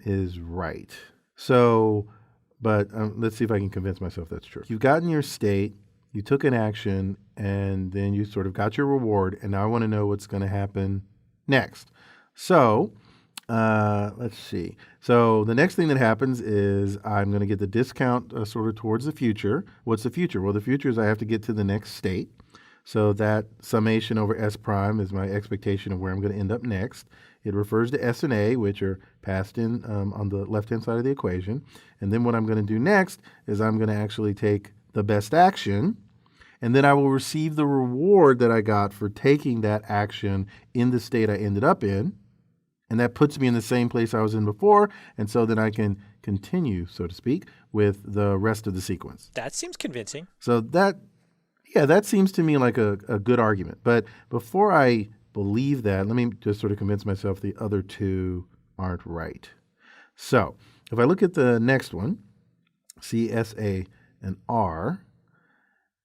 is right. So, but let's see if I can convince myself that's true. You've gotten your state, you took an action, and then you sort of got your reward, and now I want to know what's going to happen next. So, let's see. So the next thing that happens is I'm going to get the discount sort of towards the future. What's the future? Well, the future is I have to get to the next state. So that summation over S prime is my expectation of where I'm going to end up next. It refers to S and A, which are passed in on the left-hand side of the equation. And then what I'm going to do next is I'm going to actually take the best action, and then I will receive the reward that I got for taking that action in the state I ended up in. And that puts me in the same place I was in before, and so then I can continue, so to speak, with the rest of the sequence. That seems convincing. So that seems to me like a good argument. But before I believe that, let me just sort of convince myself the other two aren't right. So if I look at the next one, C, S, A, and R,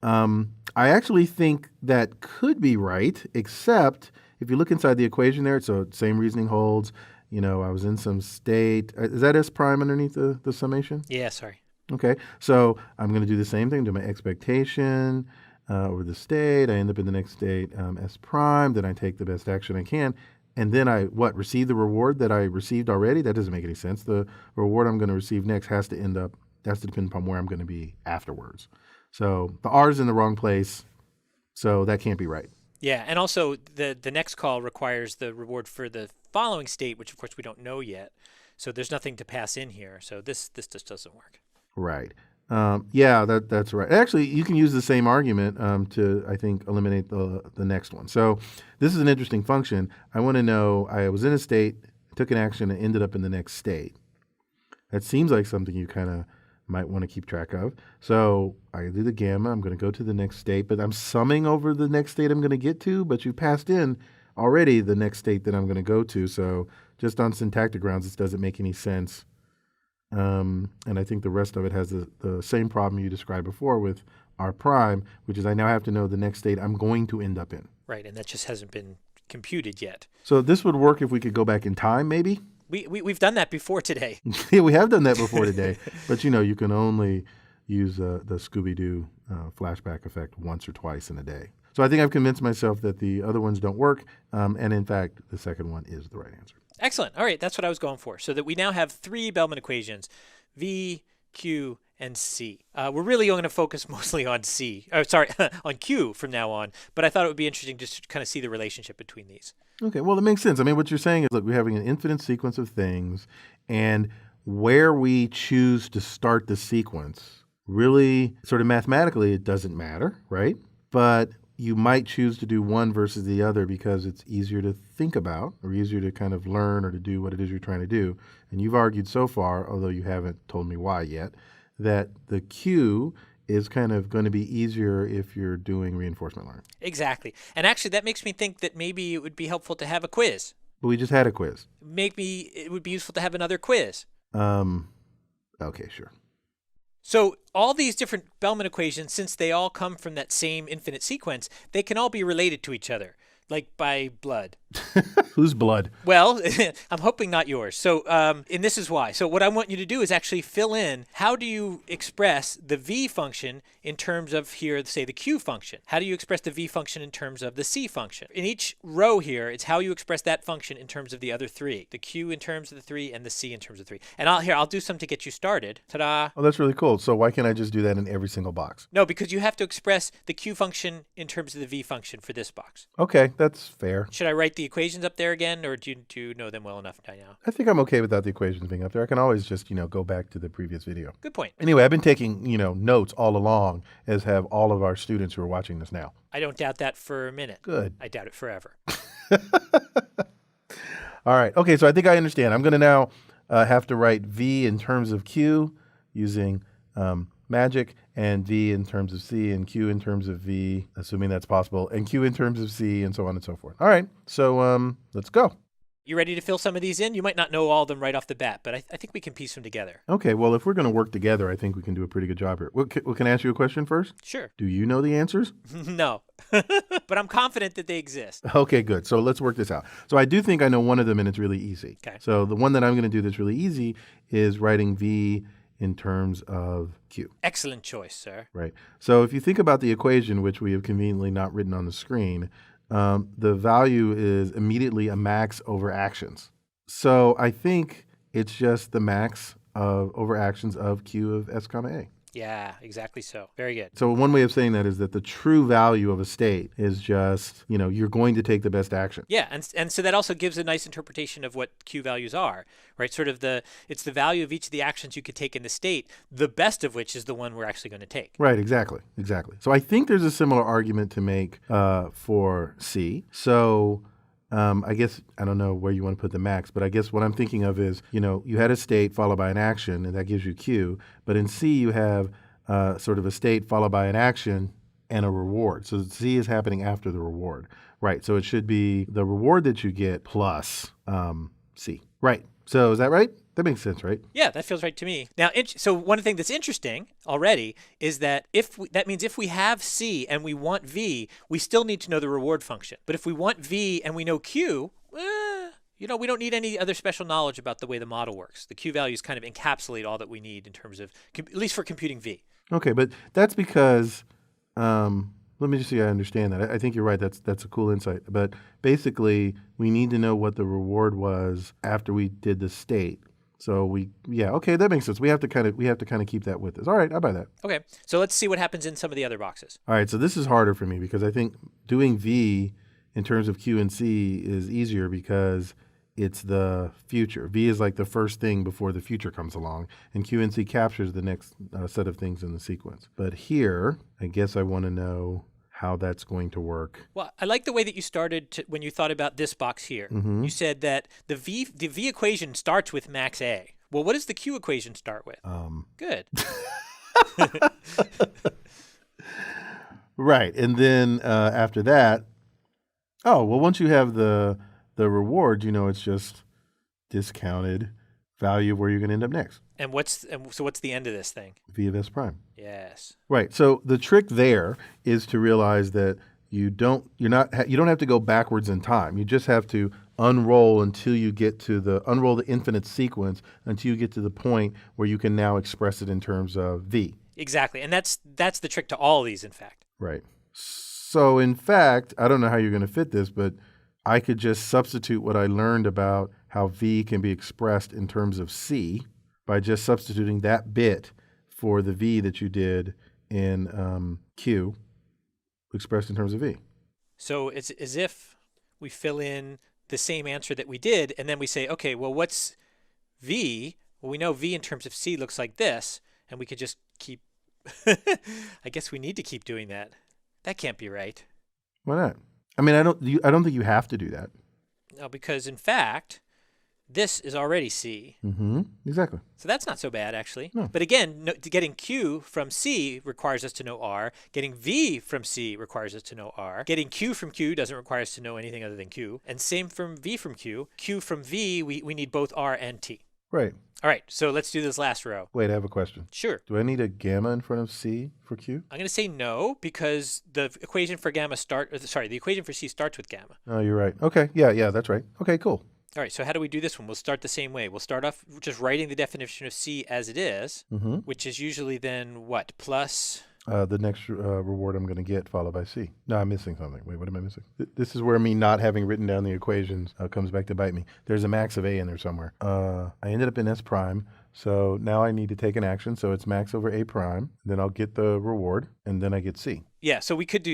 I actually think that could be right, except if you look inside the equation there, so same reasoning holds. I was in some state. Is that S prime underneath the summation? Yeah, sorry. Okay, so I'm going to do the same thing, do my expectation over the state. I end up in the next state, S prime. Then I take the best action I can. And then I, receive the reward that I received already? That doesn't make any sense. The reward I'm going to receive next has to depend upon where I'm going to be afterwards. So the R is in the wrong place, so that can't be right. Yeah, and also the next call requires the reward for the following state, which of course we don't know yet. So there's nothing to pass in here. So this just doesn't work. Right. That's right. Actually, you can use the same argument to, I think, eliminate the next one. So this is an interesting function. I want to know, I was in a state, took an action, and ended up in the next state. That seems like something you kind of might want to keep track of. So I do the gamma. I'm going to go to the next state, but I'm summing over the next state I'm going to get to, but you passed in already the next state that I'm going to go to. So just on syntactic grounds, this doesn't make any sense. And I think the rest of it has the same problem you described before with R prime, which is I now have to know the next state I'm going to end up in. Right, and that just hasn't been computed yet. So this would work if we could go back in time, maybe? We've done that before today. Yeah, we have done that before today. But, you can only use the Scooby-Doo flashback effect once or twice in a day. So I think I've convinced myself that the other ones don't work. And in fact, the second one is the right answer. Excellent. All right, that's what I was going for. So that we now have 3 Bellman equations, V, Q, and C. We're really going to focus mostly on on Q from now on. But I thought it would be interesting just to kind of see the relationship between these. Okay, well, it makes sense. I mean, what you're saying is, look, we're having an infinite sequence of things, and where we choose to start the sequence, really, sort of mathematically, it doesn't matter, right? But you might choose to do one versus the other because it's easier to think about or easier to kind of learn or to do what it is you're trying to do. And you've argued so far, although you haven't told me why yet, that the Q is kind of going to be easier if you're doing reinforcement learning. Exactly. And actually, that makes me think that maybe it would be helpful to have a quiz. But we just had a quiz. Maybe it would be useful to have another quiz. Okay, sure. So all these different Bellman equations, since they all come from that same infinite sequence, they can all be related to each other, like by blood. Whose blood? Well, I'm hoping not yours. So, and this is why. So what I want you to do is actually fill in, how do you express the V function in terms of here, say the Q function? How do you express the V function in terms of the C function? In each row here, it's how you express that function in terms of the other 3. The Q in terms of the 3 and the C in terms of 3. And I'll do some to get you started. Ta-da. Oh, that's really cool. So why can't I just do that in every single box? No, because you have to express the Q function in terms of the V function for this box. Okay, that's fair. Should I write the equations up there again, or do you know them well enough by now? I think I'm okay without the equations being up there. I can always just, go back to the previous video. Good point. Anyway, I've been taking, notes all along, as have all of our students who are watching this now. I don't doubt that for a minute. Good. I doubt it forever. All right. Okay, so I think I understand. I'm going to now have to write V in terms of Q using magic, and V in terms of C, and Q in terms of V, assuming that's possible, and Q in terms of C, and so on and so forth. All right, so let's go. You ready to fill some of these in? You might not know all of them right off the bat, but I think we can piece them together. Okay, well, if we're going to work together, I think we can do a pretty good job here. Well, can I ask you a question first? Sure. Do you know the answers? No, but I'm confident that they exist. Okay, good. So let's work this out. So I do think I know one of them, and it's really easy. Okay. So the one that I'm going to do that's really easy is writing V in terms of Q. Excellent choice, sir. Right. So if you think about the equation, which we have conveniently not written on the screen, the value is immediately a max over actions. So I think it's just the max over actions of Q of S comma A. Yeah, exactly so. Very good. So one way of saying that is that the true value of a state is just, you're going to take the best action. Yeah, and so that also gives a nice interpretation of what Q values are, right? Sort of it's the value of each of the actions you could take in the state, the best of which is the one we're actually going to take. Right, exactly. So I think there's a similar argument to make for C. So I guess, I don't know where you want to put the max, but I guess what I'm thinking of is, you had a state followed by an action, and that gives you Q. But in C, you have sort of a state followed by an action and a reward. So C is happening after the reward. Right. So it should be the reward that you get plus C. Right. So is that right? That makes sense, right? Yeah, that feels right to me. Now, so one thing that's interesting already is that that means if we have C and we want V, we still need to know the reward function. But if we want V and we know Q, we don't need any other special knowledge about the way the model works. The Q values kind of encapsulate all that we need in terms of, at least for computing V. Okay, but that's because, let me just see I understand that. I think you're right. That's a cool insight. But basically, we need to know what the reward was after we did the state. So okay, that makes sense. We have to kind of keep that with us. All right, I buy that. Okay, so let's see what happens in some of the other boxes. All right, so this is harder for me because I think doing V in terms of Q and C is easier because it's the future. V is like the first thing before the future comes along, and Q and C captures the next set of things in the sequence. But here, I guess I want to know how that's going to work. Well, I like the way that you started when you thought about this box here. Mm-hmm. You said that the V equation starts with max A. Well, what does the Q equation start with? Good. Right. And then after that, Oh, well, once you have the reward, it's just discounted value of where you're going to end up next. And so what's the end of this thing? V of S prime. Yes. Right. So the trick there is to realize that you don't have to go backwards in time. You just have to unroll the infinite sequence until you get to the point where you can now express it in terms of V. Exactly. And that's the trick to all these, in fact. Right. So in fact, I don't know how you're going to fit this, but I could just substitute what I learned about how V can be expressed in terms of C by just substituting that bit for the V that you did in Q expressed in terms of V. So it's as if we fill in the same answer that we did, and then we say, okay, well, what's V? Well, we know V in terms of C looks like this, and we could just keep, I guess we need to keep doing that. That can't be right. Why not? I mean, I don't think you have to do that. No, because in fact, this is already C. Mm-hmm. Exactly. So that's not so bad, actually. No. But again, getting Q from C requires us to know R. Getting V from C requires us to know R. Getting Q from Q doesn't require us to know anything other than Q. And same from V from Q. Q from V, we need both R and T. Right. All right, so let's do this last row. Wait, I have a question. Sure. Do I need a gamma in front of C for Q? I'm going to say no because the equation for the equation for C starts with gamma. Oh, you're right. Okay. Yeah, that's right. Okay, cool. All right, so how do we do this one? We'll start the same way. We'll start off just writing the definition of C as it is, which is usually then what? Plus? The next reward I'm going to get followed by C. No, I'm missing something. Wait, what am I missing? This is where me not having written down the equations comes back to bite me. There's a max of A in there somewhere. I ended up in S prime, so now I need to take an action. So it's max over A prime. Then I'll get the reward, and then I get C. Yeah, so we could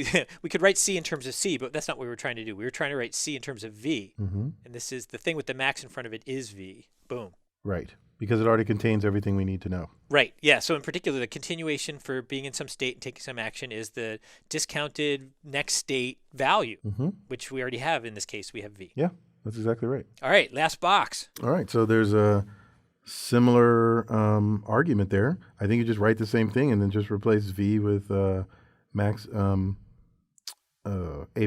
write C in terms of C, but that's not what we were trying to do. We were trying to write C in terms of V. Mm-hmm. And this is the thing with the max in front of it is V. Boom. Right, because it already contains everything we need to know. Right, yeah. So in particular, the continuation for being in some state and taking some action is the discounted next state value, which we already have. In this case, we have V. Yeah, that's exactly right. All right, last box. All right, so there's a similar argument there. I think you just write the same thing and then just replace V with max A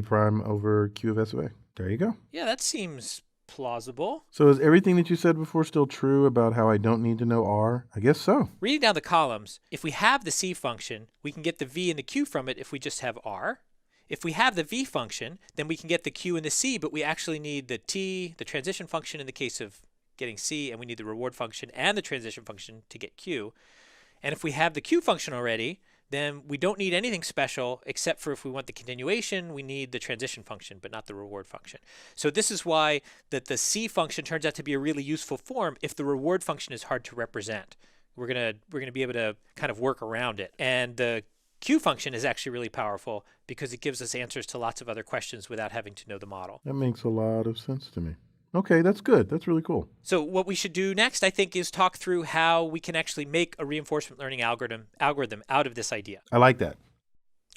prime over Q of S of A. There you go. Yeah, that seems plausible. So is everything that you said before still true about how I don't need to know R? I guess so. Reading down the columns, if we have the C function, we can get the V and the Q from it if we just have R. If we have the V function, then we can get the Q and the C, but we actually need the T, the transition function in the case of getting C, and we need the reward function and the transition function to get Q. And if we have the Q function already, then we don't need anything special except for if we want the continuation, we need the transition function, but not the reward function. So this is why that the C function turns out to be a really useful form if the reward function is hard to represent. We're gonna be able to kind of work around it. And the Q function is actually really powerful because it gives us answers to lots of other questions without having to know the model. That makes a lot of sense to me. Okay, that's good. That's really cool. So what we should do next, I think, is talk through how we can actually make a reinforcement learning algorithm out of this idea. I like that.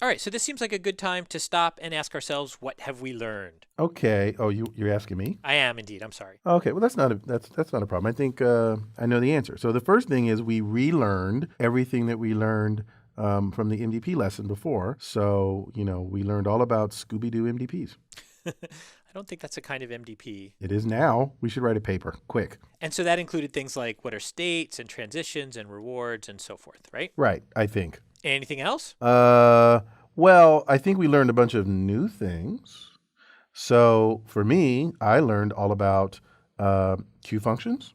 All right, so this seems like a good time to stop and ask ourselves, what have we learned? Okay. Oh, you're asking me? I am indeed. I'm sorry. Okay. Well, that's not a problem. I think I know the answer. So the first thing is we relearned everything that we learned from the MDP lesson before. So we learned all about Scooby-Doo MDPs. I don't think that's a kind of MDP. It is now. We should write a paper, quick. And so that included things like what are states and transitions and rewards and so forth, right? Right, I think. Anything else? Well, I think we learned a bunch of new things. So for me, I learned all about Q functions.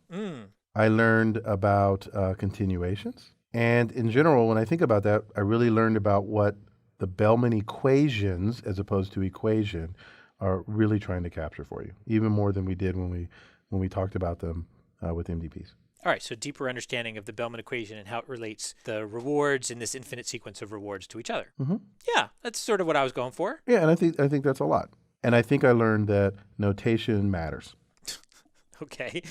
I learned about continuations. And in general, when I think about that, I really learned about what the Bellman equations, as opposed to equation, are really trying to capture for you, even more than we did when we talked about them with MDPs. All right, so deeper understanding of the Bellman equation and how it relates the rewards in this infinite sequence of rewards to each other. Yeah, that's sort of what I was going for. Yeah, and I think that's a lot. And I think I learned that notation matters. Okay.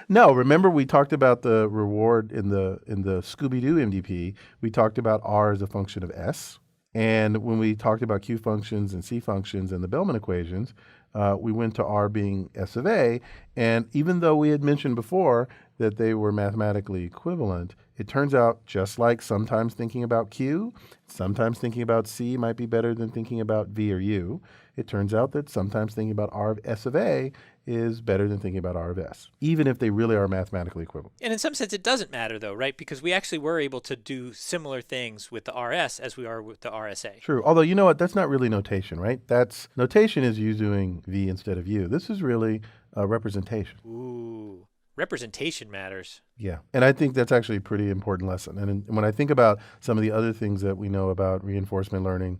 No, remember we talked about the reward in the Scooby-Doo MDP. We talked about R as a function of S. And when we talked about Q functions and C functions and the Bellman equations, we went to R being S of A. And even though we had mentioned before that they were mathematically equivalent, it turns out just like sometimes thinking about Q, sometimes thinking about C might be better than thinking about V or U. It turns out that sometimes thinking about R of S of A is better than thinking about R of S, even if they really are mathematically equivalent. And in some sense, it doesn't matter, though, right? Because we actually were able to do similar things with the RS as we are with the RSA. True. Although, you know what? That's not really notation, right? Notation is you doing V instead of U. This is really representation. Ooh. Representation matters. Yeah. And I think that's actually a pretty important lesson. And when I think about some of the other things that we know about reinforcement learning,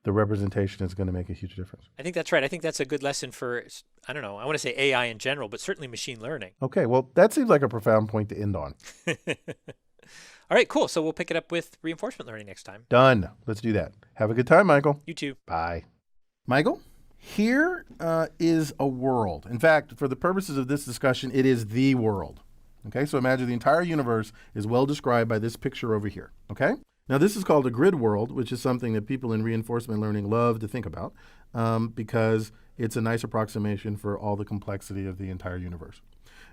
the representation is going to make a huge difference. I think that's right. I think that's a good lesson for, I don't know, I want to say AI in general, but certainly machine learning. Okay. Well, that seems like a profound point to end on. All right, cool. So we'll pick it up with reinforcement learning next time. Done. Let's do that. Have a good time, Michael. You too. Bye. Michael? Here is a world. In fact, for the purposes of this discussion, it is the world. Okay, so imagine the entire universe is well described by this picture over here. Okay? Now, this is called a grid world, which is something that people in reinforcement learning love to think about because it's a nice approximation for all the complexity of the entire universe.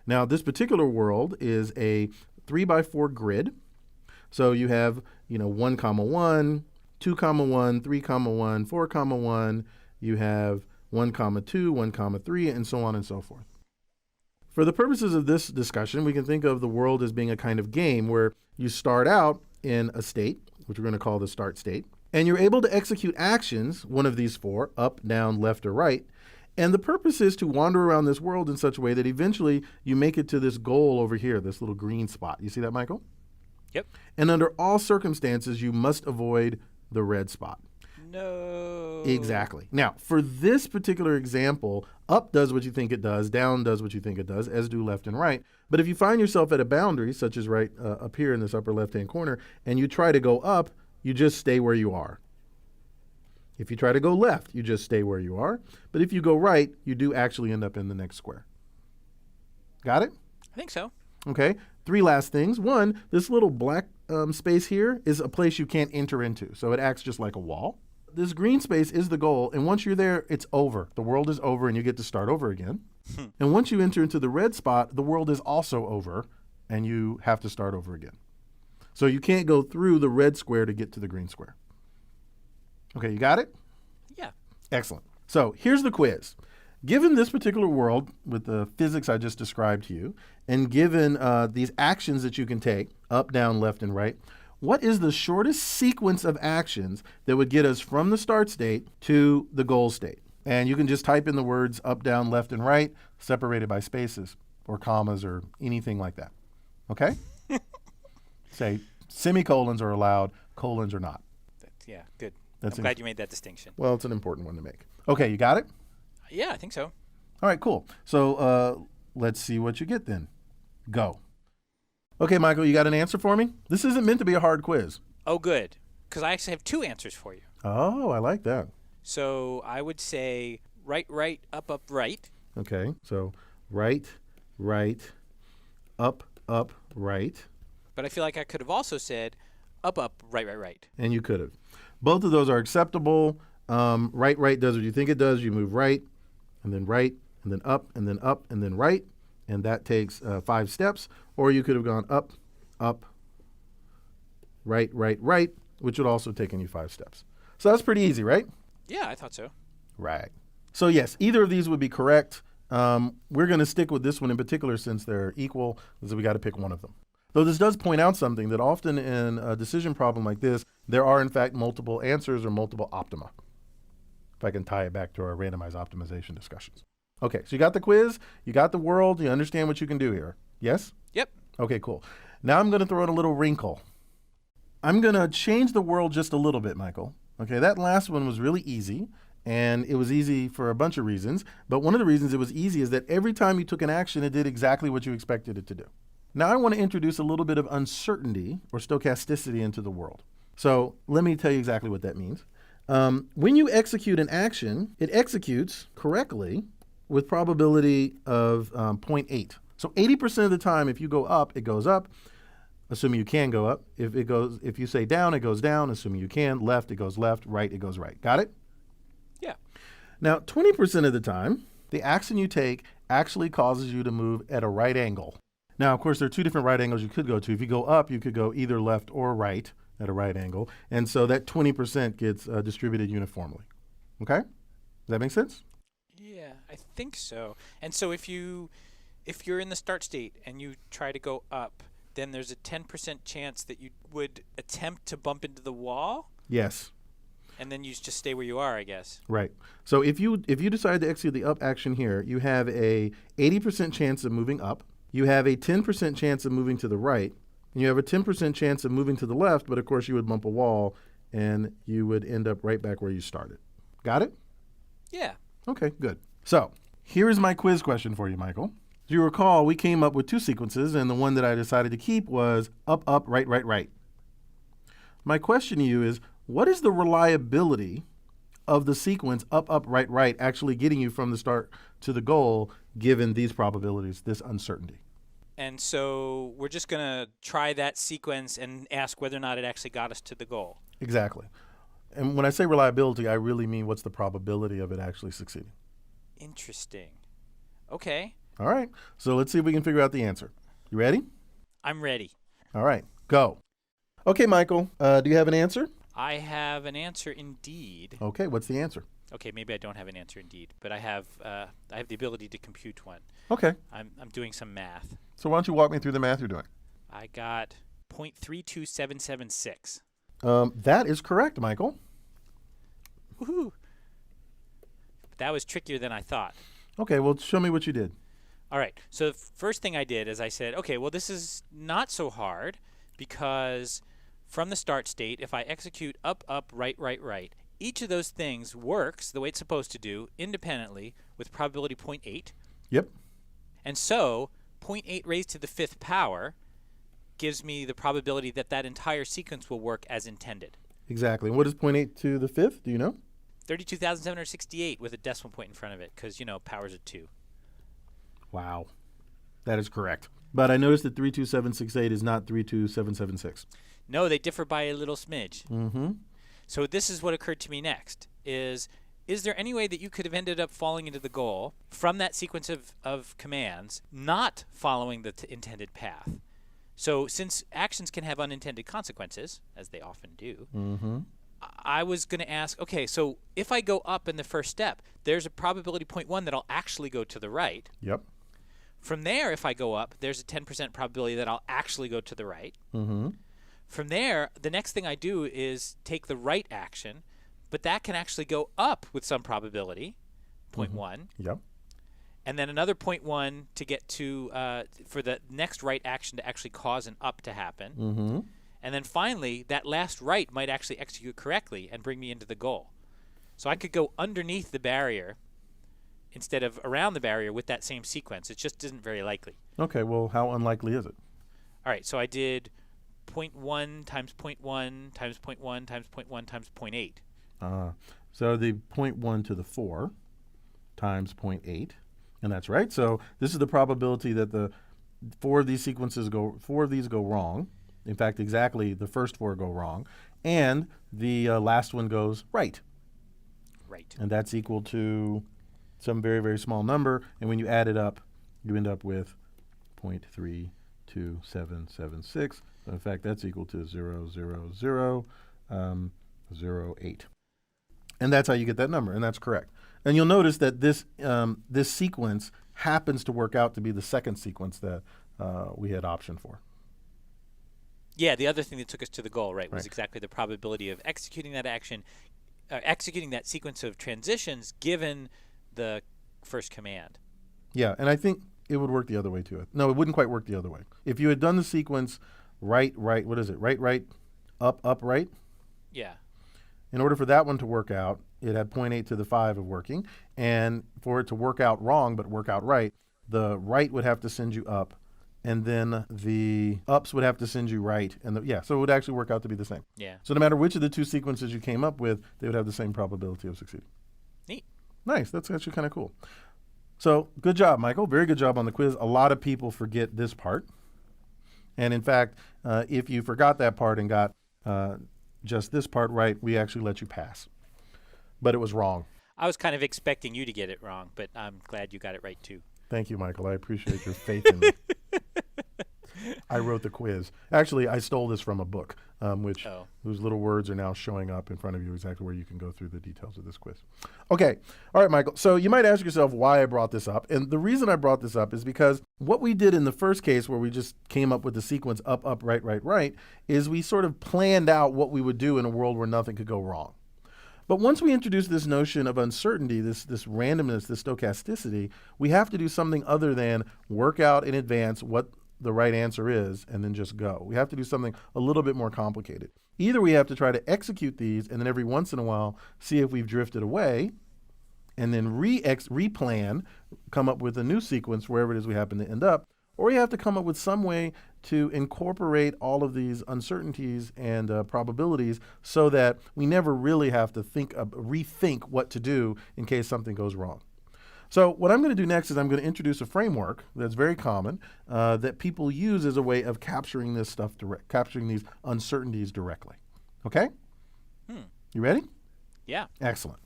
Now, this particular world is a 3x4 grid. So you have, 1, 1, 2, 1, 3, 1, 4, 1. You have 1, 2, 1, 3, and so on and so forth. For the purposes of this discussion, we can think of the world as being a kind of game where you start out in a state, which we're going to call the start state, and you're able to execute actions, one of these 4, up, down, left, or right. And the purpose is to wander around this world in such a way that eventually you make it to this goal over here, this little green spot. You see that, Michael? Yep. And under all circumstances, you must avoid the red spot. No. Exactly. Now, for this particular example, up does what you think it does, down does what you think it does, as do left and right. But if you find yourself at a boundary, such as right up here in this upper left-hand corner, and you try to go up, you just stay where you are. If you try to go left, you just stay where you are. But if you go right, you do actually end up in the next square. Got it? I think so. Okay. 3 last things. 1, this little black space here is a place you can't enter into. So it acts just like a wall. This green space is the goal, and once you're there, it's over. The world is over, and you get to start over again. And once you enter into the red spot, the world is also over, and you have to start over again. So you can't go through the red square to get to the green square. Okay, you got it? Yeah. Excellent. So here's the quiz. Given this particular world with the physics I just described to you, and given these actions that you can take, up, down, left, and right, what is the shortest sequence of actions that would get us from the start state to the goal state? And you can just type in the words up, down, left, and right, separated by spaces or commas or anything like that. Okay? Say semicolons are allowed, colons are not. Yeah, good. That's I'm glad you made that distinction. Well, it's an important one to make. Okay, you got it? Yeah, I think so. All right, cool. So let's see what you get then. Go. Okay, Michael, you got an answer for me? This isn't meant to be a hard quiz. Oh, good. Because I actually have 2 answers for you. Oh, I like that. So I would say right, up, right. Okay, so right, up, right. But I feel like I could have also said up, right. And you could have. Both of those are acceptable. Right does what you think it does. You move right, and then up, and then right. And that takes 5 steps. Or you could have gone up, right, which would also taken you 5 steps. So that's pretty easy, right? Yeah, I thought so. Right. So yes, either of these would be correct. We're going to stick with this one in particular since they're equal, so we got to pick one of them. Though this does point out something that often in a decision problem like this, there are in fact multiple answers or multiple optima. If I can tie it back to our randomized optimization discussions. Okay, so you got the quiz, you got the world, you understand what you can do here. Yes? Yep. Okay, cool. Now I'm going to throw in a little wrinkle. I'm going to change the world just a little bit, Michael. Okay, that last one was really easy, and it was easy for a bunch of reasons. But one of the reasons it was easy is that every time you took an action, it did exactly what you expected it to do. Now I want to introduce a little bit of uncertainty or stochasticity into the world. So let me tell you exactly what that means. When you execute an action, it executes correctly with probability of 0.8. So 80% of the time, if you go up, it goes up, assuming you can go up. If you say down, it goes down, assuming you can. Left, it goes left. Right, it goes right. Got it? Yeah. Now, 20% of the time, the action you take actually causes you to move at a right angle. Now, of course, there are two different right angles you could go to. If you go up, you could go either left or right at a right angle. And so that 20% gets distributed uniformly. Okay? Does that make sense? Yeah, I think so. And so if you're in the start state and you try to go up, then there's a 10% chance that you would attempt to bump into the wall, Yes. and then you just stay where you are, I guess. Right. So if you decide to execute the up action here, you have a 80% chance of moving up. You have a 10% chance of moving to the right. And you have a 10% chance of moving to the left, but of course you would bump a wall and you would end up right back where you started. Got it? Yeah. Okay, good. So here is my quiz question for you, Michael. As you recall, we came up with two sequences, and the one that I decided to keep was up, up, right, right, right. My question to you is, what is the reliability of the sequence up, up, right, right actually getting you from the start to the goal given these probabilities, this uncertainty? And so we're just going to try that sequence and ask whether or not it actually got us to the goal. Exactly. And when I say reliability, I really mean what's the probability of it actually succeeding. Interesting. Okay. All right. So let's see if we can figure out the answer. You ready? I'm ready. All right. Go. Okay, Michael. Do you have an answer? I have an answer indeed. Okay. What's the answer? Okay, maybe I don't have an answer indeed, but I have the ability to compute one. Okay. I'm doing some math. So why don't you walk me through the math you're doing? I got 0.32776. That is correct, Michael. Woohoo! That was trickier than I thought. Okay, well, show me what you did. All right. So the first thing I did is I said, okay, well, this is not so hard because from the start state, if I execute up, up, right, right, right, each of those things works the way it's supposed to do independently with probability 0.8. Yep. And so 0.8 raised to the fifth power gives me the probability that that entire sequence will work as intended. Exactly. And what is 0.8 to the fifth? Do you know? 32,768 with a decimal point in front of it because, powers of 2. Wow. That is correct. But I noticed that 32768 is not 32776. No, they differ by a little smidge. Mm-hmm. So this is what occurred to me next, is there any way that you could have ended up falling into the goal from that sequence of commands, not following the intended path? So since actions can have unintended consequences, as they often do, Mm-hmm. I was going to ask, okay, so if I go up in the first step, there's a probability 0.1 that I'll actually go to the right. Yep. From there, if I go up, there's a 10% probability that I'll actually go to the right. Mm-hmm. From there, the next thing I do is take the right action, but that can actually go up with some probability, 0.1. Yep. And then another 0.1 to get to, for the next right action to actually cause an up to happen. Mm-hmm. And then finally, that last right might actually execute correctly and bring me into the goal. So I could go underneath the barrier instead of around the barrier with that same sequence. It just isn't very likely. Okay, well, how unlikely is it? All right, so I did 0.1 times 0.1 times 0.1 times 0.1 times 0.8. So the 0.1 to the 4 times 0.8, and that's right. So this is the probability that four of these go wrong. In fact, exactly the first 4 go wrong, and the last one goes right. Right. And that's equal to some very, very small number, and when you add it up, you end up with 0.32776. In fact, that's equal to 0.00008. And that's how you get that number, and that's correct. And you'll notice that this sequence happens to work out to be the second sequence that we had option for. Yeah, the other thing that took us to the goal, was Right. exactly the probability of executing that action, executing that sequence of transitions given the first command. Yeah, and I think it would work the other way too. No, it wouldn't quite work the other way. If you had done the sequence right, right, what is it? Right, right, up, up, right? Yeah. In order for that one to work out, it had 0.8 to the 5 of working. And for it to work out wrong but work out right, the right would have to send you up, and then the ups would have to send you right. And so it would actually work out to be the same. Yeah. So no matter which of the two sequences you came up with, they would have the same probability of succeeding. Neat. Nice. That's actually kind of cool. So good job, Michael. Very good job on the quiz. A lot of people forget this part. And in fact, if you forgot that part and got just this part right, we actually let you pass. But it was wrong. I was kind of expecting you to get it wrong, but I'm glad you got it right too. Thank you, Michael. I appreciate your faith in me. I wrote the quiz. Actually, I stole this from a book, Oh. whose little words are now showing up in front of you, exactly where you can go through the details of this quiz. Okay. All right, Michael. So you might ask yourself why I brought this up. And the reason I brought this up is because what we did in the first case, where we just came up with the sequence up, up, right, right, right, is we sort of planned out what we would do in a world where nothing could go wrong. But once we introduce this notion of uncertainty, this randomness, this stochasticity, we have to do something other than work out in advance what the right answer is and then just go. We have to do something a little bit more complicated. Either we have to try to execute these and then every once in a while see if we've drifted away and then replan, come up with a new sequence wherever it is we happen to end up, or you have to come up with some way to incorporate all of these uncertainties and probabilities so that we never really have to rethink what to do in case something goes wrong. So what I'm going to do next is I'm going to introduce a framework that's very common that people use as a way of capturing this stuff capturing these uncertainties directly. Okay? You ready? Yeah. Excellent.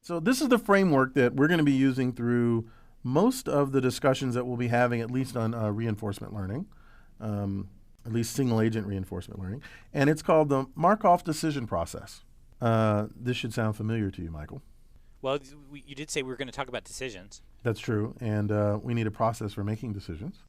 So this is the framework that we're going to be using through most of the discussions that we'll be having, at least on reinforcement learning, at least single agent reinforcement learning. And it's called the Markov decision process. This should sound familiar to you, Michael. Well, you did say we were going to talk about decisions. That's true. And we need a process for making decisions.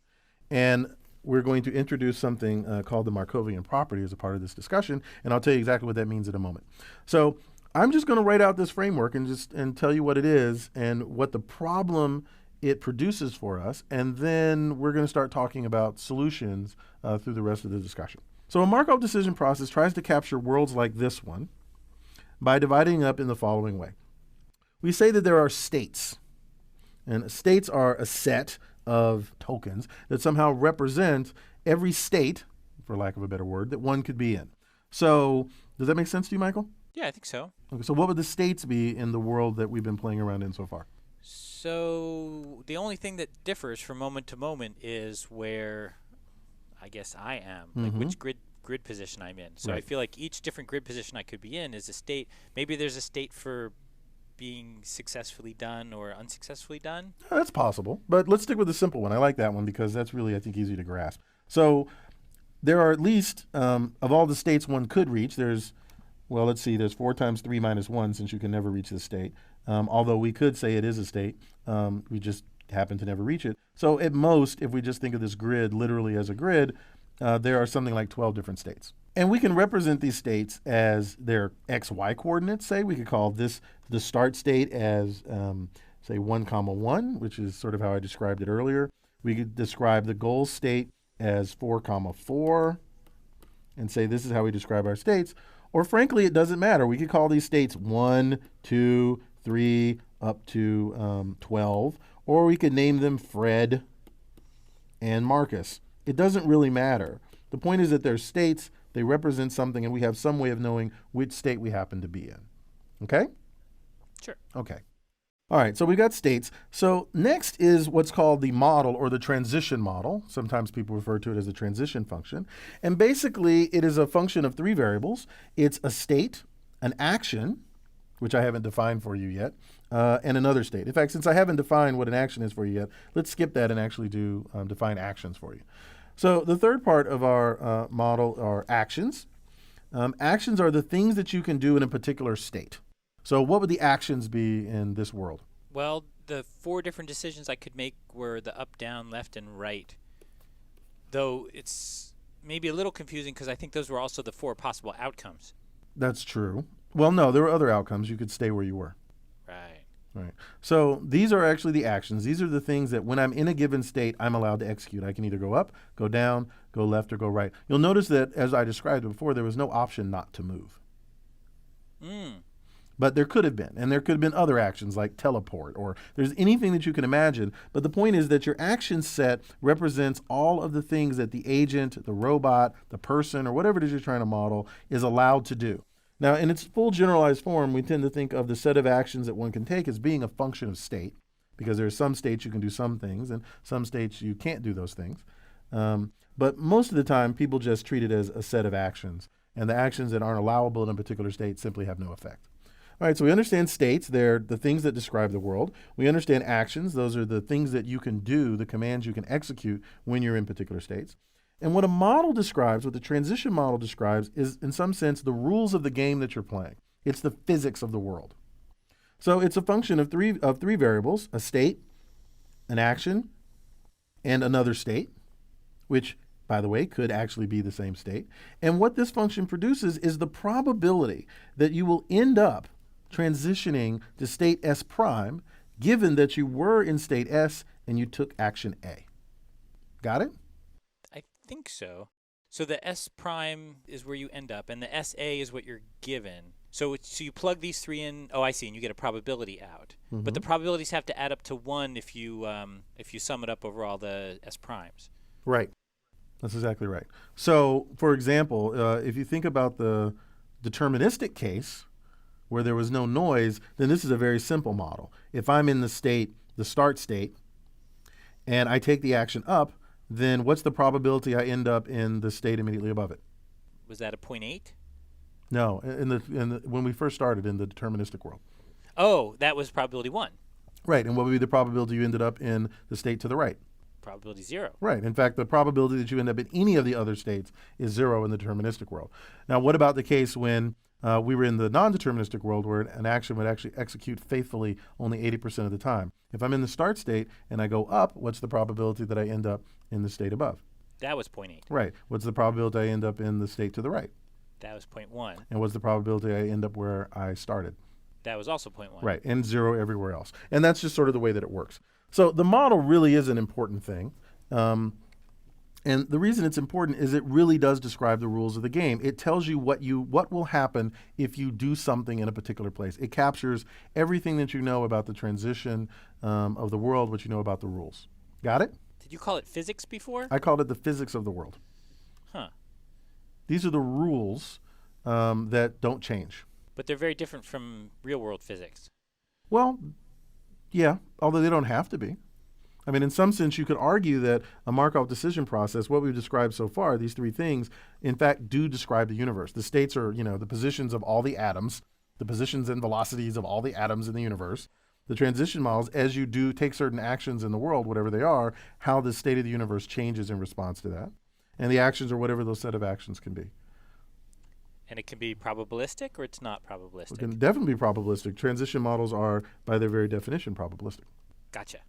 And we're going to introduce something called the Markovian property as a part of this discussion. And I'll tell you exactly what that means in a moment. So I'm just going to write out this framework and tell you what it is and what the problem it produces for us. And then we're going to start talking about solutions through the rest of the discussion. So a Markov decision process tries to capture worlds like this one by dividing up in the following way. We say that there are states, and states are a set of tokens that somehow represent every state, for lack of a better word, that one could be in. So does that make sense to you, Michael? Yeah, I think so. Okay, so what would the states be in the world that we've been playing around in so far? So the only thing that differs from moment to moment is where I guess I am, like which grid position I'm in. So I feel like each different grid position I could be in is a state. Maybe there's a state for being successfully done or unsuccessfully done. That's possible, but let's stick with the simple one. I like that one because that's really, I think, easy to grasp. So there are at least, of all the states one could reach, there's 4 times 3 minus 1 since you can never reach the state. Although we could say it is a state, we just happen to never reach it. So at most, if we just think of this grid literally as a grid, there are something like 12 different states. And we can represent these states as their XY coordinates, say. We could call this the start state as, say, 1, 1, which is sort of how I described it earlier. We could describe the goal state as 4, 4, and say this is how we describe our states. Or frankly, it doesn't matter. We could call these states 1, 2, 3, up to 12. Or we could name them Fred and Marcus. It doesn't really matter. The point is that they're states, they represent something, and we have some way of knowing which state we happen to be in. Okay? Sure. Okay. All right, so we got states. So next is what's called the model or the transition model. Sometimes people refer to it as a transition function. And basically, it is a function of 3 variables. It's a state, an action, which I haven't defined for you yet, and another state. In fact, since I haven't defined what an action is for you yet, let's skip that and actually do define actions for you. So the third part of our model are actions. Actions are the things that you can do in a particular state. So what would the actions be in this world? Well, the 4 different decisions I could make were the up, down, left, and right. Though it's maybe a little confusing because I think those were also the 4 possible outcomes. That's true. Well, no, there were other outcomes. You could stay where you were. Right. So these are actually the actions. These are the things that when I'm in a given state, I'm allowed to execute. I can either go up, go down, go left, or go right. You'll notice that, as I described before, there was no option not to move. But there could have been, and there could have been other actions like teleport, or there's anything that you can imagine. But the point is that your action set represents all of the things that the agent, the robot, the person, or whatever it is you're trying to model is allowed to do. Now, in its full generalized form, we tend to think of the set of actions that one can take as being a function of state, because there are some states you can do some things, and some states you can't do those things. But most of the time, people just treat it as a set of actions, and the actions that aren't allowable in a particular state simply have no effect. All right, so we understand states, they're the things that describe the world. We understand actions, those are the things that you can do, the commands you can execute when you're in particular states. And what a model describes, what the transition model describes, is in some sense the rules of the game that you're playing. It's the physics of the world. So it's a function of three variables: a state, an action, and another state, which, by the way, could actually be the same state. And what this function produces is the probability that you will end up transitioning to state S prime, given that you were in state S and you took action A. Got it? I think so. So the S prime is where you end up, and the SA is what you're given. So you plug these three in. Oh, I see, and you get a probability out. But the probabilities have to add up to 1 if you sum it up over all the S primes. Right. That's exactly right. So, for example, if you think about the deterministic case where there was no noise, then this is a very simple model. If I'm in the state, the start state, and I take the action up, then what's the probability I end up in the state immediately above it? Was that a 0.8? No, when we first started in the deterministic world. Oh, that was probability 1. Right, and what would be the probability you ended up in the state to the right? Probability 0. Right. In fact, the probability that you end up in any of the other states is 0 in the deterministic world. Now, what about the case when we were in the non-deterministic world where an action would actually execute faithfully only 80% of the time? If I'm in the start state and I go up, what's the probability that I end up in the state above? That was 0.8. Right. What's the probability I end up in the state to the right? That was 0.1. And what's the probability I end up where I started? That was also 0.1. Right. And 0 everywhere else. And that's just sort of the way that it works. So the model really is an important thing. And the reason it's important is it really does describe the rules of the game. It tells you what will happen if you do something in a particular place. It captures everything that you know about the transition of the world, what you know about the rules. Got it? Did you call it physics before? I called it the physics of the world. Huh. These are the rules that don't change. But they're very different from real-world physics. Well, yeah, although they don't have to be. I mean, in some sense, you could argue that a Markov decision process, what we've described so far, these three things, in fact, do describe the universe. The states are, the positions of all the atoms, the positions and velocities of all the atoms in the universe. The transition models, as you do take certain actions in the world, whatever they are, how the state of the universe changes in response to that. And the actions are whatever those set of actions can be. And it can be probabilistic or it's not probabilistic? It can definitely be probabilistic. Transition models are, by their very definition, probabilistic. Gotcha.